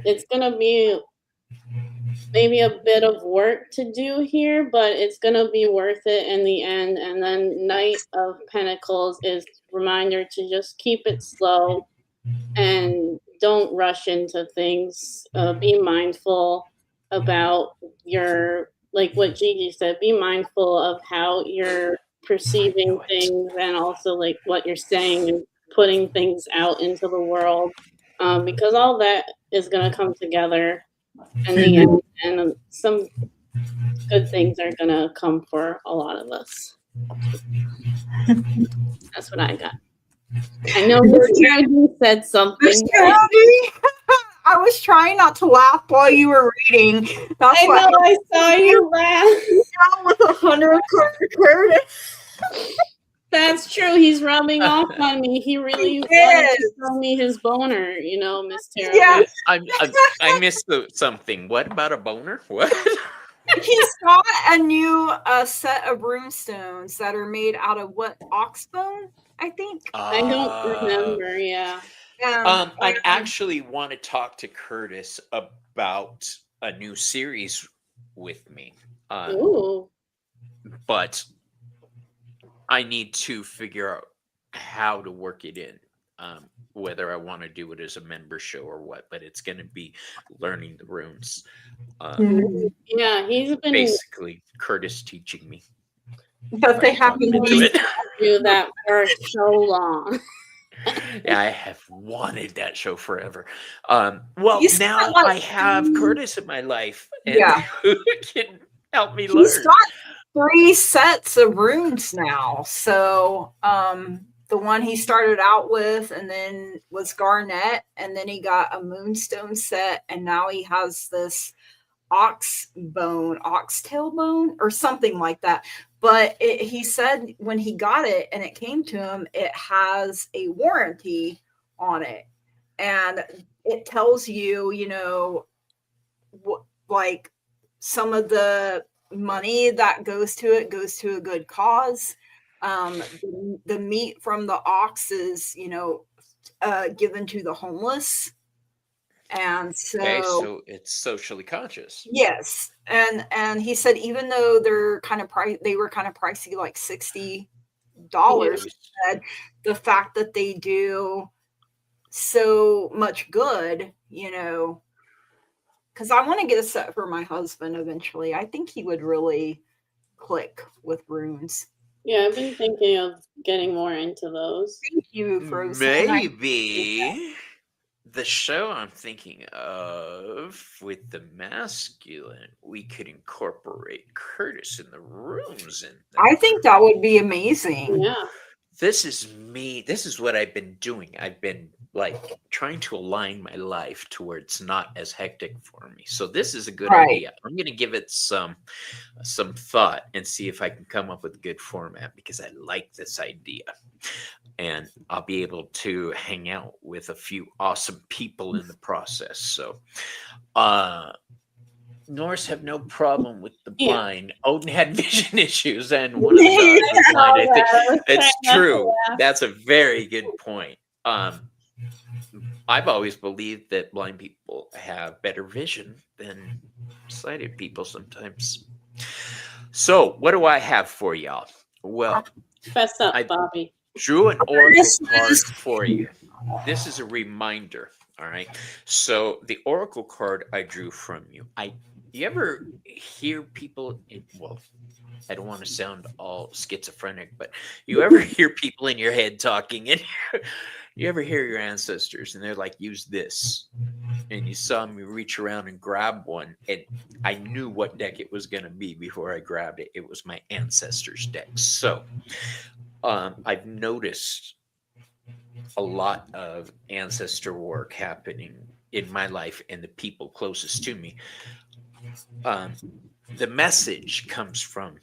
it's going to be maybe a bit of work to do here, but it's going to be worth it in the end. And then Knight of Pentacles is reminder to just keep it slow and don't rush into things. Be mindful about your, like what Gigi said, be mindful of how you're perceiving things and also like what you're saying and putting things out into the world, because all that is going to come together in the end, and some good things are going to come for a lot of us. That's what I got. I know Mr. Rogers said something. Mr. Rogers, I was trying not to laugh while you were reading. That's I know, I saw you laugh. with 100 Curtis. That's true. He's rubbing off on me. He really wanted to show me his boner, you know, Miss Tara. Yeah. I missed something. What about a boner? What? He's got a new set of runestones that are made out of what? Ox bone, I think. I don't remember. Yeah. I actually want to talk to Curtis about a new series with me. Ooh. But I need to figure out how to work it in, whether I want to do it as a member show or what. But it's going to be learning the runes. Yeah, he's been basically Curtis teaching me. But they happen to do that for so long. Yeah, I have wanted that show forever. Well, now I have Curtis in my life, and who can help me learn. He's got 3 sets of runes now. So the one he started out with and then was Garnet, and then he got a Moonstone set, and now he has this oxtail bone or something like that. But he said when he got it and it came to him, it has a warranty on it, and it tells you, you know, like some of the money that goes to it goes to a good cause. The meat from the ox is, you know, given to the homeless. And so it's socially conscious. Yes. And he said even though they're kind of they were kind of pricey, like $60, said the fact that they do so much good, you know, because I want to get a set for my husband eventually. I think he would really click with runes. Yeah, I've been thinking of getting more into those. Thank you, Frozen. Maybe the show I'm thinking of with the masculine, we could incorporate Curtis in the rooms. I think that would be amazing. Yeah. This is me. This is what I've been doing. I've been like trying to align my life to where it's not as hectic for me. So this is a good idea. I'm going to give it some thought and see if I can come up with a good format, because I like this idea. And I'll be able to hang out with a few awesome people in the process. So Norse have no problem with the blind. Odin had vision issues, and one of the dogs was blind. I think it's true. That's a very good point. I've always believed that blind people have better vision than sighted people sometimes. So what do I have for y'all? Well, Fess up, I Bobby. drew an oracle This card is- for you. This is a reminder. All right. So the oracle card I drew from you. You ever hear people? Well, I don't want to sound all schizophrenic, but you ever hear people in your head talking, and you ever hear your ancestors, and they're like, "Use this," and you saw me reach around and grab one, and I knew what deck it was going to be before I grabbed it. It was my ancestors' deck. So I've noticed a lot of ancestor work happening in my life and the people closest to me. The message comes from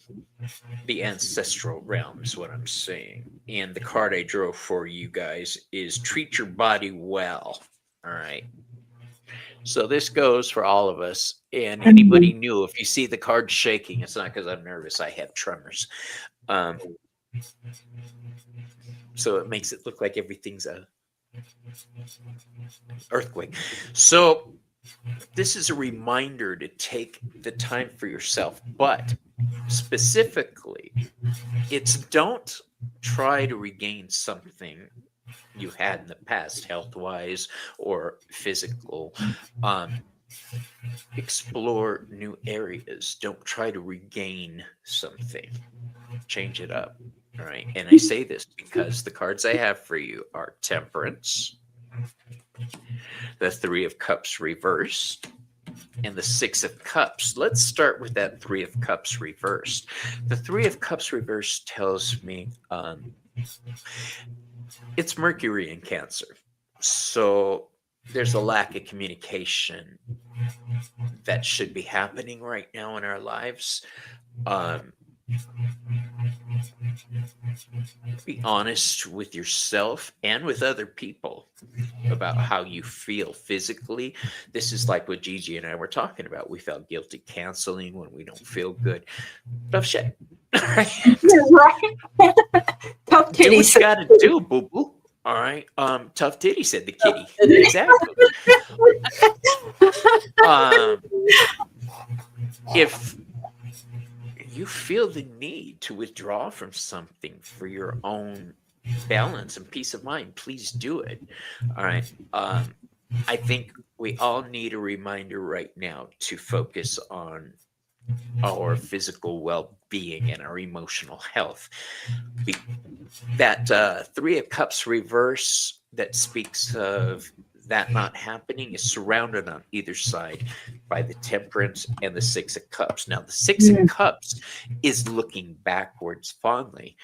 the ancestral realm, is what I'm saying. And the card I drew for you guys is treat your body well. All right. So this goes for all of us. And anybody new, if you see the card shaking, it's not because I'm nervous. I have tremors. So it makes it look like everything's a earthquake. So this is a reminder to take the time for yourself, but specifically, it's don't try to regain something you had in the past, health-wise or physical. Explore new areas. Don't try to regain something. Change it up. All right. And I say this because the cards I have for you are Temperance, the Three of Cups reversed, and the Six of Cups. Let's start with that Three of Cups reversed. The Three of Cups reversed tells me it's Mercury in Cancer. So there's a lack of communication that should be happening right now in our lives. Be honest with yourself and with other people about how you feel physically. This is like what Gigi and I were talking about. We felt guilty canceling when we don't feel good. Tough shit. Right. Do Tough what titties. you gotta do, boo boo. All right. Tough titty, said the kitty. Exactly. If you feel the need to withdraw from something for your own balance and peace of mind, please do it. All right. I think we all need a reminder right now to focus on our physical well-being and our emotional health. That Three of Cups reverse that speaks of that not happening is surrounded on either side by the Temperance and the Six of Cups. Now, the Six of Cups is looking backwards fondly.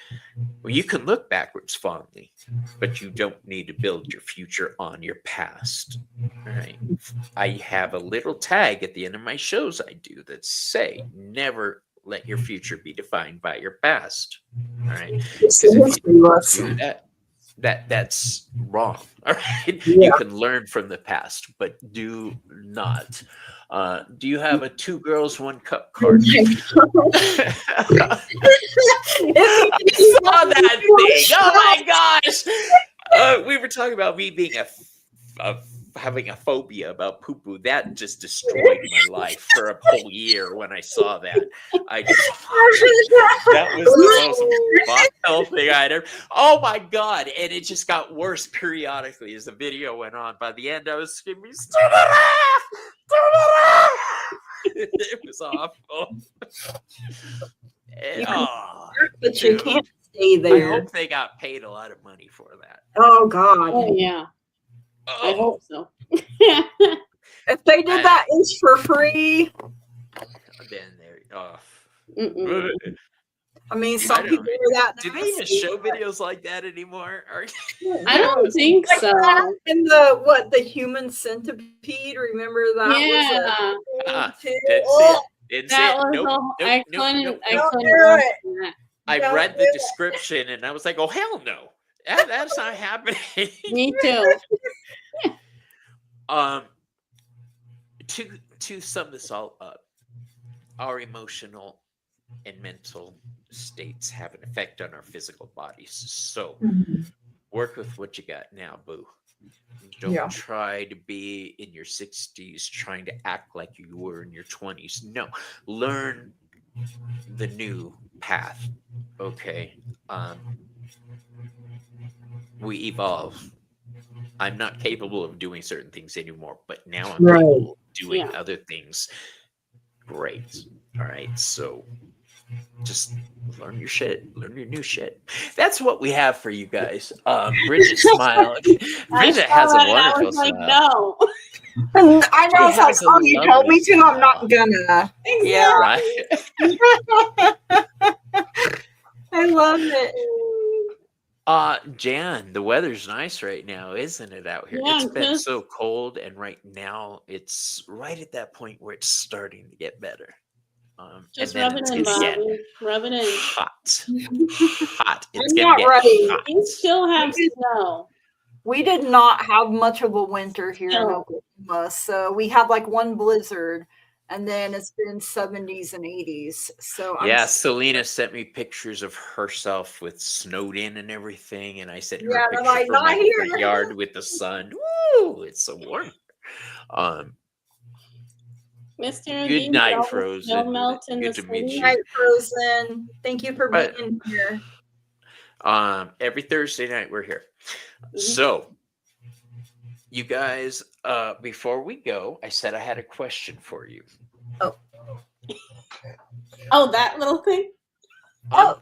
Well, you can look backwards fondly, but you don't need to build your future on your past. All right. I have a little tag at the end of my shows I do that say, never let your future be defined by your past. All right. Because if you do that, that's wrong. All right. Yeah. You can learn from the past, but do not. Do you have a 2 girls 1 cup card? I saw that thing. Oh my gosh. We were talking about me being having a phobia about poo poo. That just destroyed my life for a whole year when I saw that. That was the most vile thing I'd ever. Oh my god! And it just got worse periodically as the video went on. By the end, I was screaming, "Turn it off! Turn it off!" It was awful. And, But you dude, can't stay I there. hope they got paid a lot of money for that. Oh God! Oh yeah, I Oh, hope so. If they did that each for free, then there. Oh. Mm-mm. I mean, I some don't people know. are that. Do they even nasty. show videos like that anymore? Or I don't think Like so. that and the human centipede. Remember that? Yeah, Uh-uh. Was a Didn't see oh, it. Didn't see that it. was Nope. a, Nope. I Nope. couldn't. Nope. I Nope. couldn't do watch it. that. I Don't read do the it. description and I was like, oh hell no. That's not happening. Me too. To sum this all up, our emotional and mental states have an effect on our physical bodies. So work with what you got now, boo. Don't Yeah. try to be in your 60s trying to act like you were in your 20s. No, learn the new path. Okay. we evolve. I'm not capable of doing certain things anymore, but now I'm Right. capable of doing Yeah. other things. Great. All right. So just learn your shit. Learn your new shit. That's what we have for you guys. Bridget smile. Bridget has a I wonderful was like, smile. no. And I know, it's like, has a oh, you told me lovely to, I'm not smile. gonna. Yeah. Right? I love it. Jan, the weather's nice right now, isn't it out here? Yeah, It's been just- so cold, and right now it's right at that point where it's starting to get better. Just and then rub it it's in, gonna get Bobby. Rub it in. hot. Hot. It's I'm gonna not get ready. hot. You still have snow. We did not have much of a winter here in No. Oklahoma. So we had like one blizzard, and then it's been 70s and 80s. So Yeah, Selena sent me pictures of herself with snowed in and everything, and I sent her Yeah, a they're picture like, from "Not my here." front yard with the sun. Woo! It's so warm. Mr. Good night, Snow Frozen. melt in Good the to meet city. you. Night, Frozen. Thank you for But- being here. Every Thursday night we're here. Mhm. So, you guys, before we go, I said I had a question for you. Oh, that little thing? I'm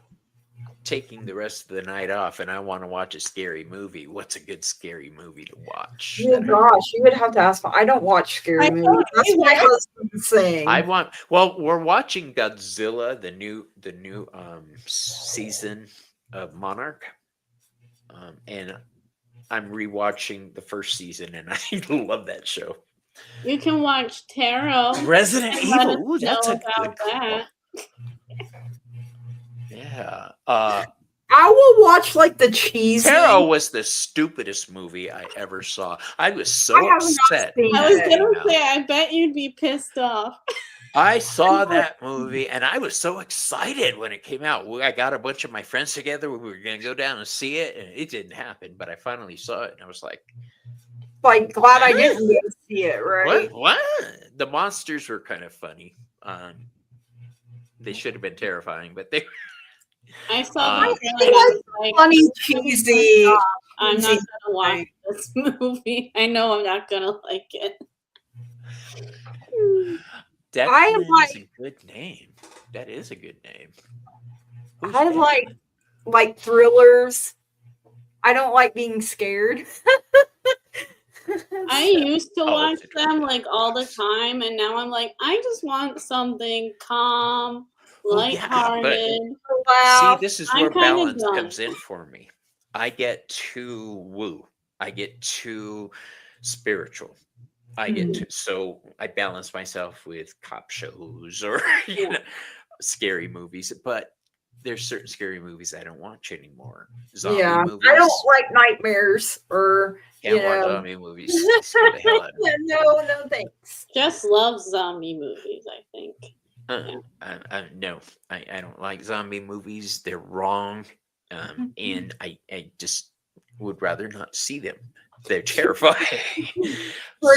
taking the rest of the night off, and I want to watch a scary movie. What's a good scary movie to watch? Oh gosh, you would have to ask me. I don't watch scary I movies. don't That's my either. husband's thing. Well, we're watching Godzilla, the new season of Monarch, and I'm rewatching the first season, and I love that show. You can watch Tarot. Resident And let us Evil. Ooh, that's know a good about call. that. Yeah. I will watch like the cheesy. Tarot was the stupidest movie I ever saw. I was so I have not upset. seen I was it. gonna say, I bet you'd be pissed off. I saw that movie and I was so excited when it came out. I got a bunch of my friends together. We were going to go down and see it, and it didn't happen. But I finally saw it, and I was like, Like, glad I didn't go see it, right? What? The monsters were kind of funny. They should have been terrifying, but they. I saw the it trailer, was I was like, Funny, cheesy. I'm not cheesy. gonna watch this movie. I know I'm not gonna like it. Declan like- is a good name. That is a good name. I like thrillers. I don't like being scared. I used to Oh, watch it's them like all the time, and now I'm like, I just want something calm, Well, yeah, but- lighthearted. Wow. See, this is I'm where kinda balance done. comes in for me. I get too woo. I get too spiritual. I get too, so I balance myself with cop shows or Yeah. scary movies. But there's certain scary movies I don't watch anymore. Zombie Yeah, movies. I don't like nightmares or Can't you watch know. zombie movies. They scare the hell out of me. no, thanks. Just love zombie movies, I think. No, I don't like zombie movies. They're wrong, and I just would rather not see them. They're terrifying.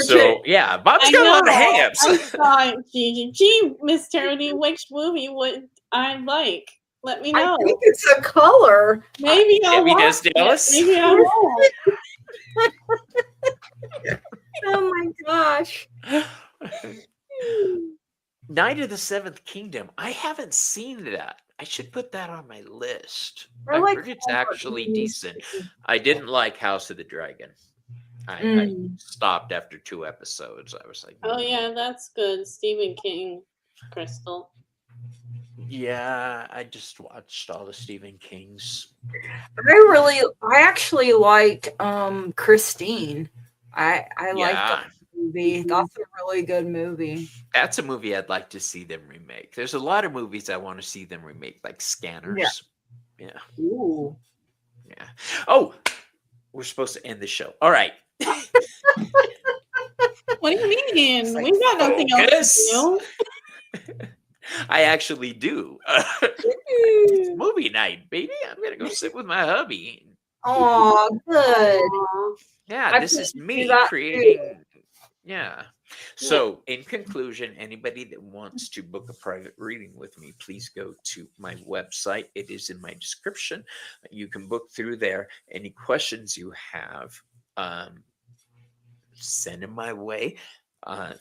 So yeah, Bob's got a lot of I hangups. saw it, Gigi. Gee, Miss Charity, which movie would I like? Let me know. I think it's a color. Maybe I'll Debbie watch Does it. Dallas? Maybe I won't. Oh my gosh. Night of the Seventh Kingdom. I haven't seen that. I should put that on my list. I I like heard it's Hallmark actually movies. decent. I didn't like House of the Dragon. I Mm. stopped after 2 episodes. I was like, Oh yeah, that's good. Stephen King, Crystal. yeah, I just watched all the Stephen Kings. I actually like Christine. I like Yeah, that movie. That's a really good movie. that's a movie I'd like to see them remake. There's a lot of movies I want to see them remake, like Scanners. Yeah. Ooh. Yeah. Oh, we're supposed to end the show. All right. What do you mean? It's like, We've got nothing else focus. to do. I actually do. It's movie night, baby. I'm gonna go sit with my hubby. Oh, good. Aw. Yeah, I this is couldn't me do that creating. Yeah. So, in conclusion, anybody that wants to book a private reading with me, please go to my website. It is in my description. You can book through there. Any questions you have, send them my way.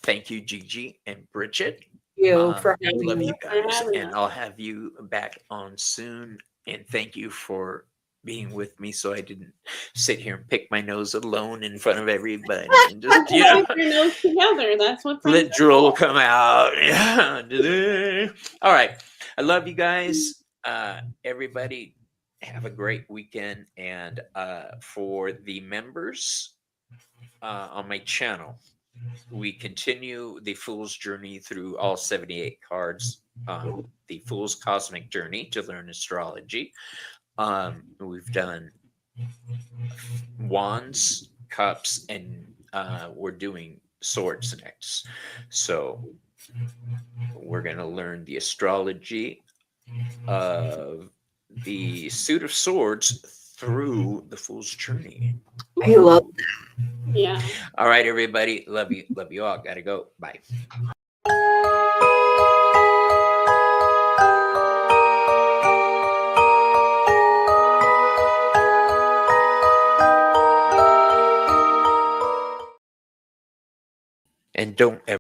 Thank you, Gigi and Bridget. You for I having love me. you for guys, having and us. I'll have you back on soon. And thank you for being with me, so I didn't sit here and pick my nose alone in front of everybody and just Wipe your nose together. That's what friends let drool come out. All right, I love you guys. Everybody, have a great weekend, and for the members on my channel, we continue the Fool's Journey through all 78 cards, the Fool's Cosmic Journey to learn astrology. We've done wands, cups, and we're doing swords next. So we're going to learn the astrology of the suit of swords through the Fool's Journey. I love Yeah. All right, everybody. Love you. Love you all. Gotta go. Bye. And don't ever